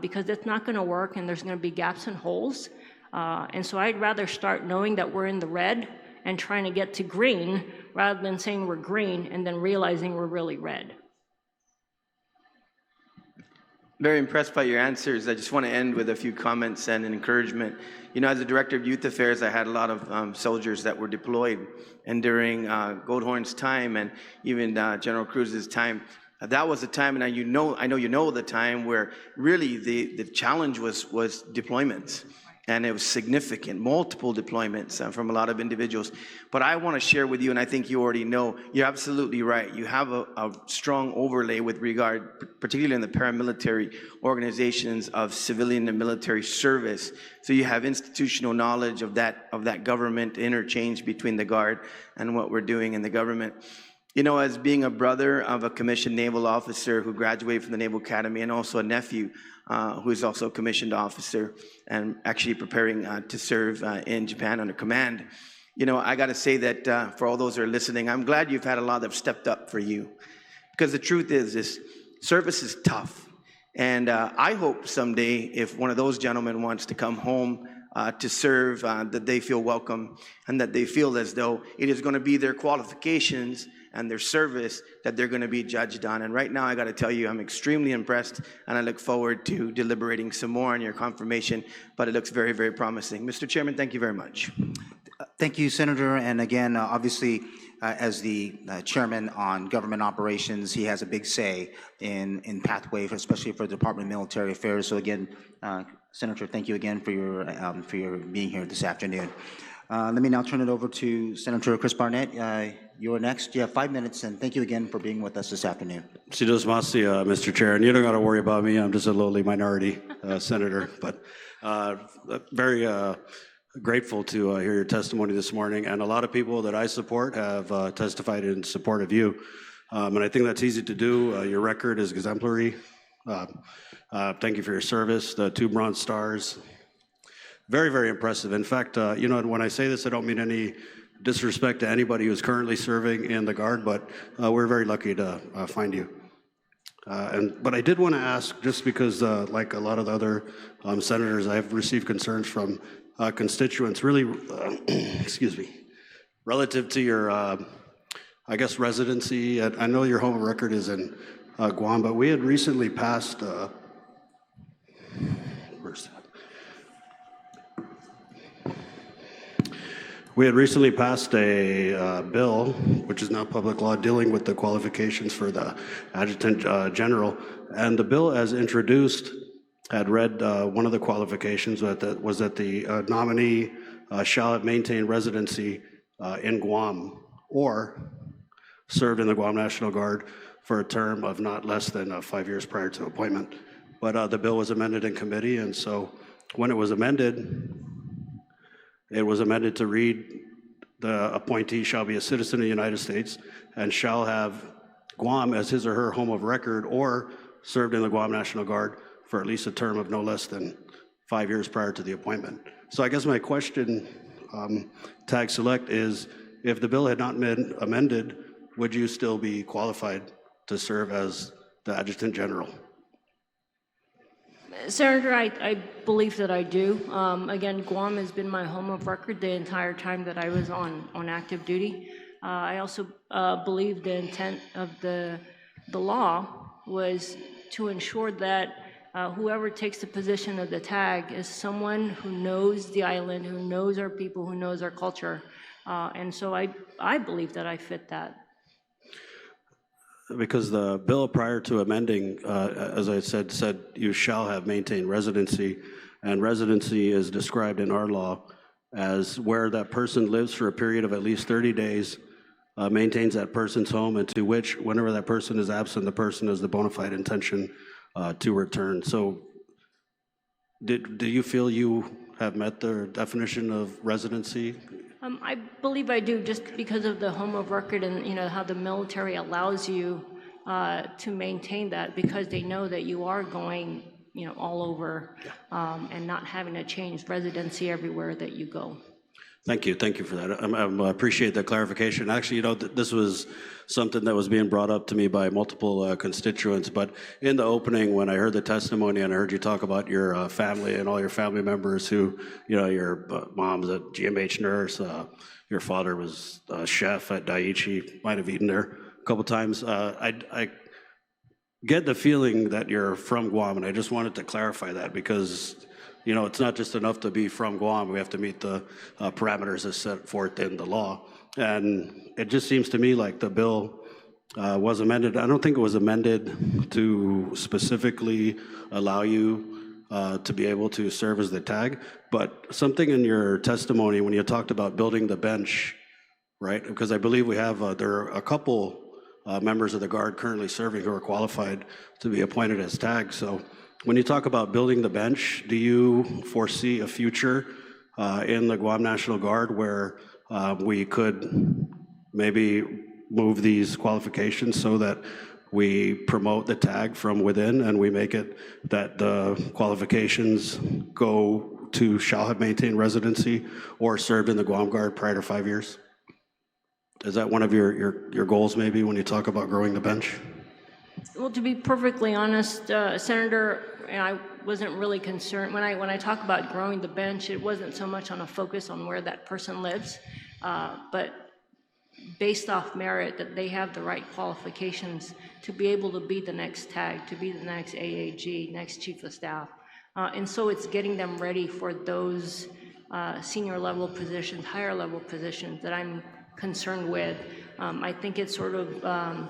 because it's not going to work and there's going to be gaps and holes. And so I'd rather start knowing that we're in the red and trying to get to green rather than saying we're green and then realizing we're really red. Very impressed by your answers. I just want to end with a few comments and an encouragement. You know, as the Director of Youth Affairs, I had a lot of soldiers that were deployed. And during Goldhorn's time and even General Cruz's time, that was a time, and I know you know the time where really the challenge was deployments. And it was significant, multiple deployments from a lot of individuals. But I want to share with you, and I think you already know, you're absolutely right. You have a strong overlay with regard, particularly in the paramilitary organizations, of civilian and military service. So you have institutional knowledge of that government interchange between the Guard and what we're doing in the government. You know, as being a brother of a commissioned naval officer who graduated from the Naval Academy, and also a nephew who is also a commissioned officer and actually preparing to serve in Japan under command, you know, I got to say that for all those who are listening, I'm glad you've had a lot that have stepped up for you. Because the truth is, this service is tough. And I hope someday, if one of those gentlemen wants to come home to serve, that they feel welcome and that they feel as though it is going to be their qualifications and their service that they're going to be judged on. And right now, I got to tell you, I'm extremely impressed, and I look forward to deliberating some more on your confirmation, but it looks very, very promising. Mr. Chairman, thank you very much. Thank you, Senator. And again, obviously, as the chairman on government operations, he has a big say in pathway, especially for the Department of Military Affairs. So again, Senator, thank you again for your being here this afternoon. Let me now turn it over to Senator Chris Barnett. You're next. You have 5 minutes, and thank you again for being with us this afternoon. Mr. Chair, and you don't got to worry about me. I'm just a lowly minority senator, but very grateful to hear your testimony this morning. And a lot of people that I support have testified in support of you, and I think that's easy to do. Your record is exemplary. Thank you for your service. The 2 Bronze Stars. Very, very impressive. In fact, you know, when I say this, I don't mean any disrespect to anybody who's currently serving in the Guard, but we're very lucky to find you. But I did want to ask, just because, like a lot of the other senators, I've received concerns from constituents, really, excuse me, relative to your, I guess, residency. I know your home record is in Guam, but we had recently passed, where's that? We had recently passed a bill, which is now public law, dealing with the qualifications for the Adjutant General. And the bill, as introduced, had read one of the qualifications was that the nominee shall have maintained residency in Guam or served in the Guam National Guard for a term of not less than 5 years prior to appointment. But the bill was amended in committee, and so when it was amended to read, the appointee shall be a citizen of the United States and shall have Guam as his or her home of record or served in the Guam National Guard for at least a term of no less than 5 years prior to the appointment. So I guess my question Tag Select is, if the bill had not been amended, would you still be qualified to serve as the Adjutant General? Senator, I believe that I do. Again, Guam has been my home of record the entire time that I was on active duty. I also believe the intent of the law was to ensure that whoever takes the position of the tag is someone who knows the island, who knows our people, who knows our culture. And so I believe that I fit that. Because the bill prior to amending, as I said you shall have maintained residency, and residency is described in our law as where that person lives for a period of at least 30 days, maintains that person's home, and to which, whenever that person is absent, the person has the bona fide intention to return. So do you feel you have met the definition of residency? I believe I do, just because of the home of record and how the military allows you to maintain that, because they know that you are going all over and not having to change residency everywhere that you go. Thank you for that. I appreciate that clarification. Actually, this was something that was being brought up to me by multiple constituents, but in the opening, when I heard the testimony and I heard you talk about your family and all your family members who, your mom's a GMH nurse, your father was a chef at Daiichi, might have eaten there a couple times. I get the feeling that you're from Guam, and I just wanted to clarify that because it's not just enough to be from Guam. We have to meet the parameters as set forth in the law. And it just seems to me like the bill was amended. I don't think it was amended to specifically allow you to be able to serve as the tag, but something in your testimony when you talked about building the bench, right? Because I believe we have, there are a couple members of the Guard currently serving who are qualified to be appointed as tags. So when you talk about building the bench, do you foresee a future in the Guam National Guard where we could maybe move these qualifications so that we promote the tag from within and we make it that the qualifications go to shall have maintained residency or served in the Guam Guard prior to 5 years? Is that one of your goals maybe when you talk about growing the bench? Well, to be perfectly honest, Senator, I wasn't really concerned. When I talk about growing the bench, it wasn't so much on a focus on where that person lives, but based off merit, that they have the right qualifications to be able to be the next tag, to be the next AAG, next chief of staff. And so it's getting them ready for those senior level positions, higher level positions that I'm concerned with. I think it's sort of,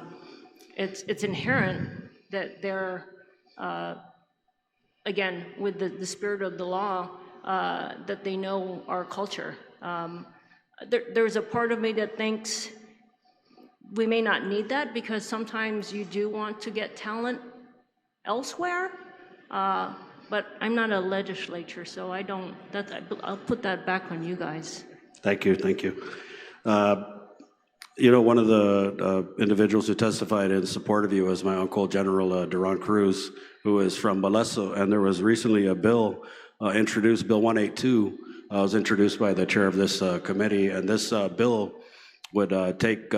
it's inherent that they're, again, with the spirit of the law, that they know our culture. There's a part of me that thinks we may not need that because sometimes you do want to get talent elsewhere, but I'm not a legislature, so I don't, I'll put that back on you guys. Thank you. One of the individuals who testified in support of you was my uncle, General Duran Cruz, who is from Moleso, and there was recently a bill introduced, Bill 182, was introduced by the chair of this committee, and this bill would take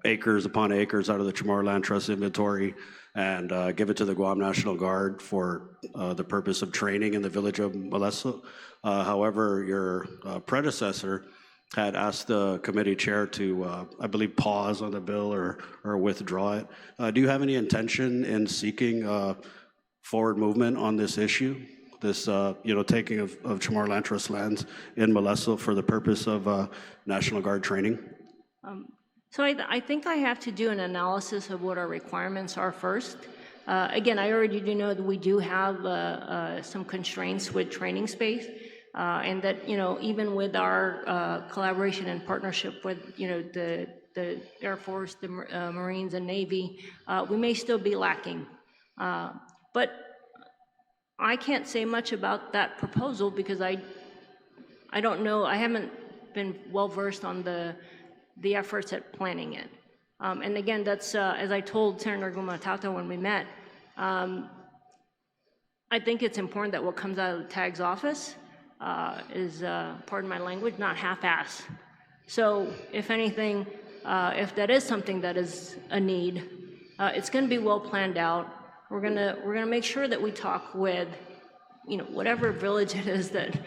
acres upon acres out of the Chamorro Land Trust inventory and give it to the Guam National Guard for the purpose of training in the village of Moleso. However, your predecessor had asked the committee chair to, I believe, pause on the bill or withdraw it. Do you have any intention in seeking forward movement on this issue? This, taking of Chamorro Land Trust lands in Moleso for the purpose of National Guard training? So I think I have to do an analysis of what our requirements are first. Again, I already do know that we do have some constraints with training space, and that even with our collaboration and partnership with the Air Force, the Marines, and Navy, we may still be lacking. But I can't say much about that proposal because I don't know. I haven't been well versed on the efforts at planning it. And again, that's as I told Senator Gumataotao when we met. I think it's important that what comes out of the TAG's office is, pardon my language, not half-ass. So if anything, if that is something that is a need, it's going to be well planned out. We're gonna make sure that we talk with, whatever village it is that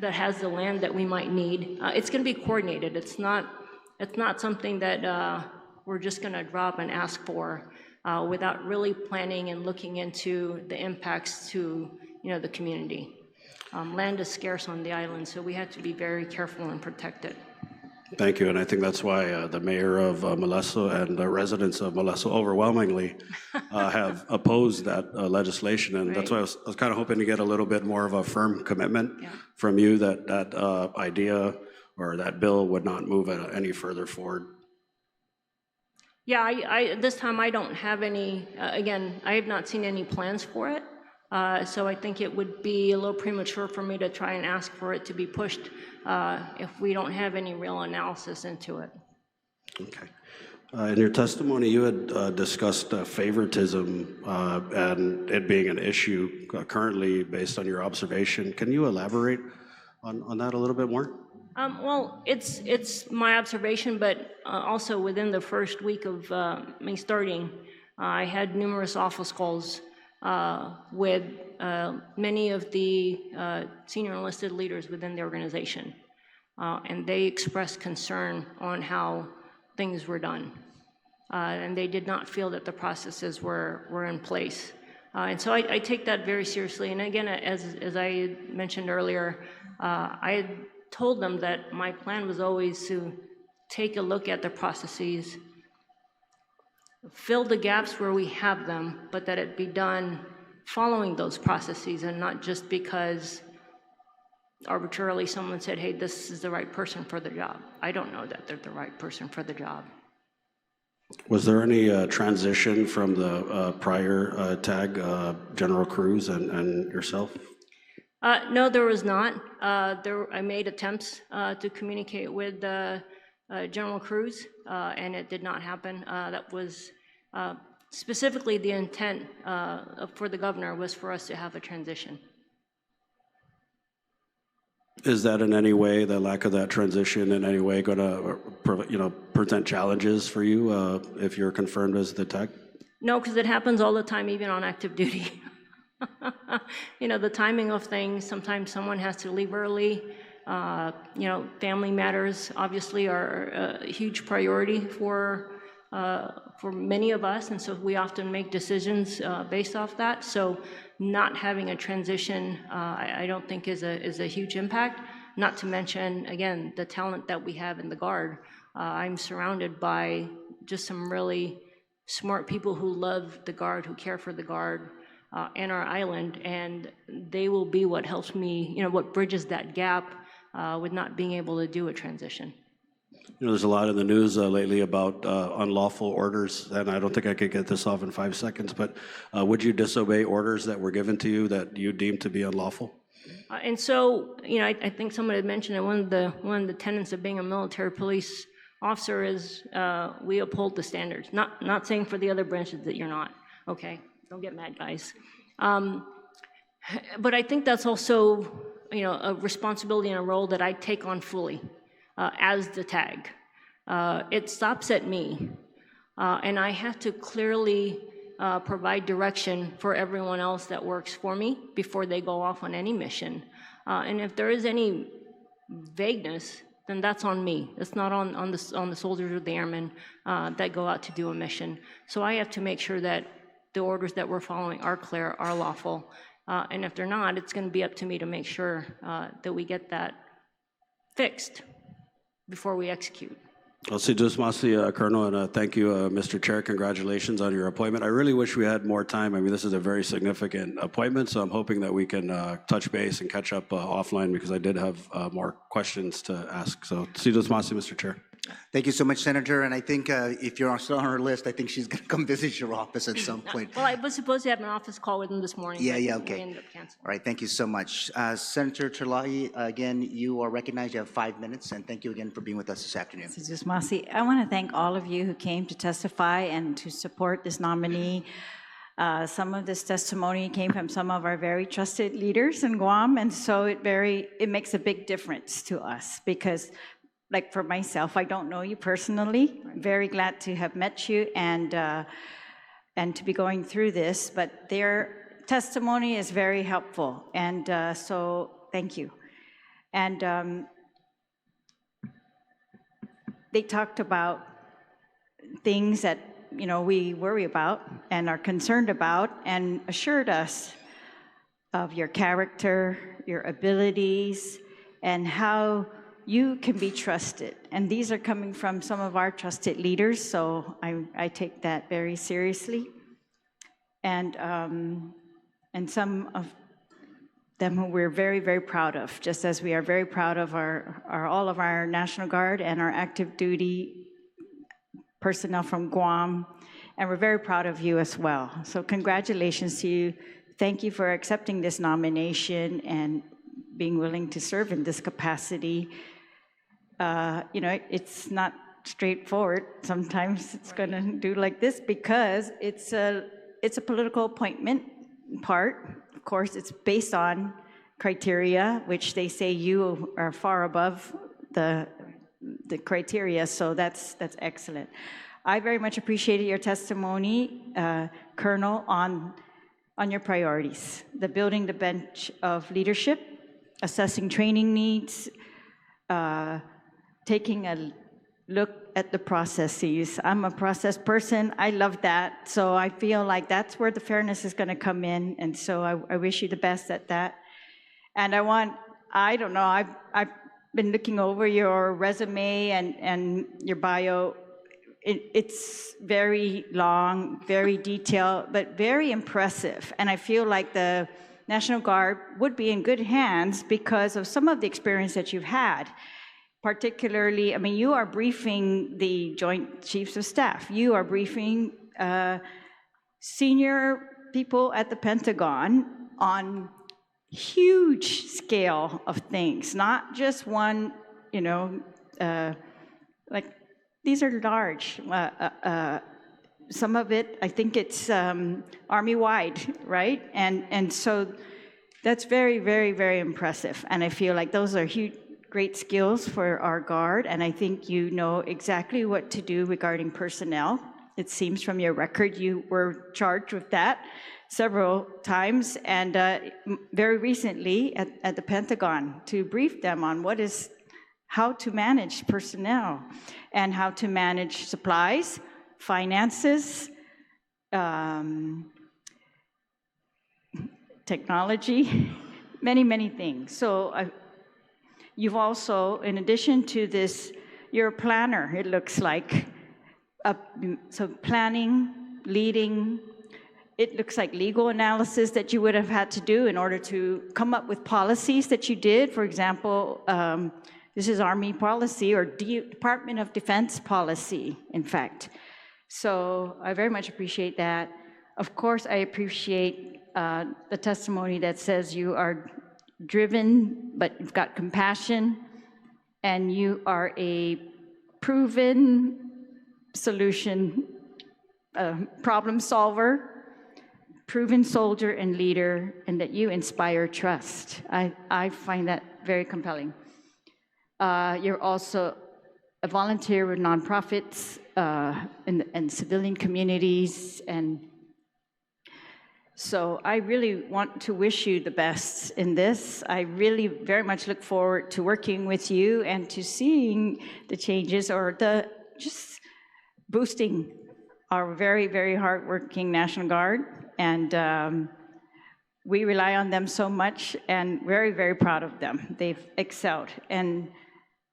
has the land that we might need. It's going to be coordinated. It's not something that we're just going to drop and ask for without really planning and looking into the impacts to the community. Land is scarce on the island, so we have to be very careful and protect it. Thank you, and I think that's why the mayor of Moleso and the residents of Moleso overwhelmingly have opposed that legislation, and that's why I was kind of hoping to get a little bit more of a firm commitment from you that that idea or that bill would not move any further forward. Yeah, I this time I don't have any, again, I have not seen any plans for it, so I think it would be a little premature for me to try and ask for it to be pushed if we don't have any real analysis into it. Okay. In your testimony, you had discussed favoritism and it being an issue currently based on your observation. Can you elaborate on that a little bit more? Well, it's my observation, but also within the first week of me starting, I had numerous office calls with many of the senior enlisted leaders within the organization, and they expressed concern on how things were done, and they did not feel that the processes were in place. And so I take that very seriously. And again, as I mentioned earlier, I had told them that my plan was always to take a look at the processes, fill the gaps where we have them, but that it be done following those processes and not just because arbitrarily someone said, hey, this is the right person for the job. I don't know that they're the right person for the job. Was there any transition from the prior TAG, General Cruz and yourself? No, there was not. I made attempts to communicate with General Cruz, and it did not happen. That was specifically the intent for the governor was for us to have a transition. Is that in any way, the lack of that transition in any way going to present challenges for you if you're confirmed as the TAG? No, because it happens all the time, even on active duty. The timing of things, sometimes someone has to leave early. Family matters obviously are a huge priority for many of us, and so we often make decisions based off that. So not having a transition, I don't think is a huge impact. Not to mention, again, the talent that we have in the Guard. I'm surrounded by just some really smart people who love the Guard, who care for the Guard and our island, and they will be what helps me, what bridges that gap with not being able to do a transition. There's a lot in the news lately about unlawful orders, and I don't think I could get this off in 5 seconds, but would you disobey orders that were given to you that you deemed to be unlawful? And so, I think someone had mentioned that one of the tenets of being a military police officer is we uphold the standards. Not saying for the other branches that you're not, okay? Don't get mad, guys. But I think that's also, a responsibility and a role that I take on fully as the TAG. It stops at me, and I have to clearly provide direction for everyone else that works for me before they go off on any mission. And if there is any vagueness, then that's on me. It's not on the soldiers or the airmen that go out to do a mission. So I have to make sure that the orders that we're following are clear, are lawful. And if they're not, it's going to be up to me to make sure that we get that fixed before we execute. I'll see just Colonel, and thank you, Mr. Chair. Congratulations on your appointment. I really wish we had more time. I mean, this is a very significant appointment, so I'm hoping that we can touch base and catch up offline because I did have more questions to ask. So, see just Mr. Chair. Thank you so much, Senator. And I think if you're still on her list, I think she's going to come visit your office at some point. Well, I was supposed to have an office call with them this morning. Yeah, but okay. we ended up canceling. All right, thank you so much. Senator Terlahi, again, you are recognized. You have 5 minutes, and thank you again for being with us this afternoon. Mrs. Masi, I want to thank all of you who came to testify and to support this nominee. Some of this testimony came from some of our very trusted leaders in Guam, and so it makes a big difference to us because, like for myself, I don't know you personally. I'm very glad to have met you and to be going through this, but their testimony is very helpful, and so thank you. And they talked about things that we worry about and are concerned about, and assured us of your character, your abilities, and how you can be trusted. And these are coming from some of our trusted leaders, so I take that very seriously. And some of them who we're very, very proud of, just as we are very proud of all of our National Guard and our active duty personnel from Guam, and we're very proud of you as well. So congratulations to you. Thank you for accepting this nomination and being willing to serve in this capacity. It's not straightforward. Sometimes it's going to do like this because it's a political appointment part. Of course, it's based on criteria, which they say you are far above the criteria, so that's excellent. I very much appreciated your testimony, Colonel, on your priorities, the building the bench of leadership, assessing training needs, taking a look at the processes. I'm a process person. I love that. So I feel like that's where the fairness is going to come in. And so I wish you the best at that. And I don't know, I've been looking over your resume and your bio. It's very long, very detailed, but very impressive. And I feel like the National Guard would be in good hands because of some of the experience that you've had. Particularly, you are briefing the Joint Chiefs of Staff. You are briefing senior people at the Pentagon on huge scale of things, not just one, like these are large. Some of it, I think it's Army-wide, right? And so that's very, very, very impressive. And I feel like those are huge, great skills for our Guard, and I think you know exactly what to do regarding personnel. It seems from your record you were charged with that several times, and very recently at the Pentagon to brief them on how to manage personnel and how to manage supplies, finances, technology, many, many things. So you've also, in addition to this, you're a planner, it looks like. So planning, leading, it looks like legal analysis that you would have had to do in order to come up with policies that you did. For example, this is Army policy or Department of Defense policy, in fact. So I very much appreciate that. Of course, I appreciate the testimony that says you are driven, but you've got compassion, and you are a proven solution, problem solver, proven soldier and leader, and that you inspire trust. I find that very compelling. You're also a volunteer with nonprofits and civilian communities, and so I really want to wish you the best in this. I really very much look forward to working with you and to seeing the changes or just boosting our very, very hardworking National Guard. And we rely on them so much and very, very proud of them. They've excelled. And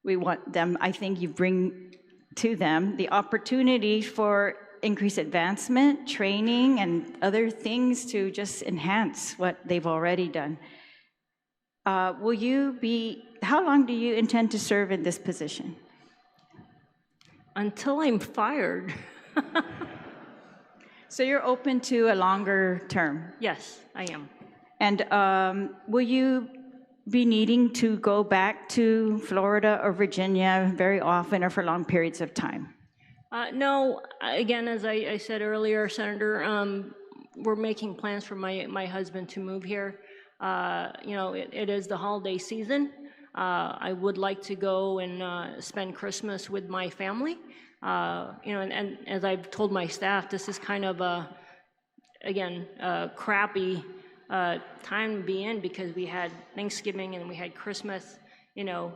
we want them, I think you bring to them the opportunity for increased advancement, training, and other things to just enhance what they've already done. How long do you intend to serve in this position? Until I'm fired. So you're open to a longer term? Yes, I am. And will you be needing to go back to Florida or Virginia very often or for long periods of time? No, again, as I said earlier, Senator, we're making plans for my husband to move here. You know, it is the holiday season. I would like to go and spend Christmas with my family. You know, and as I've told my staff, this is kind of a crappy time to be in, because we had Thanksgiving and we had Christmas, you know,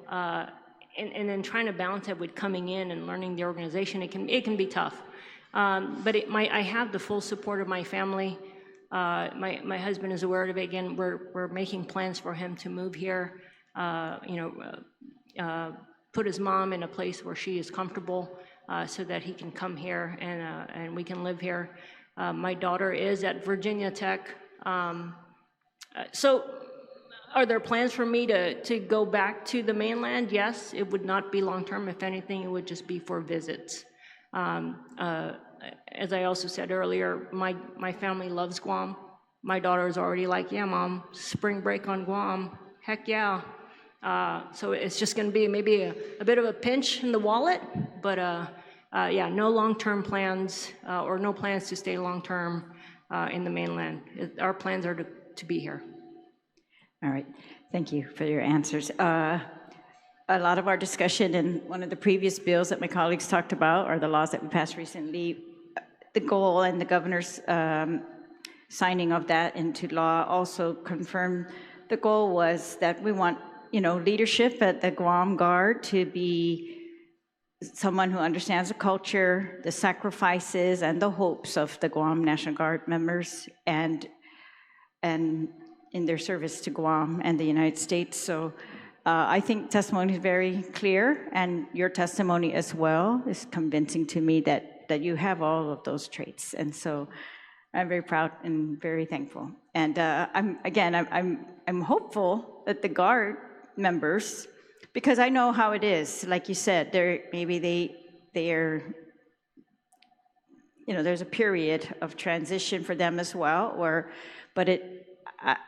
and then trying to balance it with coming in and learning the organization, it can be tough. But I have the full support of my family. My husband is aware of it. Again, we're making plans for him to move here, you know, put his mom in a place where she is comfortable, so that he can come here and we can live here. My daughter is at Virginia Tech. So are there plans for me to go back to the mainland? Yes, it would not be long-term. If anything, it would just be for visits. As I also said earlier, my family loves Guam. My daughter is already like, yeah, Mom, spring break on Guam. Heck yeah. So it's just going to be maybe a bit of a pinch in the wallet, but yeah, no long-term plans or no plans to stay long-term in the mainland. Our plans are to be here. All right, thank you for your answers. A lot of our discussion in one of the previous bills that my colleagues talked about, or the laws that we passed recently, the goal and the governor's signing of that into law also confirmed the goal was that we want, you know, leadership at the Guam Guard to be someone who understands the culture, the sacrifices, and the hopes of the Guam National Guard members, and in their service to Guam and the United States. So I think testimony is very clear, and your testimony as well is convincing to me that you have all of those traits. And so I'm very proud and very thankful. And I'm hopeful that the Guard members, because I know how it is, like you said, they're, you know, there's a period of transition for them as well, but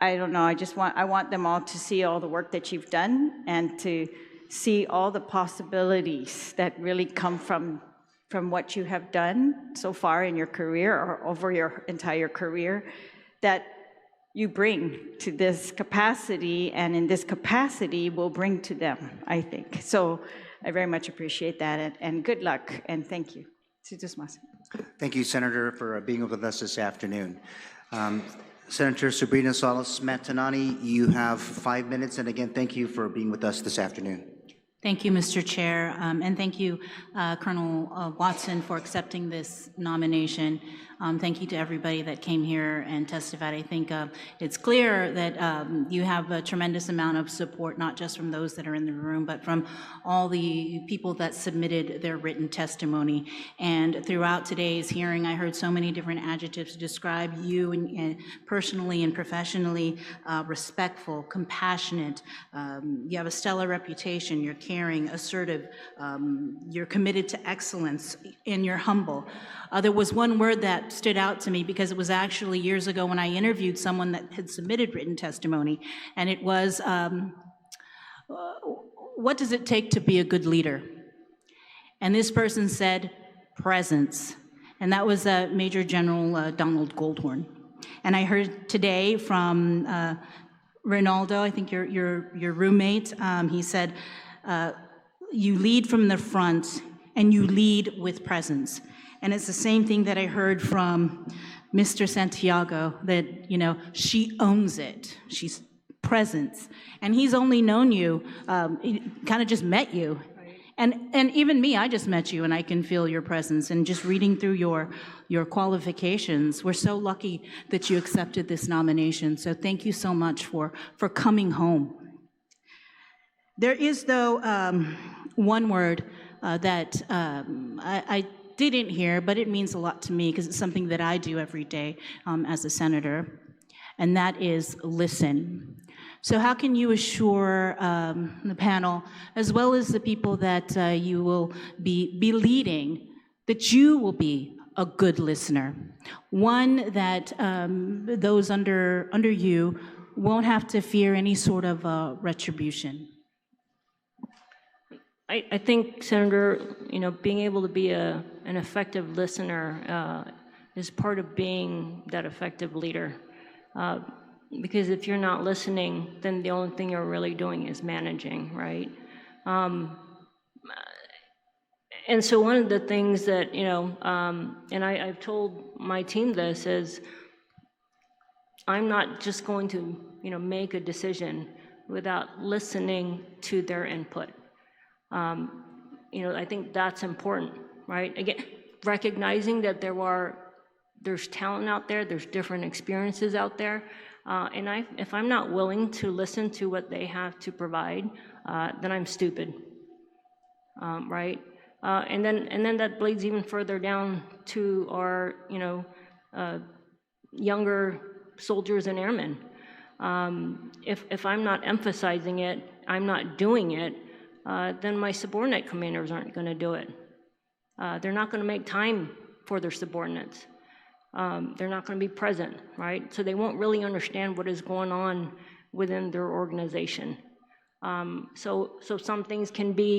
I don't know, I want them all to see all the work that you've done and to see all the possibilities that really come from what you have done so far in your career or over your entire career that you bring to this capacity, and in this capacity will bring to them, I think. So I very much appreciate that, and good luck, and thank you. Thank you, Senator, for being with us this afternoon. Senator Sabrina Salas-Matanani, you have 5 minutes, and again, thank you for being with us this afternoon. Thank you, Mr. Chair, and thank you, Colonel Watson, for accepting this nomination. Thank you to everybody that came here and testified. I think it's clear that you have a tremendous amount of support, not just from those that are in the room, but from all the people that submitted their written testimony. And throughout today's hearing, I heard so many different adjectives to describe you and personally and professionally: respectful, compassionate. You have a stellar reputation. You're caring, assertive. You're committed to excellence, and you're humble. There was one word that stood out to me, because it was actually years ago when I interviewed someone that had submitted written testimony, and it was, what does it take to be a good leader? And this person said, presence. And that was Major General Donald Goldhorn. And I heard today from Ronaldo, I think your roommate, he said, you lead from the front and you lead with presence. And it's the same thing that I heard from Mr. Santiago, that, you know, she owns it. She's presence. And he's only known you, he kind of just met you. And even me, I just met you, and I can feel your presence. And just reading through your qualifications, we're so lucky that you accepted this nomination. So thank you so much for coming home. There is, though, one word that I didn't hear, but it means a lot to me, because it's something that I do every day as a senator, and that is listen. So how can you assure the panel, as well as the people that you will be leading, that you will be a good listener? One that those under you won't have to fear any sort of retribution. I think, Senator, you know, being able to be an effective listener is part of being that effective leader. Because if you're not listening, then the only thing you're really doing is managing, right? And so one of the things that, and I've told my team this is, I'm not just going to, make a decision without listening to their input. I think that's important, right? Again, recognizing that there's talent out there, there's different experiences out there, and if I'm not willing to listen to what they have to provide, then I'm stupid, right? And then that bleeds even further down to our, younger soldiers and airmen. If I'm not emphasizing it, I'm not doing it, then my subordinate commanders aren't going to do it. They're not going to make time for their subordinates. They're not going to be present, right? So they won't really understand what is going on within their organization. So some things can be,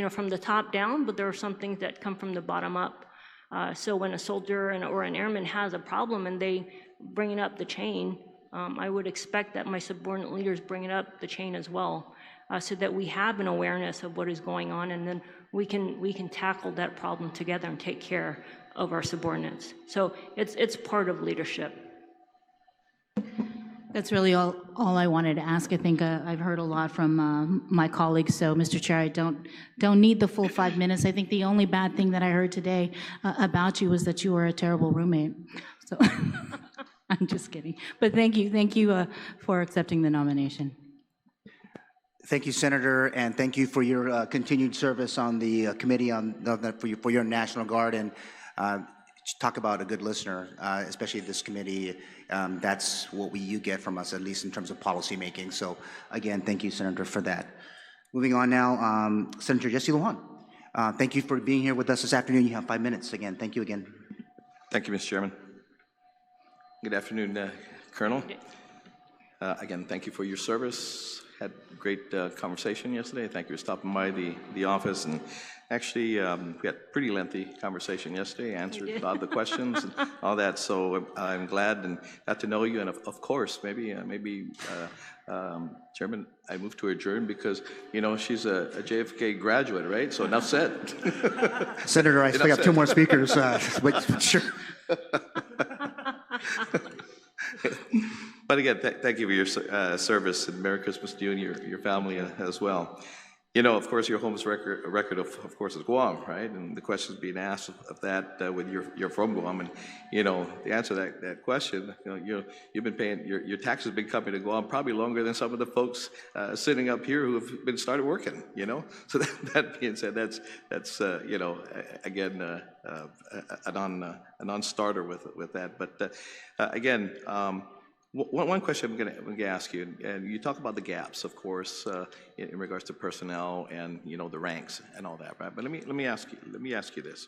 from the top down, but there are some things that come from the bottom up. So when a soldier or an airman has a problem and they bring it up the chain, I would expect that my subordinate leaders bring it up the chain as well, so that we have an awareness of what is going on, and then we can tackle that problem together and take care of our subordinates. So it's part of leadership. That's really all I wanted to ask. I think I've heard a lot from my colleagues, so Mr. Chair, I don't need the full 5 minutes. I think the only bad thing that I heard today about you was that you were a terrible roommate. So I'm just kidding. But thank you for accepting the nomination. Thank you, Senator, and thank you for your continued service on the committee for your National Guard, and talk about a good listener, especially this committee. That's what you get from us, at least in terms of policy making. So again, thank you, Senator, for that. Moving on now, Senator Jesse Lujan. Thank you for being here with us this afternoon. You have 5 minutes again. Thank you again. Thank you, Mr. Chairman. Good afternoon, Colonel. Again, thank you for your service. Had a great conversation yesterday. Thank you for stopping by the office. And actually, we had a pretty lengthy conversation yesterday, answered a lot of the questions and all that. So I'm glad and got to know you. And of course, maybe Chairman, I moved to adjourn because, she's a JFK graduate, right? So enough said. Senator, I still have 2 more speakers. But sure. But again, thank you for your service, and Merry Christmas to you and your family as well. Of course, your home record of course, is Guam, right? And the question is being asked of that with you're from Guam, and the answer to that question, you've been paying your taxes have been coming to Guam probably longer than some of the folks sitting up here who have been started working. So that being said, that's again a non-starter with that. But again. One question I'm going to ask you, and you talk about the gaps, of course, in regards to personnel and the ranks and all that, right? But let me ask you this: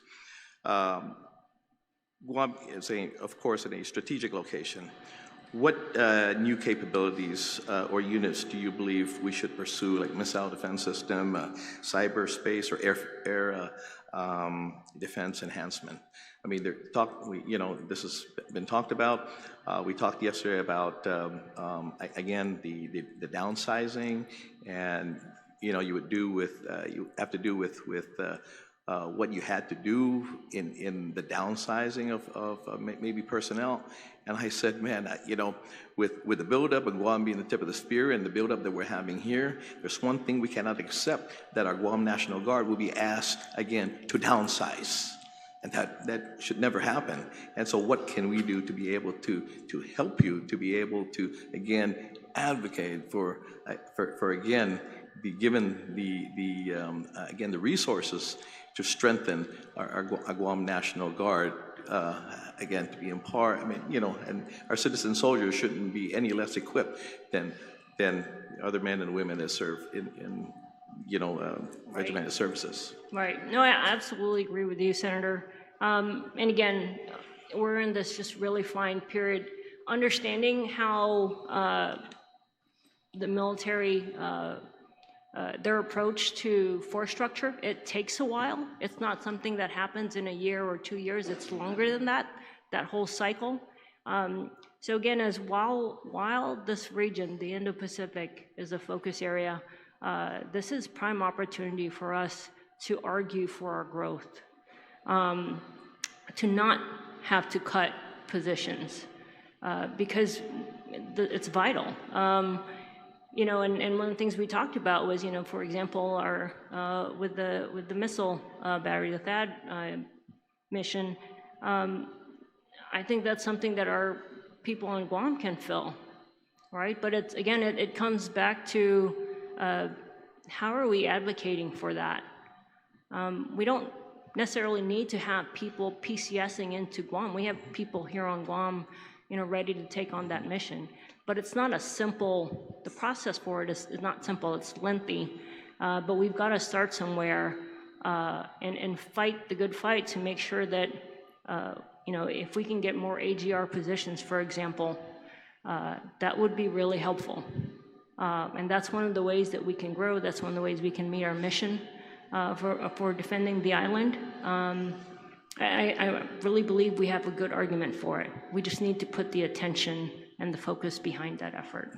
Guam is of course, in a strategic location. What new capabilities or units do you believe we should pursue, like missile defense system, cyberspace, or air defense enhancement? I mean, this has been talked about. We talked yesterday about again the downsizing, and you have to do with what you had to do in the downsizing of maybe personnel. And I said, man, with the buildup and Guam being the tip of the spear and the buildup that we're having here, there's one thing we cannot accept, that our Guam National Guard will be asked again to downsize. And that should never happen. And so what can we do to be able to help you, to be able to, again, advocate for again, be given the resources to strengthen our Guam National Guard, again, to be in par. I mean, and our citizen soldiers shouldn't be any less equipped than other men and women that serve in regimented services. Right. No, I absolutely agree with you, Senator. And again, we're in this just really fine period. Understanding how the military, their approach to force structure, it takes a while. It's not something that happens in a year or 2 years. It's longer than that. that whole cycle. So again, as while this region, the Indo-Pacific, is a focus area, this is prime opportunity for us to argue for our growth, to not have to cut positions, because it's vital. You know, and one of the things we talked about was, you know, for example, our with the missile battery, the THAAD mission. I think that's something that our people on Guam can fill, right? But it's again, it comes back to how are we advocating for that? We don't necessarily need to have people PCSing into Guam. We have people here on Guam, you know, ready to take on that mission. But it's not a simple, the process for it is not simple, it's lengthy. But we've got to start somewhere and fight the good fight to make sure that, you know, if we can get more AGR positions, for example, that would be really helpful. And that's one of the ways that we can grow. That's one of the ways we can meet our mission for defending the island. I really believe we have a good argument for it. We just need to put the attention and the focus behind that effort.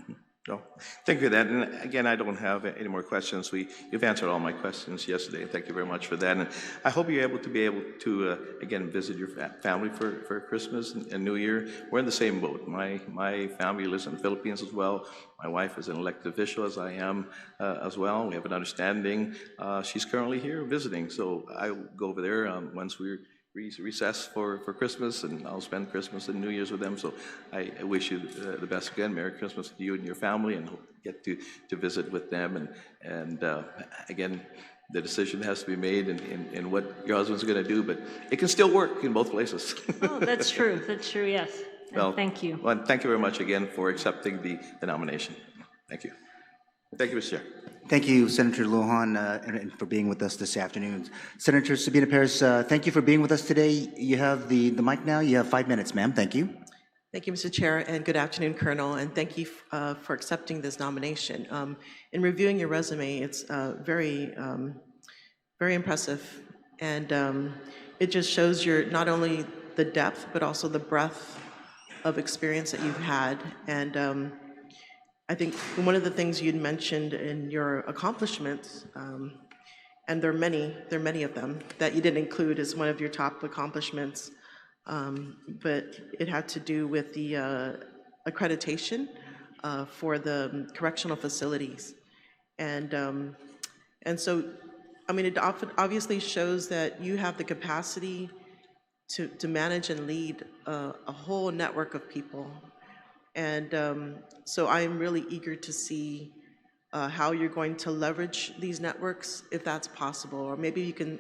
No, thank you for that. And again, I don't have any more questions. You've answered all my questions yesterday. Thank you very much for that. And I hope you're able to again, visit your family for Christmas and New Year. We're in the same boat. My family lives in the Philippines as well. My wife is an elected official, as I am as well. We have an understanding. She's currently here visiting, so I'll go over there once we're recess for Christmas, and I'll spend Christmas and New Year's with them. So I wish you the best again. Merry Christmas to you and your family, and hope you get to visit with them. And again, the decision has to be made in what your husband's going to do, but it can still work in both places. Oh, that's true. That's true, yes. Well, thank you. Well, thank you very much again for accepting the nomination. Thank you. Thank you, Mr. Chair. Thank you, Senator Lujan, and for being with us this afternoon. Senator Sabina Perez, thank you for being with us today. You have the mic now. You have 5 minutes, ma'am. Thank you. Thank you, Mr. Chair, and good afternoon, Colonel, and thank you for accepting this nomination. In reviewing your resume, it's very impressive, and it just shows your not only the depth, but also the breadth of experience that you've had. And I think one of the things you'd mentioned in your accomplishments, and there are many of them that you didn't include as one of your top accomplishments, but it had to do with the accreditation for the correctional facilities. And so, I mean, it obviously shows that you have the capacity to manage and lead a whole network of people. And so I'm really eager to see how you're going to leverage these networks, if that's possible, or maybe you can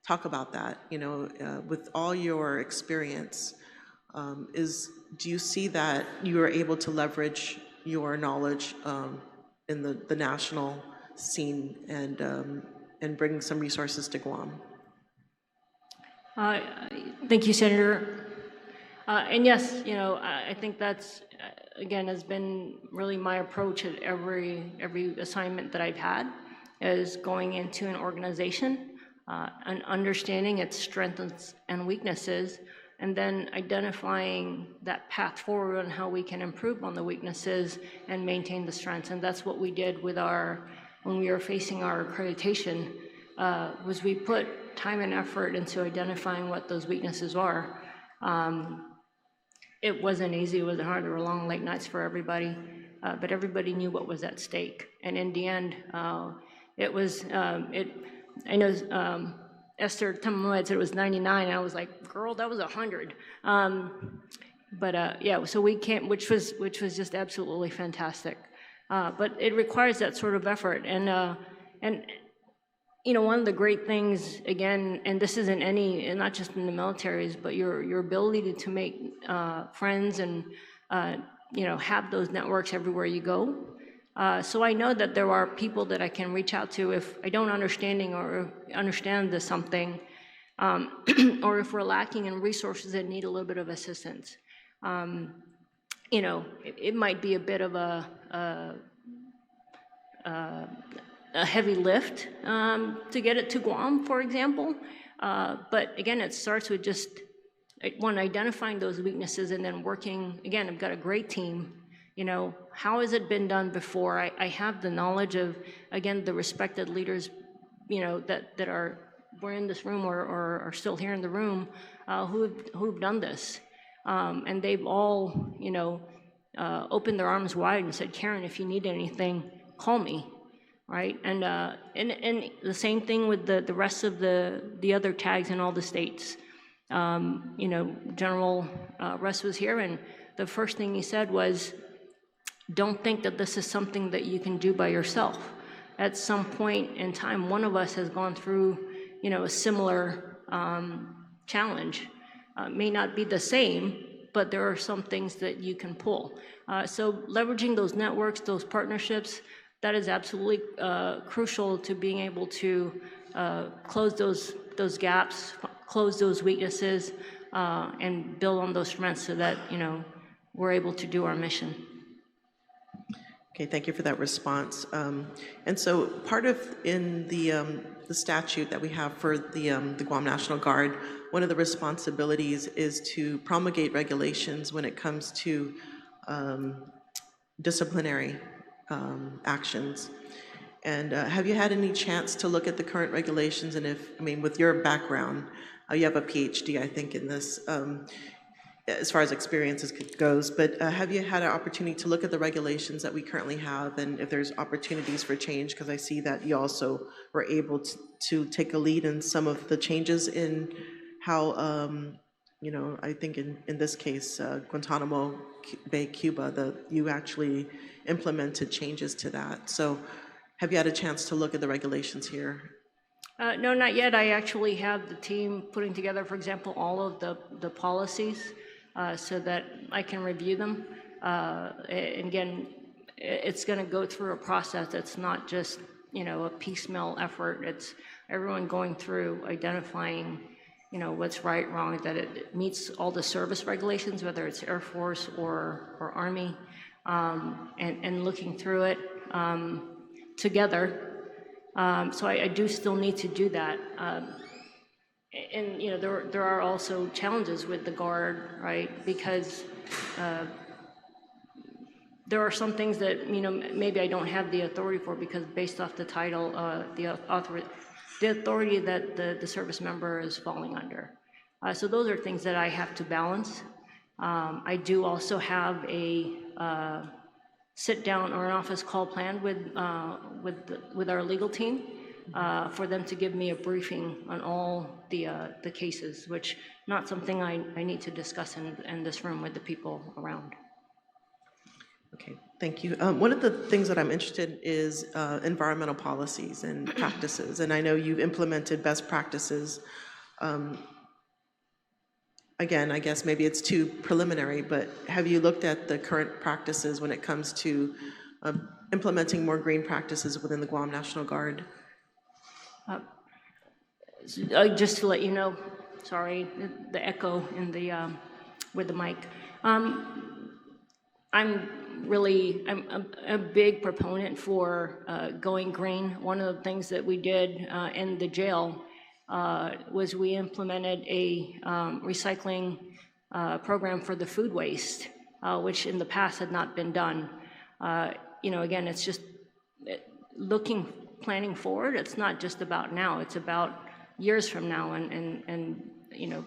talk about that, you know, with all your experience. Do you see that you are able to leverage your knowledge in the national scene and bring some resources to Guam? Thank you, Senator. And yes, you know, I think that's, again, has been really my approach at every assignment that I've had, is going into an organization and understanding its strengths and weaknesses, and then identifying that path forward on how we can improve on the weaknesses and maintain the strengths. And that's what we did with when we were facing our accreditation, was we put time and effort into identifying what those weaknesses are. It wasn't easy, it wasn't hard, there were long late nights for everybody, but everybody knew what was at stake. And in the end, it was, I know Esther Tamamoa had said it was 99, and I was like, girl, that was 100. But yeah, so we came, which was just absolutely fantastic. But it requires that sort of effort. And you know, one of the great things, again, and this isn't not just in the militaries, but your ability to make friends and, you know, have those networks everywhere you go. So I know that there are people that I can reach out to if I don't understand something, or if we're lacking in resources that need a little bit of assistance. You know, it might be a bit of a heavy lift to get it to Guam, for example. But again, it starts with just one, identifying those weaknesses and then working, again, I've got a great team. You know, how has it been done before? I have the knowledge of, again, the respected leaders, you know, that were in this room or are still here in the room who've done this. And they've all, you know, opened their arms wide and said, Karin, if you need anything, call me, right? And the same thing with the rest of the other tags in all the states. You know, General Russ was here, and the first thing he said was, don't think that this is something that you can do by yourself. At some point in time, one of us has gone through, you know, a similar challenge. May not be the same, but there are some things that you can pull. So leveraging those networks, those partnerships, that is absolutely crucial to being able to close those gaps, close those weaknesses, and build on those strengths so that, you know, we're able to do our mission. Okay, thank you for that response. And so part of in the statute that we have for the Guam National Guard, one of the responsibilities is to promulgate regulations when it comes to disciplinary actions. And have you had any chance to look at the current regulations? And if, I mean, with your background, you have a PhD, I think, in this, as far as experiences goes, but have you had an opportunity to look at the regulations that we currently have and if there's opportunities for change? Because I see that you also were able to take a lead in some of the changes in how, you know, I think in this case, Guantanamo Bay, Cuba, you actually implemented changes to that. So have you had a chance to look at the regulations here? No, not yet. I actually have the team putting together, for example, all of the policies so that I can review them. And again, it's going to go through a process. It's not just, you know, a piecemeal effort. It's everyone going through, identifying, you know, what's right, wrong, that it meets all the service regulations, whether it's Air Force or Army, and looking through it together. So I do still need to do that. And, you know, there are also challenges with the Guard, right? Because there are some things that, you know, maybe I don't have the authority for because based off the title, the authority that the service member is falling under. So those are things that I have to balance. I do also have a sit down or an office call planned with our legal team for them to give me a briefing on all the cases, which not something I need to discuss in this room with the people around. Okay, thank you. One of the things that I'm interested in is environmental policies and practices, and I know you've implemented best practices. Again, I guess maybe it's too preliminary, but have you looked at the current practices when it comes to implementing more green practices within the Guam National Guard? Just to let you know, sorry, the echo in the with the mic. I'm a big proponent for going green. One of the things that we did in the jail was we implemented a recycling program for the food waste, which in the past had not been done. You know, again, it's just planning forward. It's not just about now, it's about years from now and you know,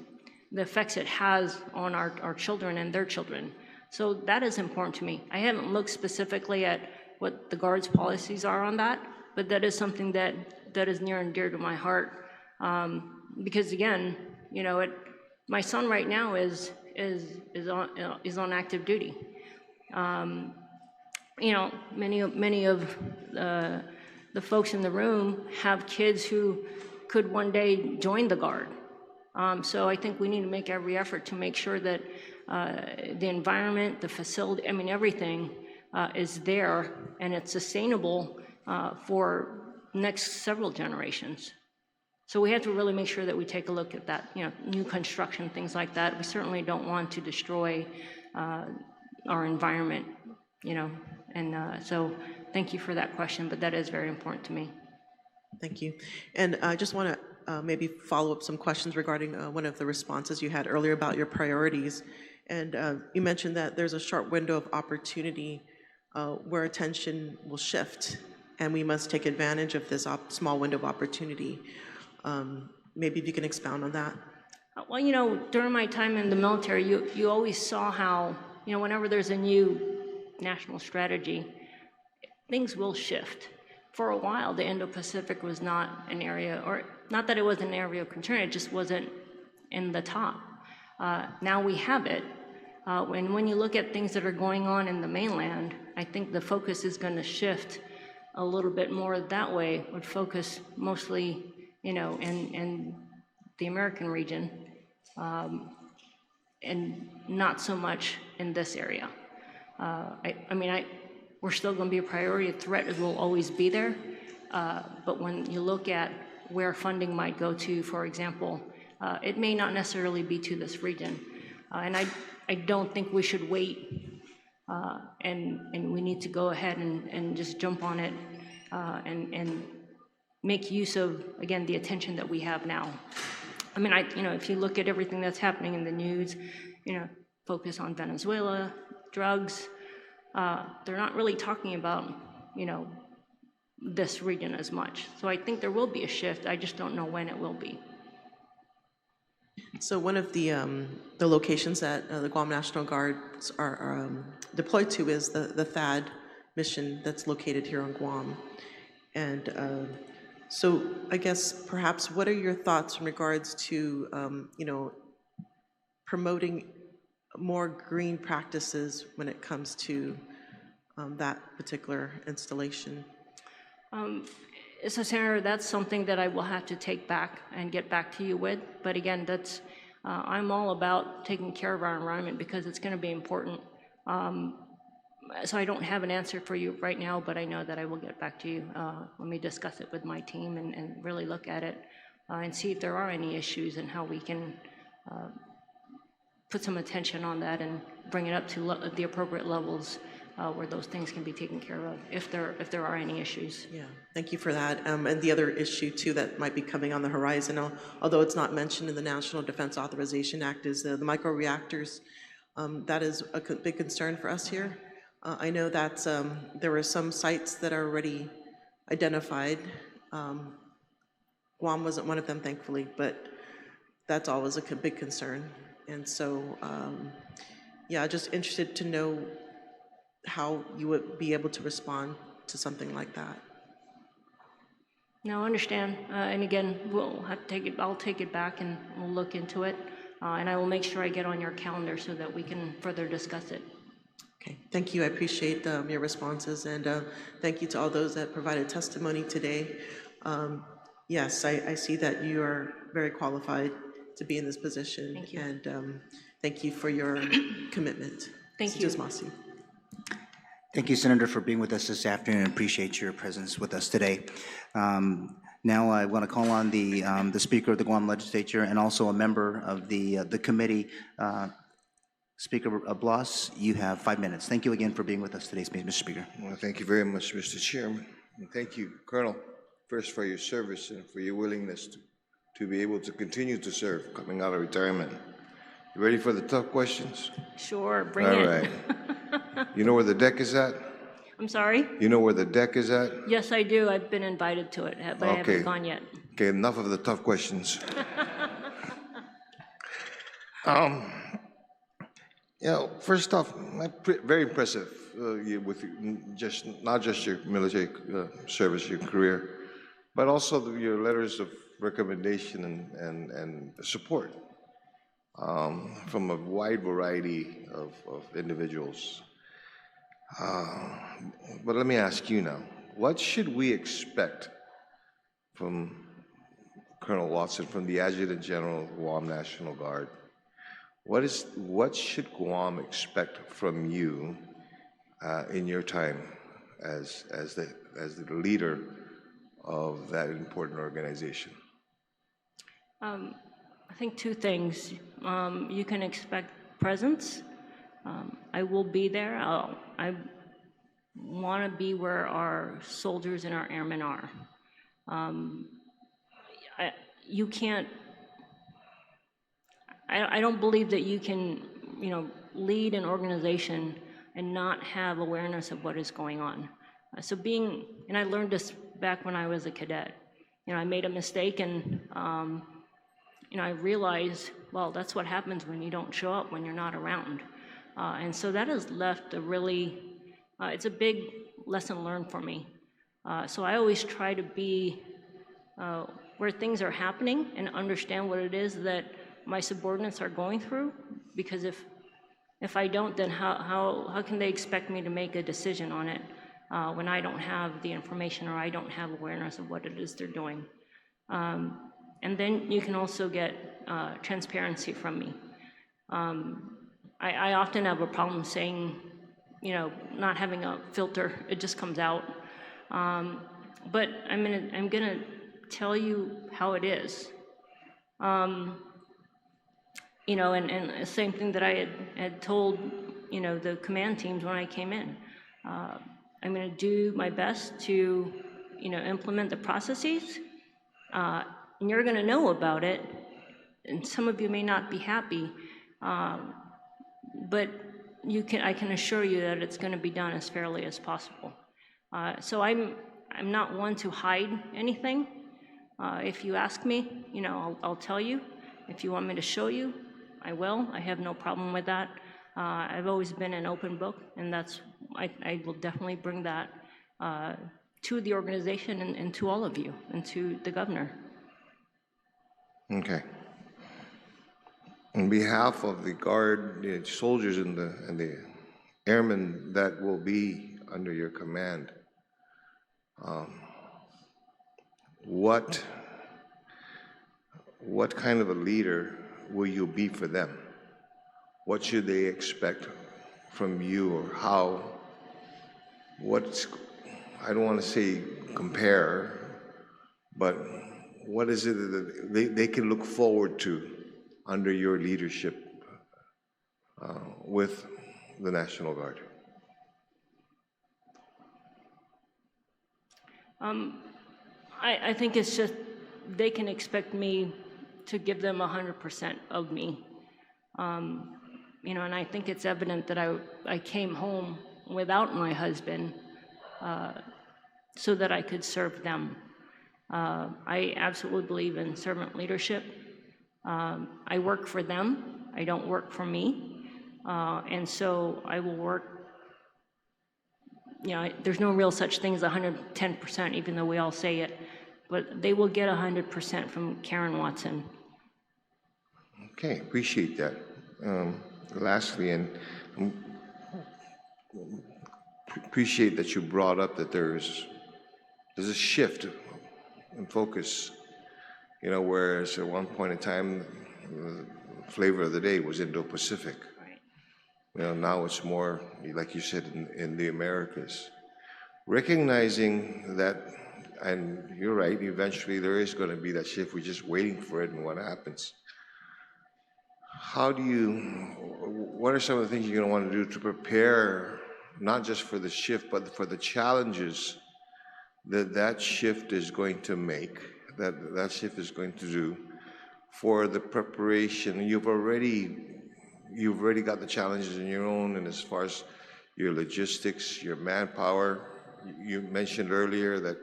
the effects it has on our children and their children. So that is important to me. I haven't looked specifically at what the Guard's policies are on that, but that is something that is near and dear to my heart. Because again, you know, my son right now is on active duty. You know, many of the folks in the room have kids who could one day join the Guard. So I think we need to make every effort to make sure that the environment, the facility, I mean, everything is there and it's sustainable for next several generations. So we have to really make sure that we take a look at that, you know, new construction, things like that. We certainly don't want to destroy our environment, you know, and so thank you for that question, but that is very important to me. Thank you. And I just want to maybe follow up some questions regarding one of the responses you had earlier about your priorities. And you mentioned that there's a short window of opportunity where attention will shift, and we must take advantage of this small window of opportunity. Maybe if you can expound on that. Well, you know, during my time in the military, you always saw how, you know, whenever there's a new national strategy, things will shift. For a while, the Indo-Pacific was not an area, or not that it was an area of concern, it just wasn't in the top. Now we have it. When you look at things that are going on in the mainland, I think the focus is going to shift a little bit more that way, would focus mostly, you know, in the American region, and not so much in this area. We're still going to be a priority. A threat will always be there. But when you look at where funding might go to, for example, it may not necessarily be to this region. And I don't think we should wait, and we need to go ahead and just jump on it and make use of, again, the attention that we have now. I mean, if you look at everything that's happening in the news, you know, focus on Venezuela, drugs, they're not really talking about, you know, this region as much. So I think there will be a shift. I just don't know when it will be. So one of the locations that the Guam National Guards are deployed to is the THAAD mission that's located here on Guam. And so I guess perhaps what are your thoughts in regards to, you know, promoting more green practices when it comes to that particular installation? So Senator, that's something that I will have to take back and get back to you with. But again, that's I'm all about taking care of our environment because it's going to be important. So I don't have an answer for you right now, but I know that I will get back to you. Let me discuss it with my team and really look at it and see if there are any issues and how we can put some attention on that and bring it up to the appropriate levels where those things can be taken care of if there are any issues. Yeah, thank you for that. And the other issue too that might be coming on the horizon, although it's not mentioned in the National Defense Authorization Act, is the microreactors. That is a big concern for us here. I know that there were some sites that are already identified. Guam wasn't one of them, thankfully, but that's always a big concern. And so, yeah, just interested to know how you would be able to respond to something like that. No, I understand. And again, we'll have to take it. I'll take it back and we'll look into it. And I will make sure I get on your calendar so that we can further discuss it. Okay, thank you. I appreciate your responses, and thank you to all those that provided testimony today. Yes, I see that you are very qualified to be in this position. Thank you. And thank you for your commitment. Thank you. Masi. Thank you, Senator, for being with us this afternoon, and appreciate your presence with us today. Now I want to call on the Speaker of the Guam Legislature and also a member of the committee, Speaker Blas. You have 5 minutes. Thank you again for being with us today, Mr. Speaker. Well, thank you very much, Mr. Chairman. And thank you, Colonel, first for your service and for your willingness to be able to continue to serve coming out of retirement. You ready for the tough questions? Sure, bring All it. All right. You know where the deck is at? I'm sorry? You know where the deck is at? Yes, I do. I've been invited to it, but I haven't gone yet. Okay, enough of the tough questions. You know, first off, very impressive with not just your military service, your career, but also your letters of recommendation and support from a wide variety of individuals. But let me ask you now, what should we expect from Colonel Watson, from the Adjutant General of Guam National Guard? What should Guam expect from you in your time as the leader of that important organization? I think two things. You can expect presence. I will be there. I want to be where our soldiers and our airmen are. you can't, I don't believe that you can, lead an organization and not have awareness of what is going on. And I learned this back when I was a cadet. I made a mistake and, I realized, well, that's what happens when you don't show up, when you're not around. And so that has left a really, it's a big lesson learned for me. So I always try to be where things are happening and understand what it is that my subordinates are going through, because if I don't, then how can they expect me to make a decision on it when I don't have the information or I don't have awareness of what it is they're doing? And then you can also get transparency from me. I often have a problem saying, not having a filter, it just comes out. But I'm gonna tell you how it is. And the same thing that I had told, the command teams when I came in. I'm gonna do my best to, implement the processes, and you're gonna know about it, and some of you may not be happy, but I can assure you that it's gonna be done as fairly as possible. So I'm not one to hide anything. If you ask me, I'll tell you. If you want me to show you, I will. I have no problem with that. I've always been an open book, and I will definitely bring that to the organization and to all of you and to the governor. Okay. On behalf of the Guard, the soldiers and the airmen that will be under your command, what kind of a leader will you be for them? What should they expect from you, or how? I don't want to say compare, but what is it that they can look forward to under your leadership with the National Guard? I think it's just they can expect me to give them 100% of me. And I think it's evident that I came home without my husband so that I could serve them. I absolutely believe in servant leadership. I work for them. I don't work for me. And so I will work, there's no real such thing as 110%, even though we all say it, but they will get 100% from Karin Watson. Okay, appreciate that. Lastly, and appreciate that you brought up that there's a shift in focus, whereas at one point in time, the flavor of the day was Indo-Pacific. Right. Now it's more, like you said, in the Americas. Recognizing that, and you're right, eventually there is going to be that shift, we're just waiting for it and what happens. What are some of the things you're going to want to do to prepare, not just for the shift, but for the challenges that shift is going to make, that shift is going to do for the preparation? You've already got the challenges in your own, and as far as your logistics, your manpower, you mentioned earlier that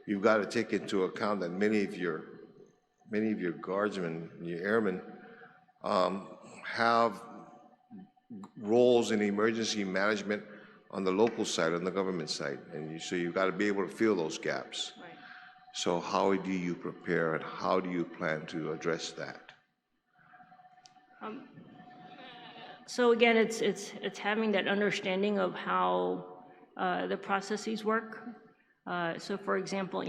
you've got to take into account that many of your guardsmen, your airmen, have roles in emergency management on the local side, on the government side, and so you've got to be able to fill those gaps. Right. So how do you prepare, and how do you plan to address that? So again, it's having that understanding of how the processes work. So for example,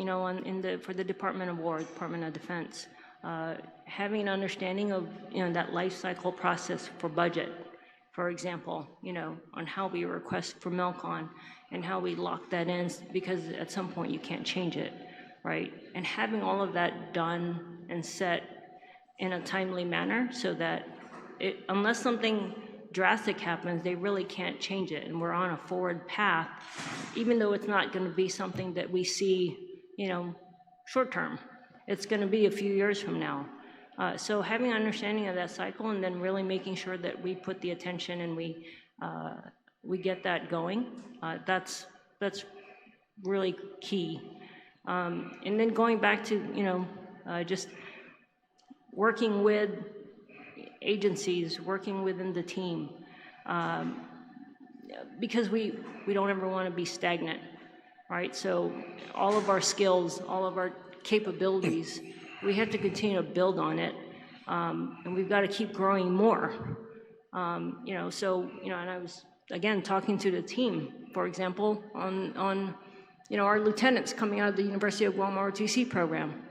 for the Department of War, Department of Defense, having an understanding of that life cycle process for budget, for example, on how we request for MILCON and how we lock that in, because at some point you can't change it, right? And having all of that done and set in a timely manner so that unless something drastic happens, they really can't change it, and we're on a forward path, even though it's not going to be something that we see, short term. It's going to be a few years from now. So having an understanding of that cycle and then really making sure that we put the attention and we get that going, that's really key. And then going back to, just working with agencies, working within the team, because we don't ever want to be stagnant, right? So all of our skills, all of our capabilities, we have to continue to build on it, and we've got to keep growing more. And I was, again, talking to the team, for example, on our lieutenants coming out of the University of Guam ROTC program.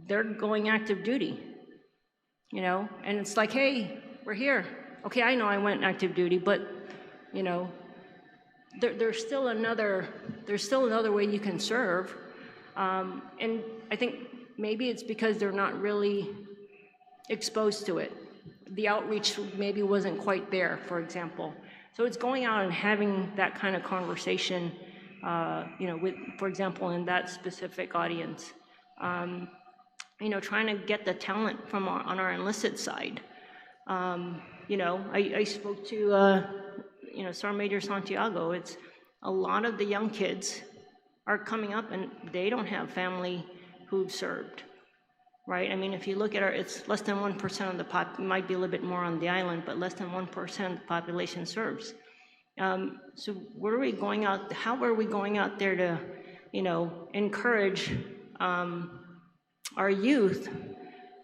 They're going active duty, and it's like, hey, we're here. Okay, I know I went active duty, but, there's still another way you can serve. And I think maybe it's because they're not really exposed to it. The outreach maybe wasn't quite there, for example. So it's going out and having that kind of conversation, with, for example, in that specific audience. Trying to get the talent from on our enlisted side. I spoke to, Sergeant Major Santiago. It's a lot of the young kids are coming up and they don't have family who've served, right? I mean, if you look at it's less than 1% of the might be a little bit more on the island, but less than 1% of the population serves. So where are we going out? How are we going out there to, encourage our youth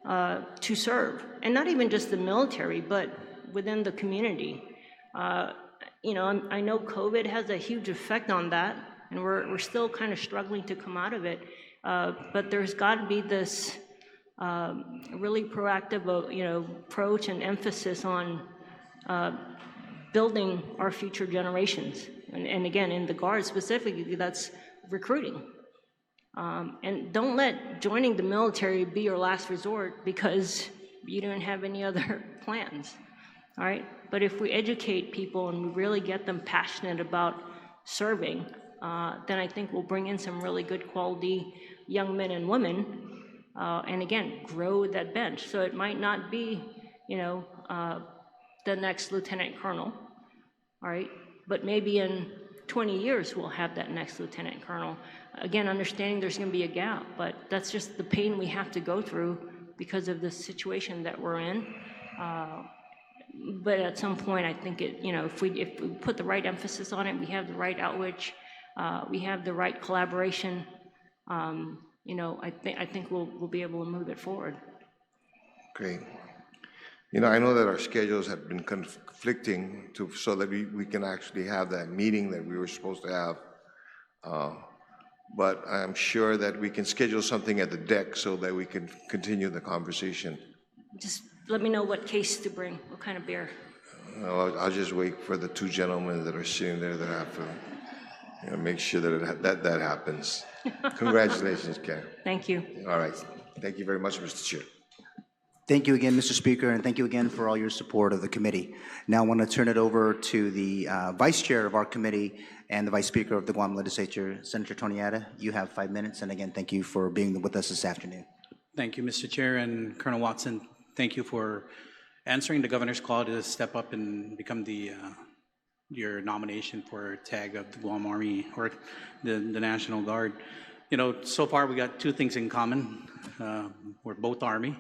to serve, and not even just the military, but within the community? I know COVID has a huge effect on that, and we're still kind of struggling to come out of it. But there's got to be this really proactive, approach and emphasis on building our future generations. And again, in the Guard specifically, that's recruiting. And don't let joining the military be your last resort because you don't have any other plans, all right? But if we educate people and we really get them passionate about serving, then I think we'll bring in some really good quality young men and women, and again, grow that bench. So it might not be, the next lieutenant colonel, all right? But maybe in 20 years, we'll have that next lieutenant colonel. Again, understanding there's going to be a gap, but that's just the pain we have to go through because of the situation that we're in. But at some point, I think if we put the right emphasis on it, we have the right outreach, we have the right collaboration, I think we'll be able to move it forward. Great. I know that our schedules have been conflicting so that we can actually have that meeting that we were supposed to have. But I'm sure that we can schedule something at the deck so that we can continue the conversation. Just let me know what case to bring, what kind of beer. I'll just wait for the two gentlemen that are sitting there that have to make sure that happens. Congratulations, Karin. Thank you. All right. Thank you very much, Mr. Chair. Thank you again, Mr. Speaker, and thank you again for all your support of the committee. Now I want to turn it over to the Vice Chair of our committee and the Vice Speaker of the Guam Legislature, Senator Toniata. You have 5 minutes, and again, thank you for being with us this afternoon. Thank you, Mr. Chair, and Colonel Watson, thank you for answering the governor's call to step up and become your nomination for tag of the Guam Army or the National Guard. So far we got two things in common. We're both Army.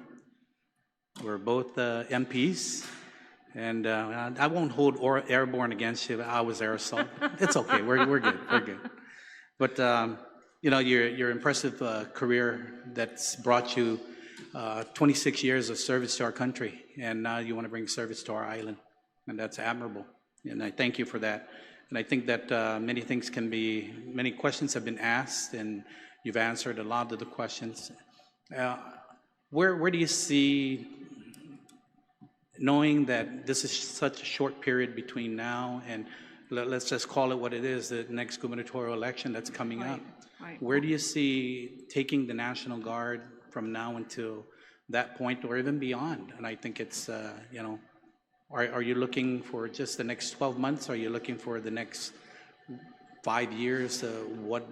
We're both MPs, and I won't hold airborne against you. I was air assault. It's okay. We're good. We're good. But your impressive career that's brought you 26 years of service to our country, and now you want to bring service to our island, and that's admirable. And I thank you for that. And I think that many questions have been asked, and you've answered a lot of the questions. Where do you see, knowing that this is such a short period between now and let's just call it what it is, the next gubernatorial election that's coming up, where do you see taking the National Guard from now until that point or even beyond? And I think it's, are you looking for just the next 12 months? Are you looking for the next 5 years? What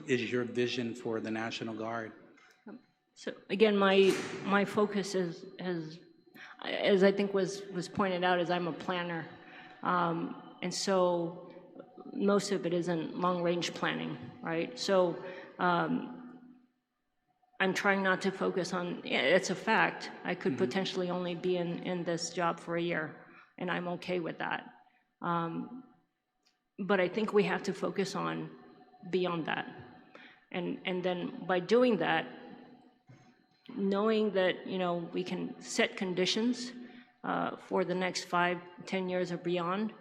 is your vision for the National Guard? So again, my focus is, as I think was pointed out, is I'm a planner. And so most of it is in long-range planning, right? So I'm trying not to focus on, it's a fact, I could potentially only be in this job for a year, and I'm okay with that. But I think we have to focus on beyond that. And then by doing that, knowing that, you know, we can set conditions for the next 5, 10 years or beyond,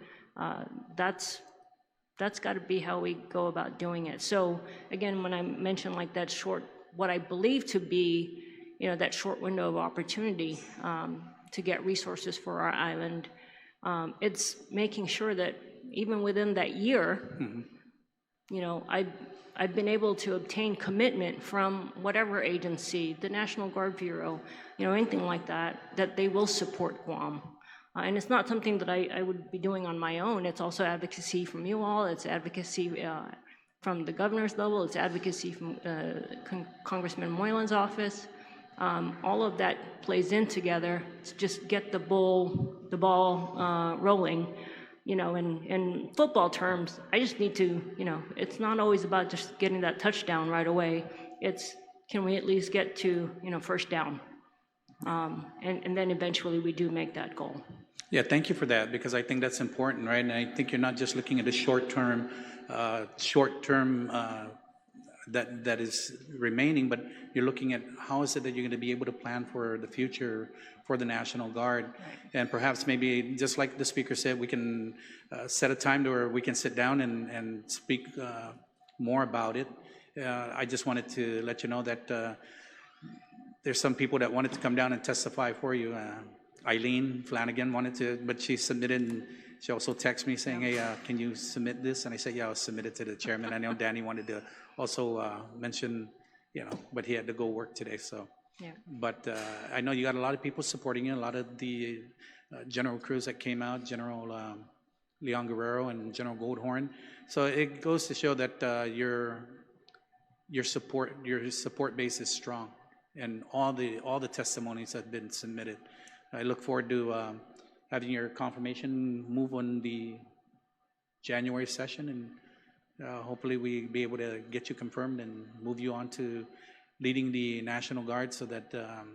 that's got to be how we go about doing it. So again, when I mention like that short, what I believe to be, you know, that short window of opportunity to get resources for our island, it's making sure that even within that year, you know, I've been able to obtain commitment from whatever agency, the National Guard Bureau, you know, anything like that, that they will support Guam. And it's not something that I would be doing on my own. It's also advocacy from you all. It's advocacy from the governor's level. It's advocacy from Congressman Moylan's office. All of that plays in together to just get the ball rolling. You know, in football terms, I just need to, you know, it's not always about just getting that touchdown right away. It's, can we at least get to, you know, first down? And then eventually we do make that goal. Yeah, thank you for that, because I think that's important, right? And I think you're not just looking at the short-term that is remaining, but you're looking at how is it that you're going to be able to plan for the future for the National Guard. Right. And perhaps maybe, just like the speaker said, we can set a time to where we can sit down and speak more about it. I just wanted to let you know that there's some people that wanted to come down and testify for you. Eileen Flanagan wanted to, but she submitted, and she also texted me saying, hey, can you submit this? And I said, yeah, I'll submit it to the chairman. I know Danny wanted to also mention, you know, but he had to go work today, so. Yeah. But I know you got a lot of people supporting you, a lot of the general crews that came out, General Leon Guerrero and General Goldhorn. So it goes to show that your support base is strong, and all the testimonies have been submitted. I look forward to having your confirmation move on the January session, and hopefully we'll be able to get you confirmed and move you on to leading the National Guard so that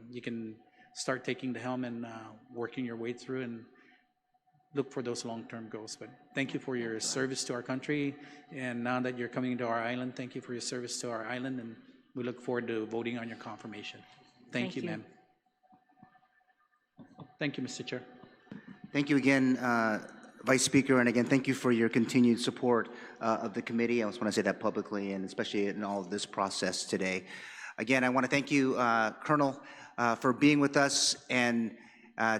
you can start taking the helm and working your way through and look for those long-term goals. But thank you for your service to our country, and now that you're coming to our island, thank you for your service to our island, and we look forward to voting on your confirmation. Thank you, ma'am. Thank you, Mr. Chair. Thank you again, Vice Speaker, and again, thank you for your continued support of the committee. I just want to say that publicly, and especially in all of this process today. Again, I want to thank you, Colonel, for being with us and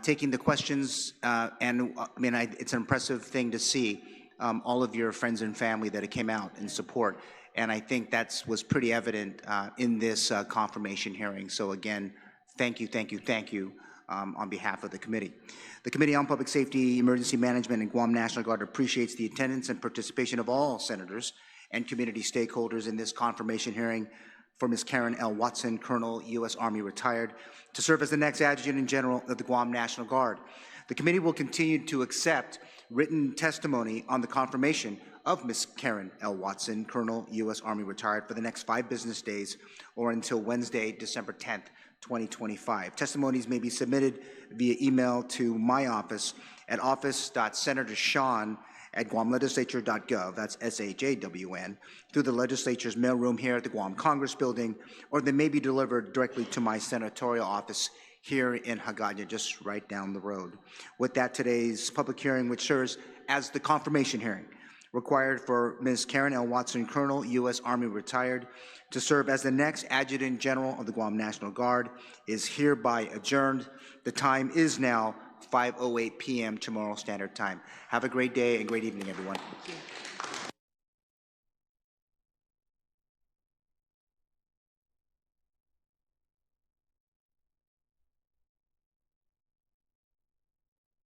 taking the questions. And I mean, it's an impressive thing to see all of your friends and family that came out in support. And I think that was pretty evident in this confirmation hearing. So again, thank you, thank you, thank you. On behalf of the committee. The Committee on Public Safety, Emergency Management, and Guam National Guard appreciates the attendance and participation of all senators and community stakeholders in this confirmation hearing for Ms. Karin L. Watson, Colonel, U.S. Army retired, to serve as the next Adjutant General of the Guam National Guard. The committee will continue to accept written testimony on the confirmation of Ms. Karin L. Watson, Colonel, U.S. Army retired, for the next 5 business days or until Wednesday, December 10th, 2025. Testimonies may be submitted via email to my office at office.senatorshawn@guamlegislature.gov, that's SHAWN, through the legislature's mailroom here at the Guam Congress Building, or they may be delivered directly to my senatorial office here in Hagåtña, just right down the road. With that, today's public hearing, which serves as the confirmation hearing, required for Ms. Karin L. Watson, Colonel, U.S. Army retired, to serve as the next Adjutant General of the Guam National Guard, is hereby adjourned. The time is now 5:08 p.m. tomorrow Standard Time. Have a great day and great evening, everyone. Thank you.